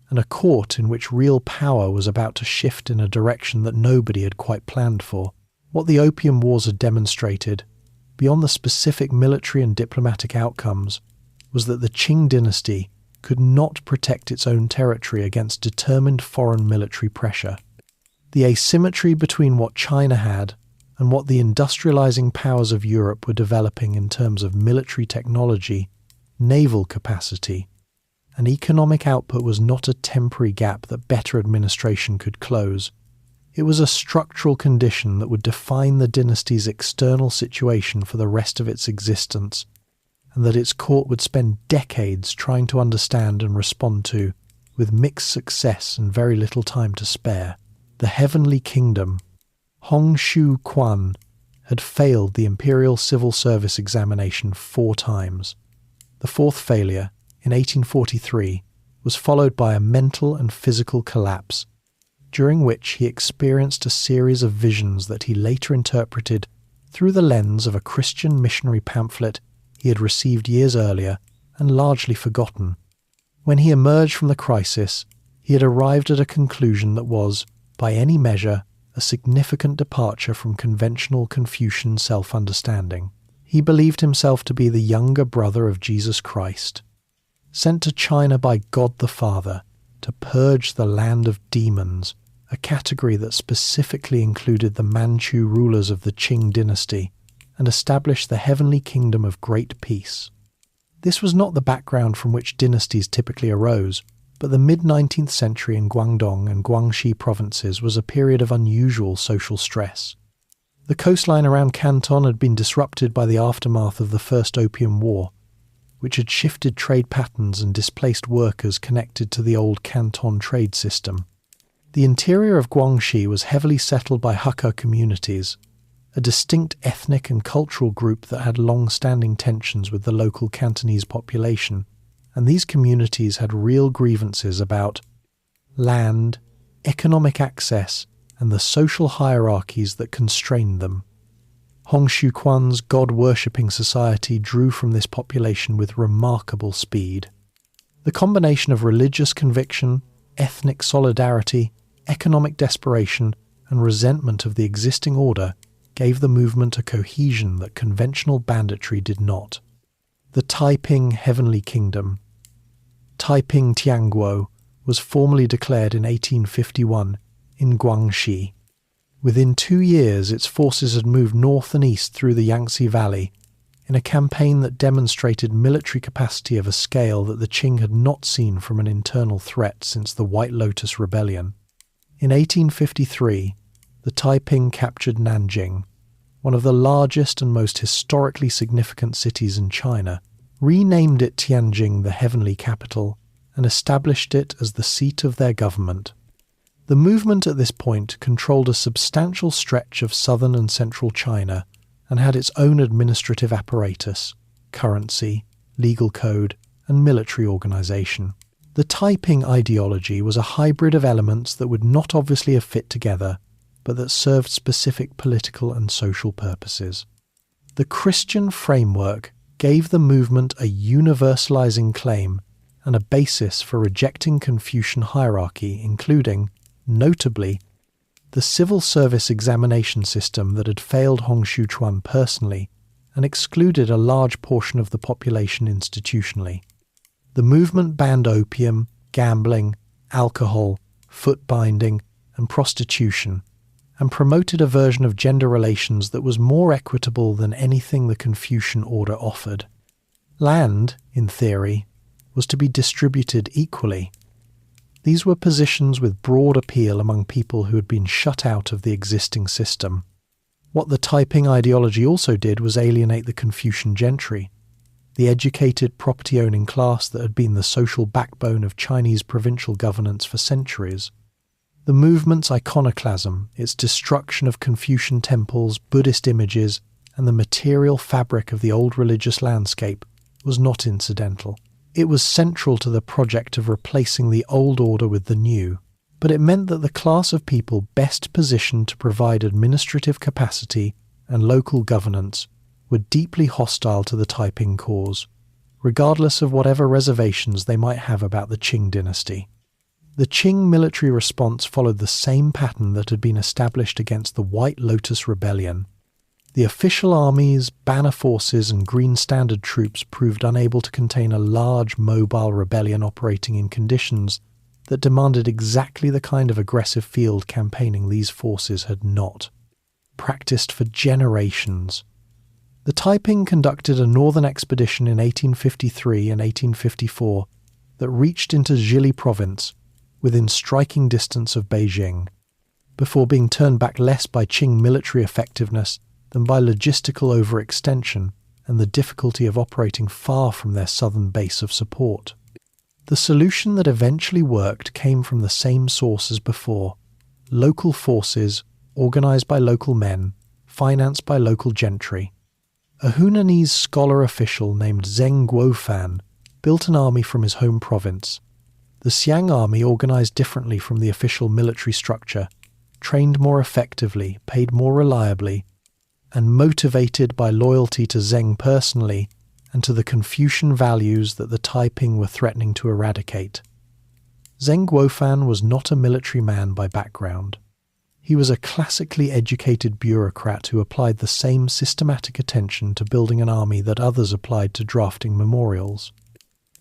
and a court in which real power was about to shift in a direction that nobody had quite planned for. What the Opium Wars had demonstrated, beyond the specific military and diplomatic outcomes, was that the Qing Dynasty could not protect its own territory against determined foreign military pressure. The asymmetry between what China had and what the industrializing powers of Europe were developing in terms of military technology, naval capacity, and economic output was not a temporary gap that better administration could close. It was a structural condition that would define the dynasty's external situation for the rest of its existence, and that its court would spend decades trying to understand and respond to, with mixed success and very little time to spare. The Heavenly Kingdom, Hong Shu Quan, had failed the Imperial Civil Service examination 4 times. The 4th failure, in 1843, was followed by a mental and physical collapse, during which he experienced a series of visions that he later interpreted through the lens of a Christian missionary pamphlet he had received years earlier and largely forgotten. When he emerged from the crisis, he had arrived at a conclusion that was, by any measure, a significant departure from conventional Confucian self-understanding. He believed himself to be the younger brother of Jesus Christ, sent to China by God the Father to purge the land of demons, a category that specifically included the Manchu rulers of the Qing Dynasty, and establish the heavenly kingdom of great peace. This was not the background from which dynasties typically arose, but the mid-19th century in Guangdong and Guangxi provinces was a period of unusual social stress. The coastline around Canton had been disrupted by the aftermath of the First Opium War, which had shifted trade patterns and displaced workers connected to the old Canton trade system. The interior of Guangxi was heavily settled by Hakka communities, a distinct ethnic and cultural group that had long-standing tensions with the local Cantonese population, and these communities had real grievances about land, economic access, and the social hierarchies that constrained them. Hong Shu Quan's God-worshipping society drew from this population with remarkable speed. The combination of religious conviction, ethnic solidarity, economic desperation and resentment of the existing order gave the movement a cohesion that conventional banditry did not. The Taiping Heavenly Kingdom, Taiping Tianguo, was formally declared in 1851 in Guangxi. Within 2 years, its forces had moved north and east through the Yangtze Valley in a campaign that demonstrated military capacity of a scale that the Qing had not seen from an internal threat since the White Lotus Rebellion. In 1853, the Taiping captured Nanjing, one of the largest and most historically significant cities in China, renamed it Tianjin, the Heavenly Capital, and established it as the seat of their government. The movement at this point controlled a substantial stretch of southern and central China and had its own administrative apparatus, currency, legal code, and military organization. The Taiping ideology was a hybrid of elements that would not obviously have fit together, but that served specific political and social purposes. The Christian framework gave the movement a universalizing claim and a basis for rejecting Confucian hierarchy, including, notably, the civil service examination system that had failed Hong Xiuquan personally and excluded a large portion of the population institutionally. The movement banned opium, gambling, alcohol, foot binding, and prostitution, and promoted a version of gender relations that was more equitable than anything the Confucian order offered. Land, in theory, was to be distributed equally. These were positions with broad appeal among people who had been shut out of the existing system. What the Taiping ideology also did was alienate the Confucian gentry, the educated property-owning class that had been the social backbone of Chinese provincial governance for centuries. The movement's iconoclasm, its destruction of Confucian temples, Buddhist images, and the material fabric of the old religious landscape, was not incidental. It was central to the project of replacing the old order with the new, but it meant that the class of people best positioned to provide administrative capacity and local governance were deeply hostile to the Taiping cause, regardless of whatever reservations they might have about the Qing dynasty. The Qing military response followed the same pattern that had been established against the White Lotus Rebellion. The official armies, banner forces, and Green Standard troops proved unable to contain a large, mobile rebellion operating in conditions that demanded exactly the kind of aggressive field campaigning these forces had not practiced for generations. The Taiping conducted a northern expedition in 1853 and 1854 that reached into Zhili province, within striking distance of Beijing, before being turned back less by Qing military effectiveness than by logistical overextension and the difficulty of operating far from their southern base of support. The solution that eventually worked came from the same source as before: local forces, organized by local men, financed by local gentry. A Hunanese scholar official named Zheng Guofan built an army from his home province. The Xiang army organized differently from the official military structure, trained more effectively, paid more reliably, and motivated by loyalty to Zheng personally and to the Confucian values that the Taiping were threatening to eradicate. Zheng Guofan was not a military man by background. He was a classically educated bureaucrat who applied the same systematic attention to building an army that others applied to drafting memorials.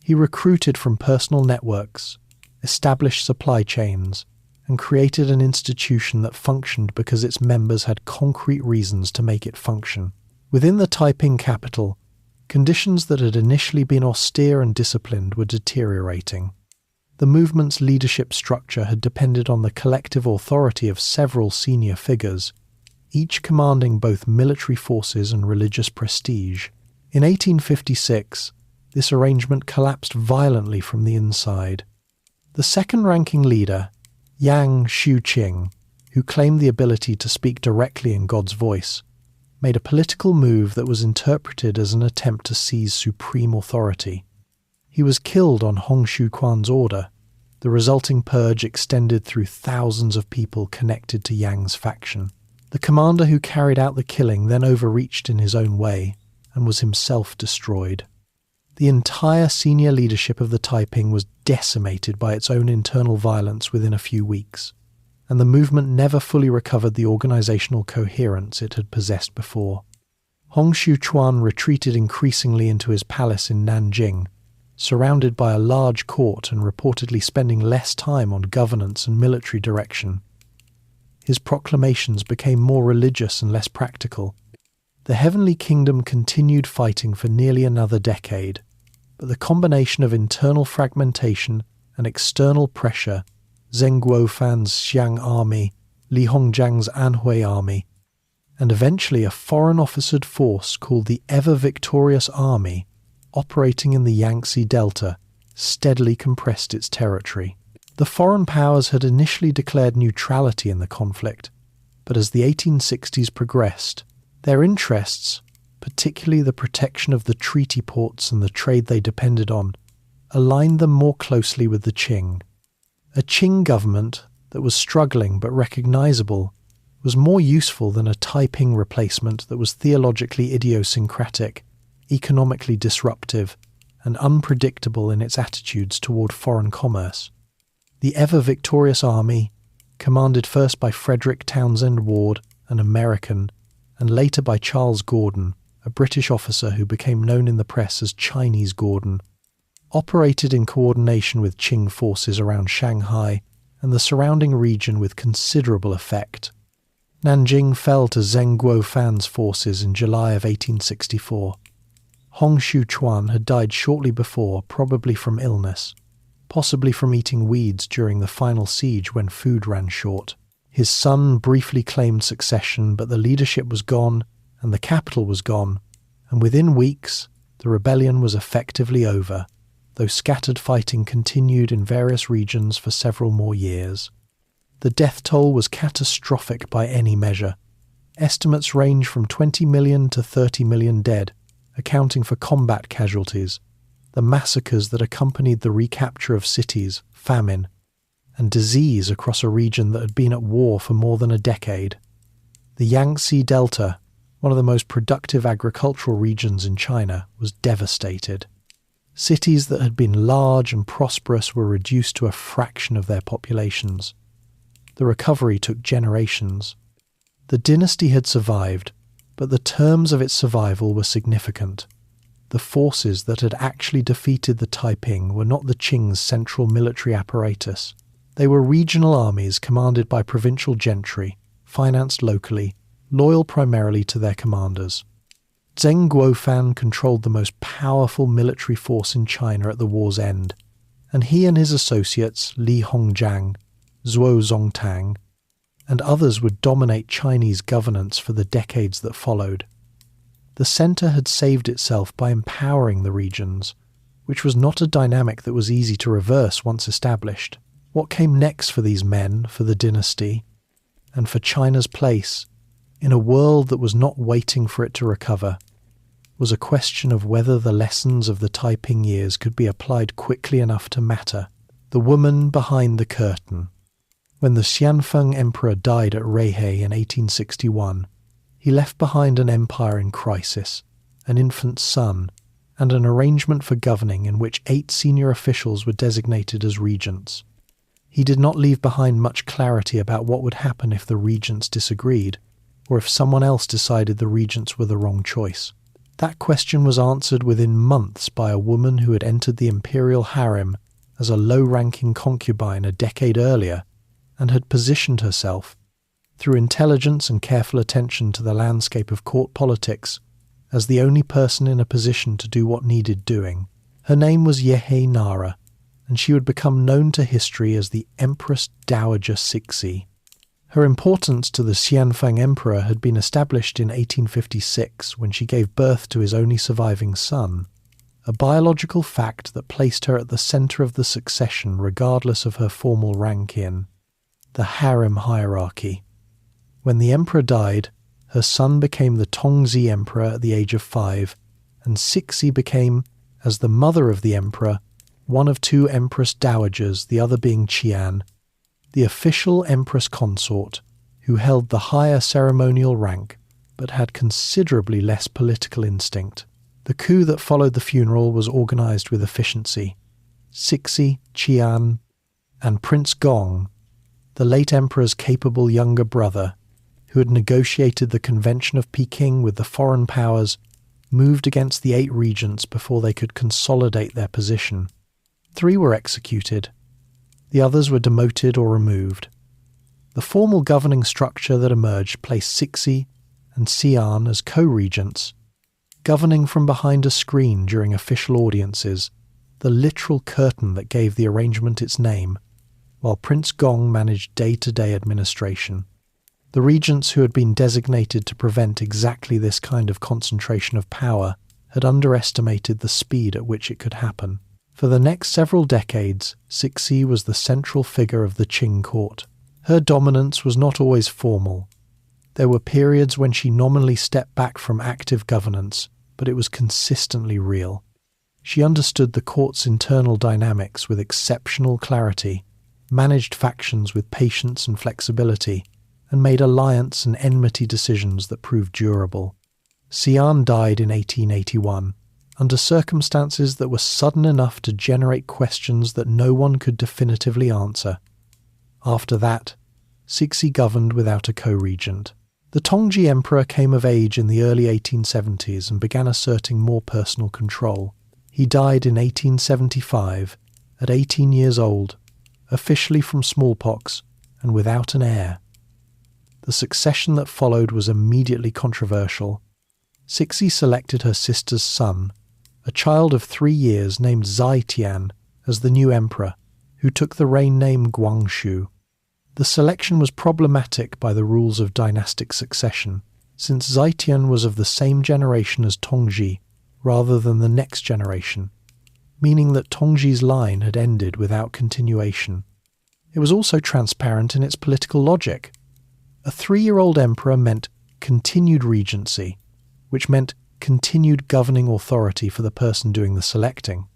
He recruited from personal networks, established supply chains, and created an institution that functioned because its members had concrete reasons to make it function. Within the Taiping capital, conditions that had initially been austere and disciplined were deteriorating. The movement's leadership structure had depended on the collective authority of several senior figures, each commanding both military forces and religious prestige. In 1856, this arrangement collapsed violently from the inside. The second-ranking leader, Yang Xiuqing, who claimed the ability to speak directly in God's voice, made a political move that was interpreted as an attempt to seize supreme authority. He was killed on Hong Xiuquan's order. The resulting purge extended through thousands of people connected to Yang's faction. The commander who carried out the killing then overreached in his own way and was himself destroyed. The entire senior leadership of the Taiping was decimated by its own internal violence within a few weeks. and the movement never fully recovered the organizational coherence it had possessed before. Hong Xiuquan retreated increasingly into his palace in Nanjing, surrounded by a large court and reportedly spending less time on governance and military direction. His proclamations became more religious and less practical. The Heavenly Kingdom continued fighting for nearly another decade, but the combination of internal fragmentation and external pressure, Zheng Guofan's Xiang army, Li Hongjiang's Anhui army, and eventually a foreign-officered force called the Ever-Victorious Army, operating in the Yangtze Delta, steadily compressed its territory. The foreign powers had initially declared neutrality in the conflict, but as the 1860s progressed, their interests, particularly the protection of the treaty ports and the trade they depended on, aligned them more closely with the Qing. A Qing government that was struggling but recognizable was more useful than a Taiping replacement that was theologically idiosyncratic, economically disruptive, and unpredictable in its attitudes toward foreign commerce. The ever-victorious army, commanded first by Frederick Townsend Ward, an American, and later by Charles Gordon, a British officer who became known in the press as Chinese Gordon, operated in coordination with Qing forces around Shanghai and the surrounding region with considerable effect. Nanjing fell to Zheng Guofan's forces in July of 1864. Hong Xiuquan had died shortly before, probably from illness, possibly from eating weeds during the final siege when food ran short. His son briefly claimed succession, but the leadership was gone and the capital was gone, and within weeks the rebellion was effectively over, though scattered fighting continued in various regions for several more years. The death toll was catastrophic by any measure. Estimates range from 20 million to 30 million dead, accounting for combat casualties, the massacres that accompanied the recapture of cities, famine, and disease across a region that had been at war for more than a decade. The Yangtze Delta, one of the most productive agricultural regions in China, was devastated. Cities that had been large and prosperous were reduced to a fraction of their populations. The recovery took generations. The dynasty had survived, but the terms of its survival were significant. The forces that had actually defeated the Taiping were not the Qing's central military apparatus. They were regional armies commanded by provincial gentry, financed locally, loyal primarily to their commanders. Zheng Guofan controlled the most powerful military force in China at the war's end, and he and his associates Li Hongjiang, Zhuo Zongtang, and others would dominate Chinese governance for the decades that followed. The centre had saved itself by empowering the regions, which was not a dynamic that was easy to reverse once established. What came next for these men, for the dynasty, and for China's place, in a world that was not waiting for it to recover, was a question of whether the lessons of the Taiping years could be applied quickly enough to matter. The woman behind the curtain. When the Qianlong Emperor died at Ruihei in 1861, he left behind an empire in crisis, an infant son, and an arrangement for governing in which 8 senior officials were designated as regents. He did not leave behind much clarity about what would happen if the regents disagreed, or if someone else decided the regents were the wrong choice. That question was answered within months by a woman who had entered the imperial harem as a low-ranking concubine a decade earlier and had positioned herself, through intelligence and careful attention to the landscape of court politics, as the only person in a position to do what needed doing. Her name was Yehe Nara, and she would become known to history as the Empress Dowager Cixi. Her importance to the Qianlong Emperor had been established in 1856 when she gave birth to his only surviving son, a biological fact that placed her at the centre of the succession regardless of her formal rank in the harem hierarchy. When the emperor died, her son became the Kangxi Emperor at the age of 5, and Cixi became, as the mother of the emperor, one of 2 empress dowagers, the other being Qian, the official empress consort, who held the higher ceremonial rank but had considerably less political instinct. The coup that followed the funeral was organized with efficiency. Cixi, Qian, and Prince Gong, the late emperor's capable younger brother, who had negotiated the Convention of Peking with the foreign powers, moved against the 8 regents before they could consolidate their position. 3 were executed. The others were demoted or removed. The formal governing structure that emerged placed Cixi and Xian as co-regents, governing from behind a screen during official audiences, the literal curtain that gave the arrangement its name, while Prince Gong managed day-to-day administration. The regents who had been designated to prevent exactly this kind of concentration of power had underestimated the speed at which it could happen. For the next several decades, Cixi was the central figure of the Qing court. Her dominance was not always formal. There were periods when she nominally stepped back from active governance, but it was consistently real. She understood the court's internal dynamics with exceptional clarity, managed factions with patience and flexibility, and made alliance and enmity decisions that proved durable. Xian died in 1881, under circumstances that were sudden enough to generate questions that no one could definitively answer. After that, Cixi governed without a co-regent. The Tongji Emperor came of age in the early 1870s and began asserting more personal control. He died in 1875, at 18 years old, officially from smallpox and without an heir. The succession that followed was immediately controversial. Cixi selected her sister's son, a child of 3 years named Zaitian, as the new emperor, who took the reign name Guangxu. The selection was problematic by the rules of dynastic succession, since Zaitian was of the same generation as Tongji, rather than the next generation, meaning that Tongji's line had ended without continuation. It was also transparent in its political logic. A 3-year-old emperor meant continued regency, which meant continued governing authority for the person doing the selecting.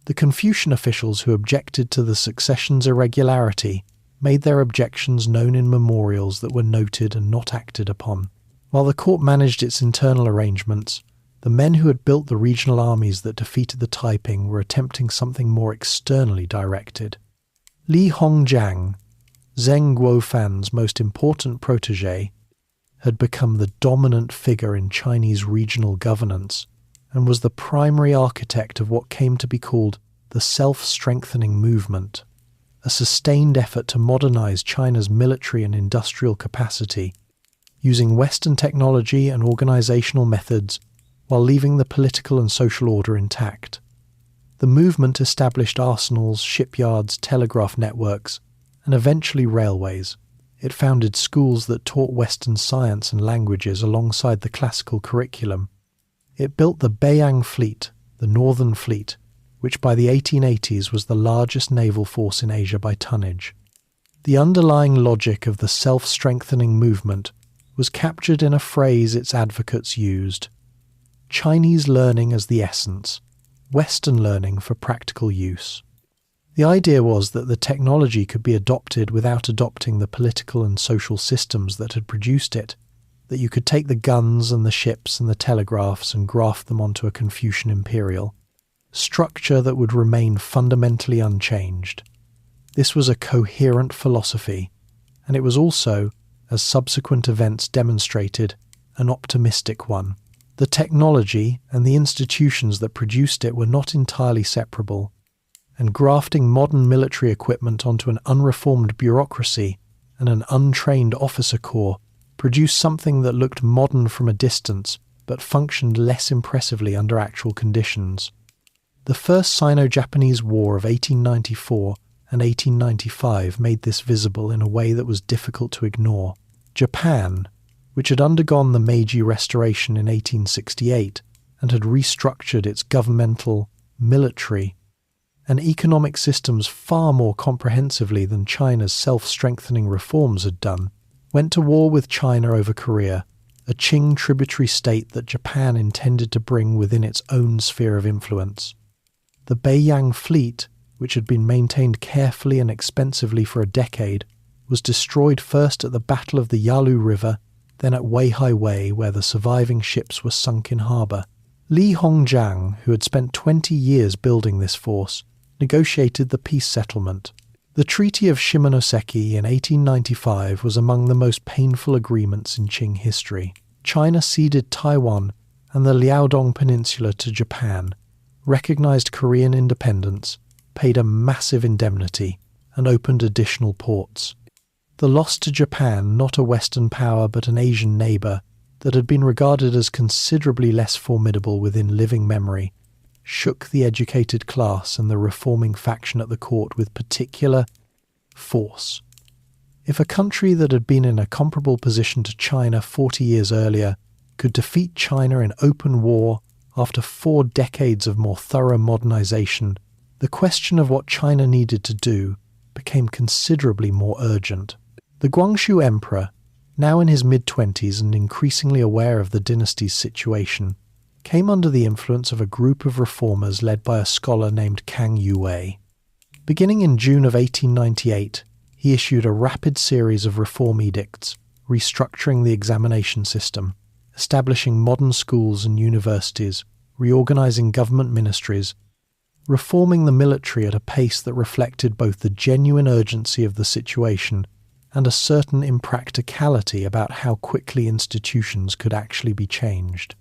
The Confucian officials who objected to the succession's irregularity made their objections known in memorials that were noted and not acted upon. While the court managed its internal arrangements, the men who had built the regional armies that defeated the Taiping were attempting something more externally directed. Li Hongjiang, Zheng Guofan's most important protégé, had become the dominant figure in Chinese regional governance and was the primary architect of what came to be called the self-strengthening movement, a sustained effort to modernize China's military and industrial capacity, using Western technology and organizational methods while leaving the political and social order intact. The movement established arsenals, shipyards, telegraph networks, and eventually railways. It founded schools that taught Western science and languages alongside the classical curriculum. It built the Beiyang Fleet, the Northern Fleet, which by the 1880s was the largest naval force in Asia by tonnage. The underlying logic of the self-strengthening movement was captured in a phrase its advocates used: Chinese learning as the essence, Western learning for practical use. The idea was that the technology could be adopted without adopting the political and social systems that had produced it, that you could take the guns and the ships and the telegraphs and graft them onto a Confucian imperial structure that would remain fundamentally unchanged. This was a coherent philosophy, and it was also, as subsequent events demonstrated, an optimistic one. The technology and the institutions that produced it were not entirely separable, and grafting modern military equipment onto an unreformed bureaucracy and an untrained officer corps produced something that looked modern from a distance but functioned less impressively under actual conditions. The First Sino-Japanese War of 1894 and 1895 made this visible in a way that was difficult to ignore. Japan, which had undergone the Meiji Restoration in 1868 and had restructured its governmental, military, and economic systems far more comprehensively than China's self-strengthening reforms had done, went to war with China over Korea, a Qing tributary state that Japan intended to bring within its own sphere of influence. The Beiyang Fleet, which had been maintained carefully and expensively for a decade, was destroyed first at the Battle of the Yalu River, then at Weihai Wei, where the surviving ships were sunk in harbour. Li Hongjiang, who had spent 20 years building this force, negotiated the peace settlement. The Treaty of Shimonoseki in 1895 was among the most painful agreements in Qing history. China ceded Taiwan and the Liaodong Peninsula to Japan, recognized Korean independence, paid a massive indemnity, and opened additional ports. The loss to Japan, not a Western power but an Asian neighbour that had been regarded as considerably less formidable within living memory, shook the educated class and the reforming faction at the court with particular force. If a country that had been in a comparable position to China 40 years earlier could defeat China in open war after 4 decades of more thorough modernization, the question of what China needed to do became considerably more urgent. The Guangxu Emperor, now in his mid-20s and increasingly aware of the dynasty's situation, came under the influence of a group of reformers led by a scholar named Kangxi. Beginning in June of 1898, he issued a rapid series of reform edicts, restructuring the examination system, establishing modern schools and universities, reorganizing government ministries, reforming the military at a pace that reflected both the genuine urgency of the situation and a certain impracticality about how quickly institutions could actually be changed.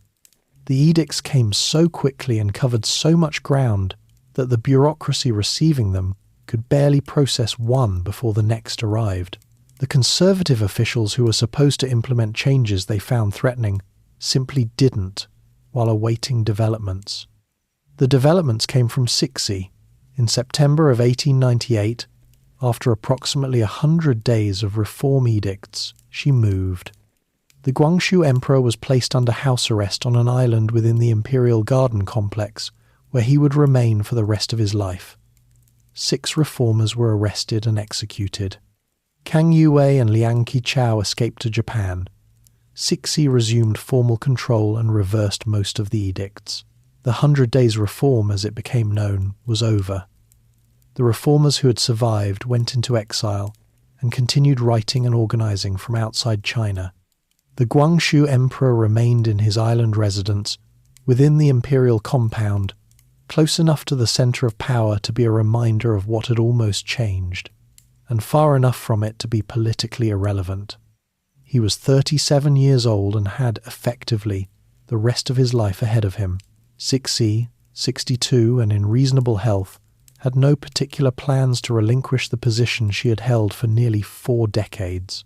The edicts came so quickly and covered so much ground that the bureaucracy receiving them could barely process one before the next arrived. The conservative officials who were supposed to implement changes they found threatening simply didn't, while awaiting developments. The developments came from Cixi. In September of 1898, after approximately 100 days of reform edicts, she moved. The Guangxu Emperor was placed under house arrest on an island within the imperial garden complex, where he would remain for the rest of his life. 6 reformers were arrested and executed. Kangxi and Liang Qichao escaped to Japan. Cixi resumed formal control and reversed most of the edicts. The 100 Days Reform, as it became known, was over. The reformers who had survived went into exile and continued writing and organizing from outside China. The Guangxu Emperor remained in his island residence within the imperial compound, close enough to the center of power to be a reminder of what had almost changed, and far enough from it to be politically irrelevant. He was 37 years old and had, effectively, the rest of his life ahead of him. Cixi, 62 and in reasonable health, had no particular plans to relinquish the position she had held for nearly 4 decades.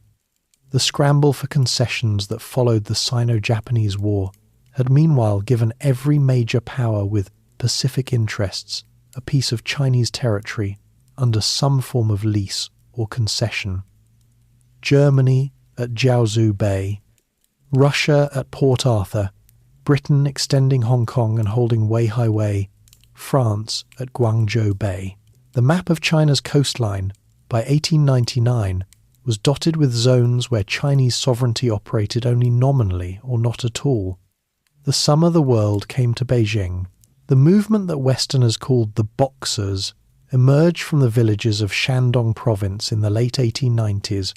The scramble for concessions that followed the Sino-Japanese War had meanwhile given every major power with Pacific interests a piece of Chinese territory under some form of lease or concession. Germany at Jiaozhou Bay, Russia at Port Arthur, Britain extending Hong Kong and holding Weihai Wei, France at Guangzhou Bay. The map of China's coastline, by 1899, was dotted with zones where Chinese sovereignty operated only nominally or not at all. The sum of the world came to Beijing. The movement that Westerners called the Boxers emerged from the villages of Shandong province in the late 1890s,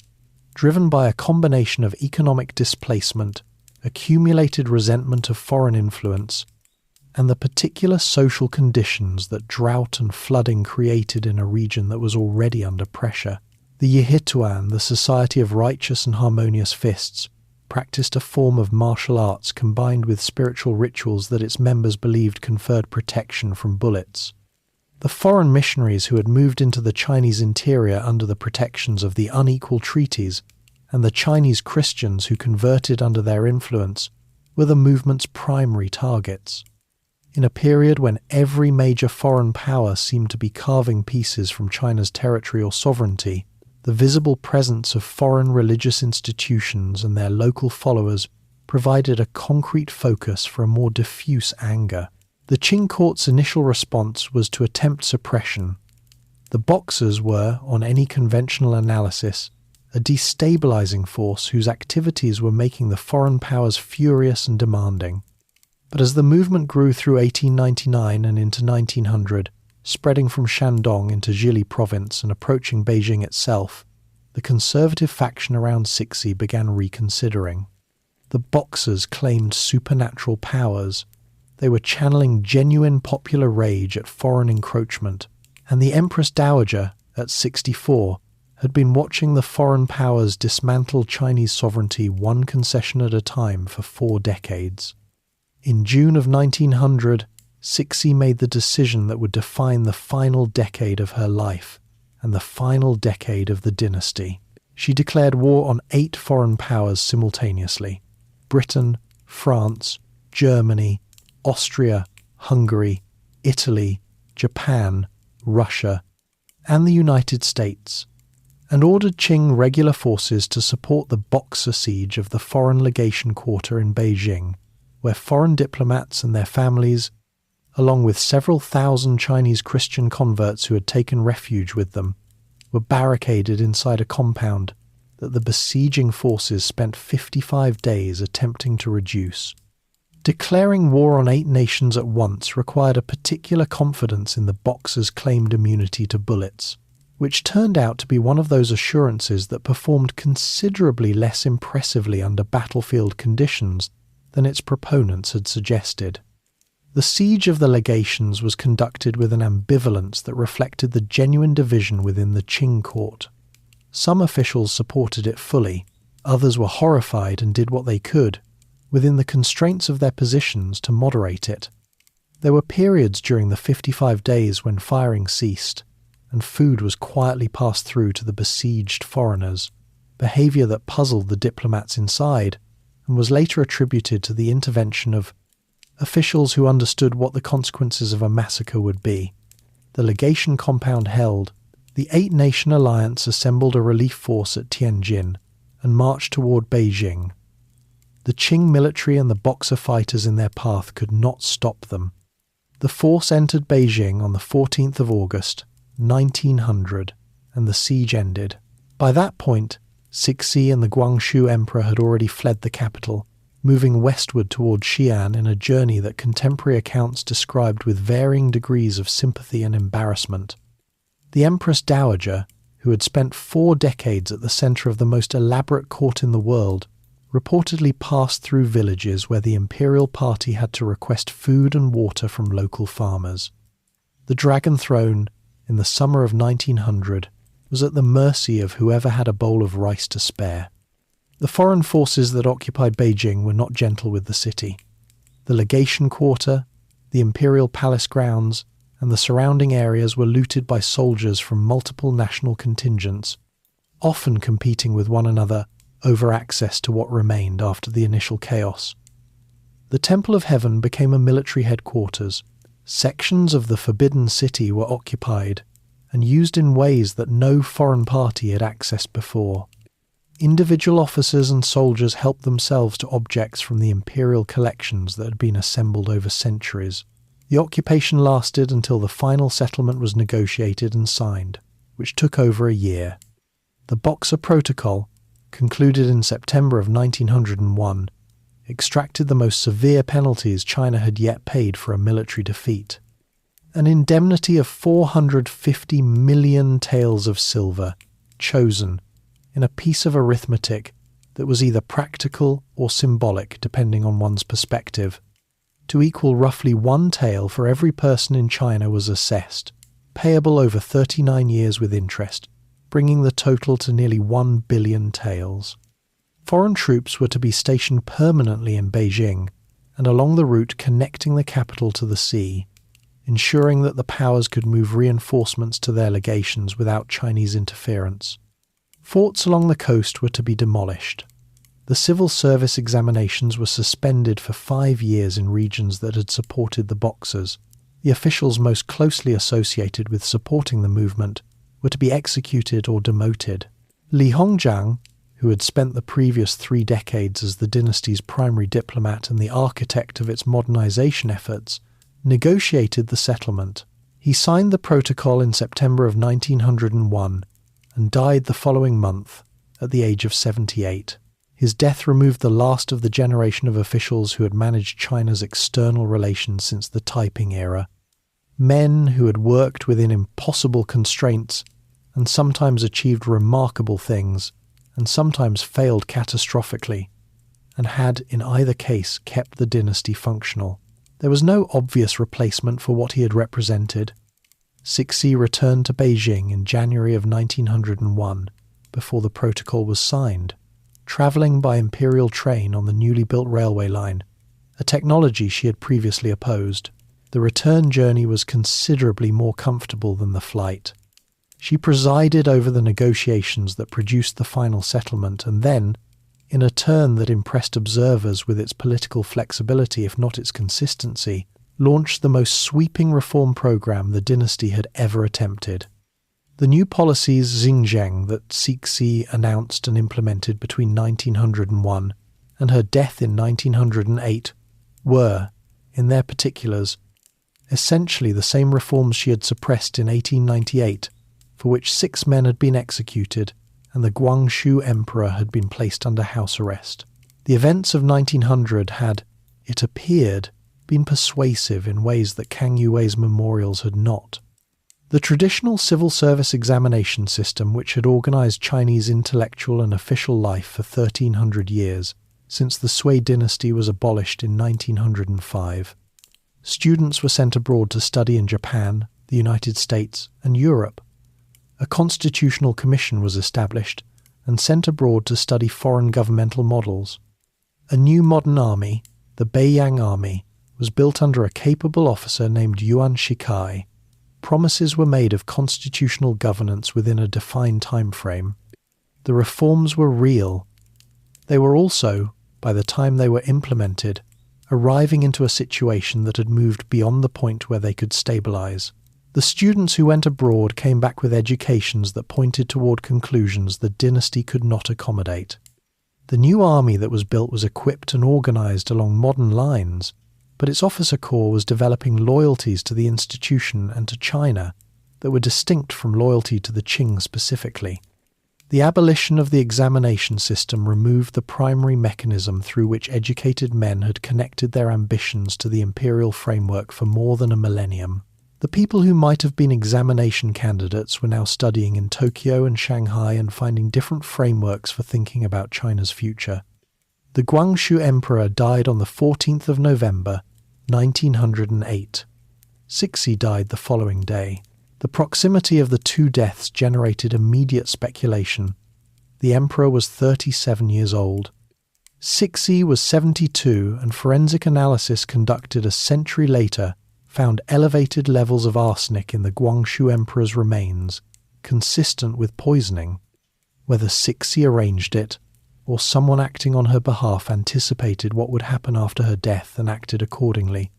driven by a combination of economic displacement, accumulated resentment of foreign influence, and the particular social conditions that drought and flooding created in a region that was already under pressure. The Yihituan, the Society of Righteous and Harmonious Fists, practiced a form of martial arts combined with spiritual rituals that its members believed conferred protection from bullets. The foreign missionaries who had moved into the Chinese interior under the protections of the unequal treaties, and the Chinese Christians who converted under their influence, were the movement's primary targets. In a period when every major foreign power seemed to be carving pieces from China's territory or sovereignty, the visible presence of foreign religious institutions and their local followers provided a concrete focus for a more diffuse anger. The Qing court's initial response was to attempt suppression. The Boxers were, on any conventional analysis, a destabilizing force whose activities were making the foreign powers furious and demanding. But as the movement grew through 1899 and into 1900, spreading from Shandong into Zhili province and approaching Beijing itself, the conservative faction around Cixi began reconsidering. The Boxers claimed supernatural powers. They were channeling genuine popular rage at foreign encroachment, and the Empress Dowager, at 64, had been watching the foreign powers dismantle Chinese sovereignty one concession at a time for 4 decades. In June of 1900, Cixi made the decision that would define the final decade of her life and the final decade of the dynasty. She declared war on 8 foreign powers simultaneously: Britain, France, Germany, Austria, Hungary, Italy, Japan, Russia, and the United States, and ordered Qing regular forces to support the Boxer siege of the foreign legation quarter in Beijing, where foreign diplomats and their families, along with several thousand Chinese Christian converts who had taken refuge with them, were barricaded inside a compound that the besieging forces spent 55 days attempting to reduce. Declaring war on 8 nations at once required a particular confidence in the Boxers' claimed immunity to bullets, which turned out to be one of those assurances that performed considerably less impressively under battlefield conditions than its proponents had suggested. The siege of the legations was conducted with an ambivalence that reflected the genuine division within the Qing court. Some officials supported it fully, others were horrified and did what they could, within the constraints of their positions, to moderate it. There were periods during the 55 days when firing ceased, and food was quietly passed through to the besieged foreigners, behaviour that puzzled the diplomats inside, and was later attributed to the intervention of officials who understood what the consequences of a massacre would be. The legation compound held, the 8-nation alliance assembled a relief force at Tianjin and marched toward Beijing. The Qing military and the Boxer fighters in their path could not stop them. The force entered Beijing on the 14th of August, 1900, and the siege ended. By that point, Cixi and the Guangxu Emperor had already fled the capital, moving westward toward Xi'an in a journey that contemporary accounts described with varying degrees of sympathy and embarrassment. The Empress Dowager, who had spent 4 decades at the centre of the most elaborate court in the world, reportedly passed through villages where the imperial party had to request food and water from local farmers. The Dragon Throne, in the summer of 1900, was at the mercy of whoever had a bowl of rice to spare. The foreign forces that occupied Beijing were not gentle with the city. The legation quarter, the imperial palace grounds, and the surrounding areas were looted by soldiers from multiple national contingents, often competing with one another over access to what remained after the initial chaos. The Temple of Heaven became a military headquarters. Sections of the Forbidden City were occupied and used in ways that no foreign party had accessed before. Individual officers and soldiers helped themselves to objects from the imperial collections that had been assembled over centuries. The occupation lasted until the final settlement was negotiated and signed, which took over a year. The Boxer Protocol, concluded in September of 1901, extracted the most severe penalties China had yet paid for a military defeat. An indemnity of 450 million taels of silver, chosen, in a piece of arithmetic that was either practical or symbolic depending on one's perspective, to equal roughly 1 tael for every person in China was assessed, payable over 39 years with interest, bringing the total to nearly 1 billion taels. Foreign troops were to be stationed permanently in Beijing and along the route connecting the capital to the sea, ensuring that the powers could move reinforcements to their legations without Chinese interference. Forts along the coast were to be demolished. The civil service examinations were suspended for 5 years in regions that had supported the Boxers. The officials most closely associated with supporting the movement were to be executed or demoted. Li Hongzhang, who had spent the previous 3 decades as the dynasty's primary diplomat and the architect of its modernization efforts, negotiated the settlement. He signed the protocol in September of 1901 and died the following month at the age of 78. His death removed the last of the generation of officials who had managed China's external relations since the Taiping era. Men who had worked within impossible constraints and sometimes achieved remarkable things and sometimes failed catastrophically, and had in either case kept the dynasty functional. There was no obvious replacement for what he had represented. Cixi returned to Beijing in January of 1901, before the protocol was signed, travelling by imperial train on the newly built railway line, a technology she had previously opposed. The return journey was considerably more comfortable than the flight. She presided over the negotiations that produced the final settlement and then, in a turn that impressed observers with its political flexibility if not its consistency, launched the most sweeping reform program the dynasty had ever attempted. The new policies Yongzheng that Cixi announced and implemented between 1901 and her death in 1908 were, in their particulars, essentially the same reforms she had suppressed in 1898, for which 6 men had been executed and the Qangxi Emperor had been placed under house arrest. The events of 1900 had, it appeared, been persuasive in ways that Kang Yue's memorials had not. The traditional civil service examination system, which had organized Chinese intellectual and official life for 1300 years, since the Sui dynasty was abolished in 1905. Students were sent abroad to study in Japan, the United States, and Europe. A constitutional commission was established and sent abroad to study foreign governmental models. A new modern army, the Beiyang Army, was built under a capable officer named Yuan Shikai. Promises were made of constitutional governance within a defined time frame. The reforms were real. They were also, by the time they were implemented, arriving into a situation that had moved beyond the point where they could stabilize. The students who went abroad came back with educations that pointed toward conclusions the dynasty could not accommodate. The new army that was built was equipped and organized along modern lines, but its officer corps was developing loyalties to the institution and to China that were distinct from loyalty to the Qing specifically. The abolition of the examination system removed the primary mechanism through which educated men had connected their ambitions to the imperial framework for more than a millennium. The people who might have been examination candidates were now studying in Tokyo and Shanghai and finding different frameworks for thinking about China's future. The Qangxi Emperor died on the 14th of November, 1908. Cixi died the following day. The proximity of the two deaths generated immediate speculation. The emperor was 37 years old. Cixi was 72, and forensic analysis conducted a century later found elevated levels of arsenic in the Qangxi Emperor's remains, consistent with poisoning. Whether Cixi arranged it, or someone acting on her behalf anticipated what would happen after her death and acted accordingly,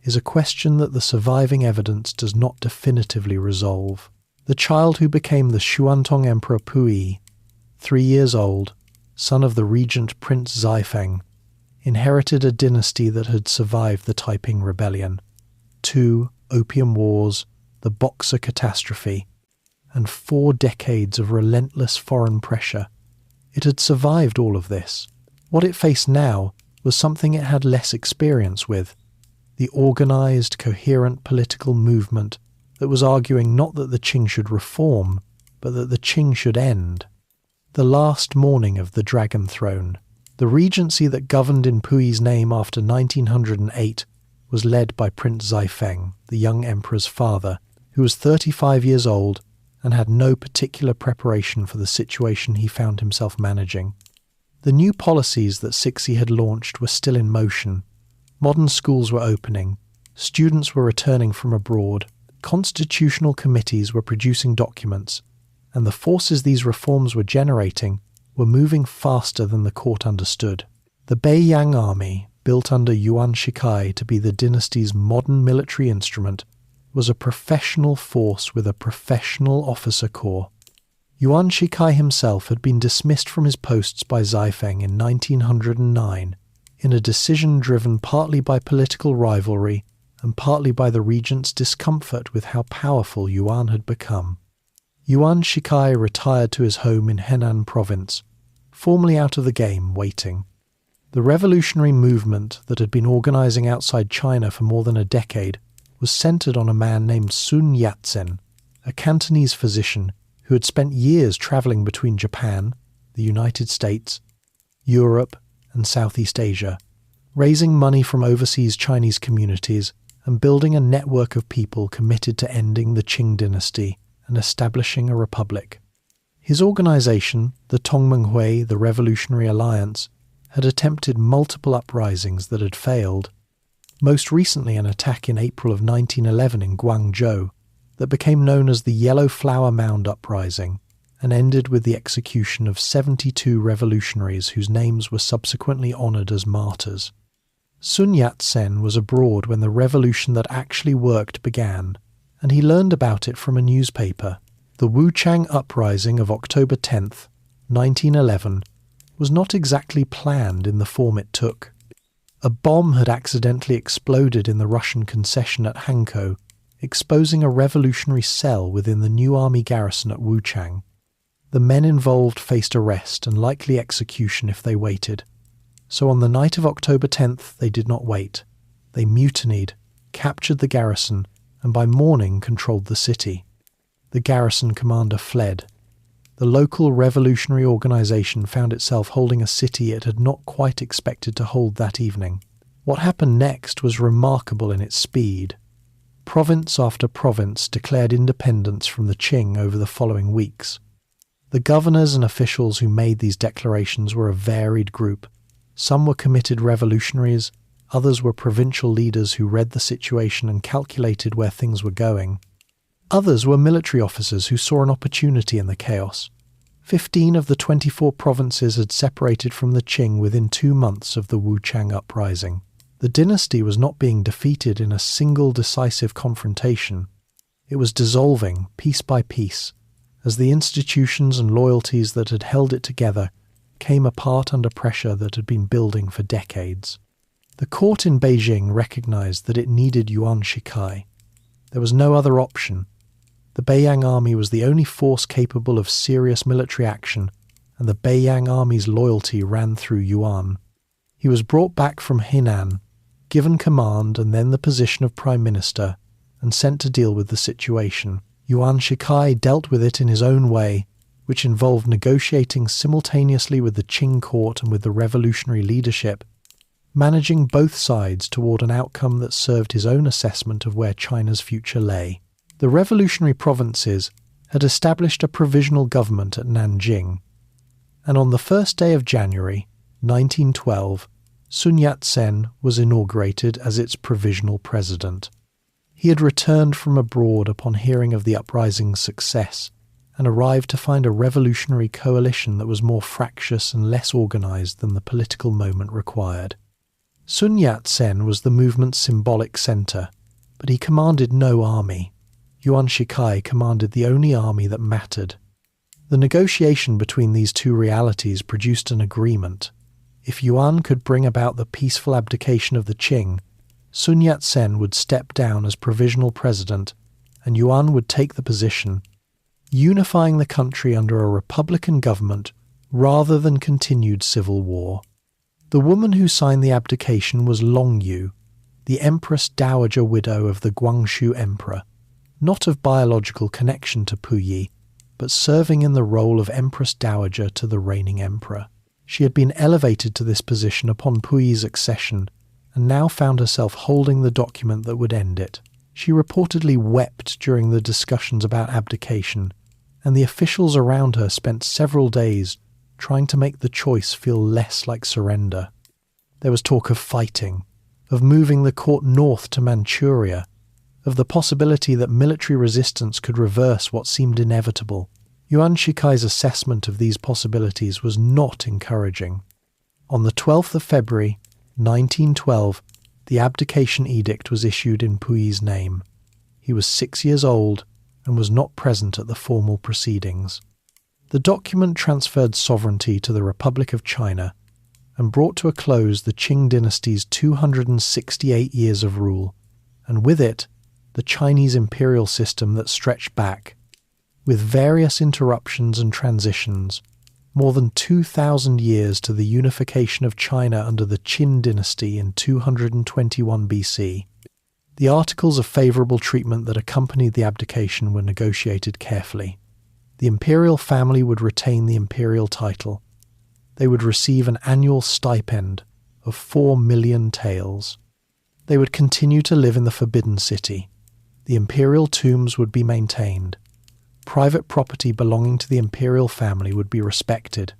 is a question that the surviving evidence does not definitively resolve. The child who became the Qianlong Emperor Puyi, 3 years old, son of the regent Prince Zaifeng, inherited a dynasty that had survived the Taiping Rebellion, 2 opium wars, the Boxer catastrophe, and 4 decades of relentless foreign pressure. It had survived all of this. What it faced now was something it had less experience with, the organized, coherent political movement that was arguing not that the Qing should reform, but that the Qing should end. The last morning of the Dragon Throne, the regency that governed in Puyi's name after 1908, was led by Prince Zaifeng, the young emperor's father, who was 35 years old and had no particular preparation for the situation he found himself managing. The new policies that Cixi had launched were still in motion. Modern schools were opening, students were returning from abroad, constitutional committees were producing documents, and the forces these reforms were generating were moving faster than the court understood. The Beiyang army, built under Yuan Shikai to be the dynasty's modern military instrument, was a professional force with a professional officer corps. Yuan Shikai himself had been dismissed from his posts by Zaifeng in 1909, in a decision driven partly by political rivalry and partly by the regent's discomfort with how powerful Yuan had become. Yuan Shikai retired to his home in Henan province, formally out of the game, waiting. The revolutionary movement that had been organizing outside China for more than a decade was centered on a man named Sun Yat-sen, a Cantonese physician who had spent years traveling between Japan, the United States, Europe, and Southeast Asia, raising money from overseas Chinese communities and building a network of people committed to ending the Qing Dynasty and establishing a republic. His organization, the Tongmenghui, the Revolutionary Alliance, had attempted multiple uprisings that had failed, most recently an attack in April of 1911 in Guangzhou that became known as the Yellow Flower Mound Uprising and ended with the execution of 72 revolutionaries whose names were subsequently honoured as martyrs. Sun Yat-sen was abroad when the revolution that actually worked began, and he learned about it from a newspaper. The Wuchang Uprising of October 10th, 1911, was not exactly planned in the form it took. A bomb had accidentally exploded in the Russian concession at Hankou, exposing a revolutionary cell within the new army garrison at Wuchang. The men involved faced arrest and likely execution if they waited. So on the night of October 10th, they did not wait. They mutinied, captured the garrison, and by morning controlled the city. The garrison commander fled. The local revolutionary organization found itself holding a city it had not quite expected to hold that evening. What happened next was remarkable in its speed. Province after province declared independence from the Qing over the following weeks. The governors and officials who made these declarations were a varied group. Some were committed revolutionaries, others were provincial leaders who read the situation and calculated where things were going. Others were military officers who saw an opportunity in the chaos. 15 of the 24 provinces had separated from the Qing within 2 months of the Wuchang uprising. The dynasty was not being defeated in a single decisive confrontation. It was dissolving, piece by piece, as the institutions and loyalties that had held it together came apart under pressure that had been building for decades. The court in Beijing recognized that it needed Yuan Shikai. There was no other option. The Beiyang army was the only force capable of serious military action, and the Beiyang army's loyalty ran through Yuan. He was brought back from Henan, given command and then the position of prime minister, and sent to deal with the situation. Yuan Shikai dealt with it in his own way, which involved negotiating simultaneously with the Qing court and with the revolutionary leadership, managing both sides toward an outcome that served his own assessment of where China's future lay. The revolutionary provinces had established a provisional government at Nanjing, and on the first day of January, 1912, Sun Yat-sen was inaugurated as its provisional president. He had returned from abroad upon hearing of the uprising's success and arrived to find a revolutionary coalition that was more fractious and less organized than the political moment required. Sun Yat-sen was the movement's symbolic center, but he commanded no army. Yuan Shikai commanded the only army that mattered. The negotiation between these two realities produced an agreement. If Yuan could bring about the peaceful abdication of the Qing, Sun Yat-sen would step down as provisional president, and Yuan would take the position, unifying the country under a republican government rather than continued civil war. The woman who signed the abdication was Long Yu, the Empress Dowager widow of the Guangxu Emperor, not of biological connection to Puyi, but serving in the role of Empress Dowager to the reigning emperor. She had been elevated to this position upon Puyi's accession, and now found herself holding the document that would end it. She reportedly wept during the discussions about abdication, and the officials around her spent several days trying to make the choice feel less like surrender. There was talk of fighting, of moving the court north to Manchuria, of the possibility that military resistance could reverse what seemed inevitable. Yuan Shikai's assessment of these possibilities was not encouraging. On the 12th of February, 1912, the abdication edict was issued in Puyi's name. He was 6 years old and was not present at the formal proceedings. The document transferred sovereignty to the Republic of China and brought to a close the Qing dynasty's 268 years of rule, and with it, the Chinese imperial system that stretched back, with various interruptions and transitions, more than 2,000 years to the unification of China under the Qin dynasty in 221 BC. The articles of favourable treatment that accompanied the abdication were negotiated carefully. The imperial family would retain the imperial title. They would receive an annual stipend of 4 million taels. They would continue to live in the Forbidden City. The imperial tombs would be maintained. Private property belonging to the imperial family would be respected.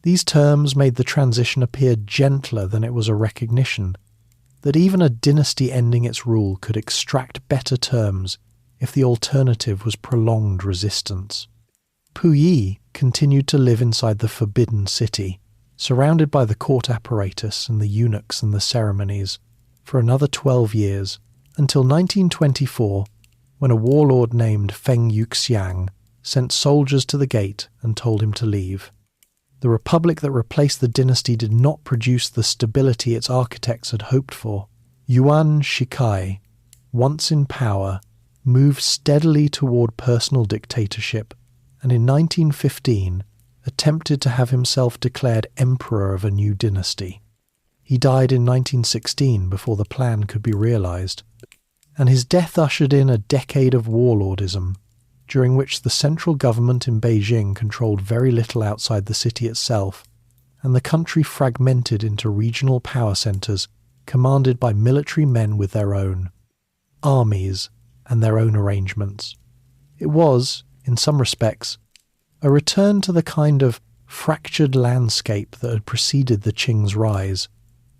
These terms made the transition appear gentler than it was a recognition that even a dynasty ending its rule could extract better terms if the alternative was prolonged resistance. Puyi continued to live inside the Forbidden City, surrounded by the court apparatus and the eunuchs and the ceremonies, for another 12 years, until 1924, when a warlord named Feng Yuxiang sent soldiers to the gate and told him to leave. The republic that replaced the dynasty did not produce the stability its architects had hoped for. Yuan Shikai, once in power, moved steadily toward personal dictatorship, and in 1915 attempted to have himself declared emperor of a new dynasty. He died in 1916 before the plan could be realized, and his death ushered in a decade of warlordism, during which the central government in Beijing controlled very little outside the city itself, and the country fragmented into regional power centers commanded by military men with their own armies and their own arrangements. It was, in some respects, a return to the kind of fractured landscape that had preceded the Qing's rise,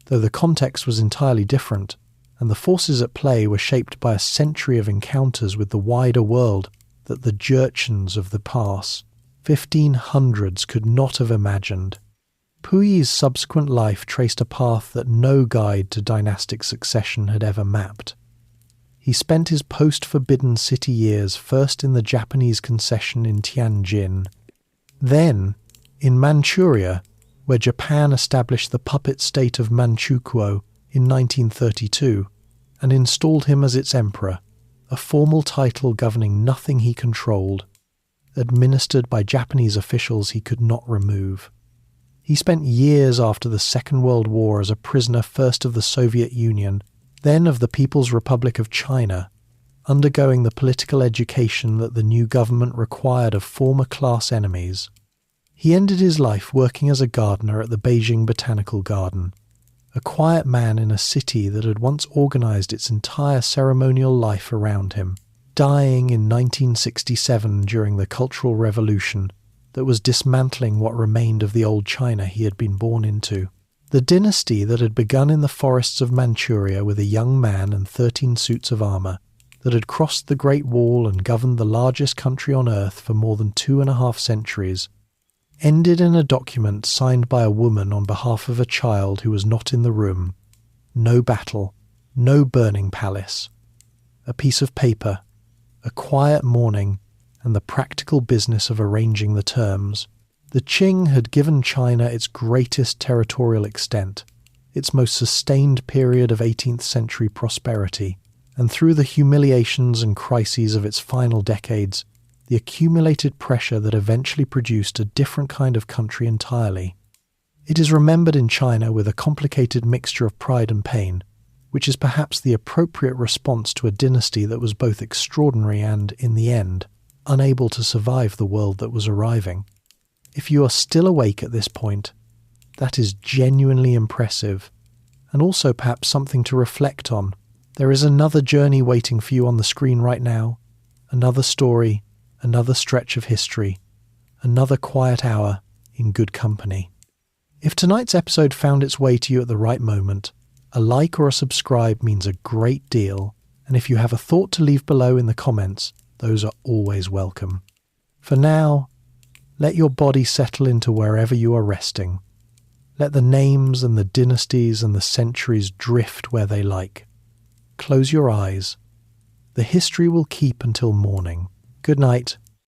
though the context was entirely different, and the forces at play were shaped by a century of encounters with the wider world that the Jurchens of the past 1500s could not have imagined. Puyi's subsequent life traced a path that no guide to dynastic succession had ever mapped. He spent his post-Forbidden City years first in the Japanese concession in Tianjin, then in Manchuria, where Japan established the puppet state of Manchukuo in 1932 and installed him as its emperor, a formal title governing nothing he controlled, administered by Japanese officials he could not remove. He spent years after the Second World War as a prisoner first of the Soviet Union, then of the People's Republic of China, undergoing the political education that the new government required of former class enemies. He ended his life working as a gardener at the Beijing Botanical Garden, a quiet man in a city that had once organized its entire ceremonial life around him, dying in 1967 during the Cultural Revolution that was dismantling what remained of the old China he had been born into. The dynasty that had begun in the forests of Manchuria with a young man and 13 suits of armor, that had crossed the Great Wall and governed the largest country on earth for more than 2.5 centuries, ended in a document signed by a woman on behalf of a child who was not in the room. No battle, no burning palace. A piece of paper, a quiet morning, and the practical business of arranging the terms. The Qing had given China its greatest territorial extent, its most sustained period of 18th century prosperity, and through the humiliations and crises of its final decades, the accumulated pressure that eventually produced a different kind of country entirely. It is remembered in China with a complicated mixture of pride and pain, which is perhaps the appropriate response to a dynasty that was both extraordinary and, in the end, unable to survive the world that was arriving. If you are still awake at this point, that is genuinely impressive, and also perhaps something to reflect on. There is another journey waiting for you on the screen right now, another story, another stretch of history, another quiet hour in good company. If tonight's episode found its way to you at the right moment, a like or a subscribe means a great deal, and if you have a thought to leave below in the comments, those are always welcome. For now, let your body settle into wherever you are resting. Let the names and the dynasties and the centuries drift where they like. Close your eyes. The history will keep until morning. Good night.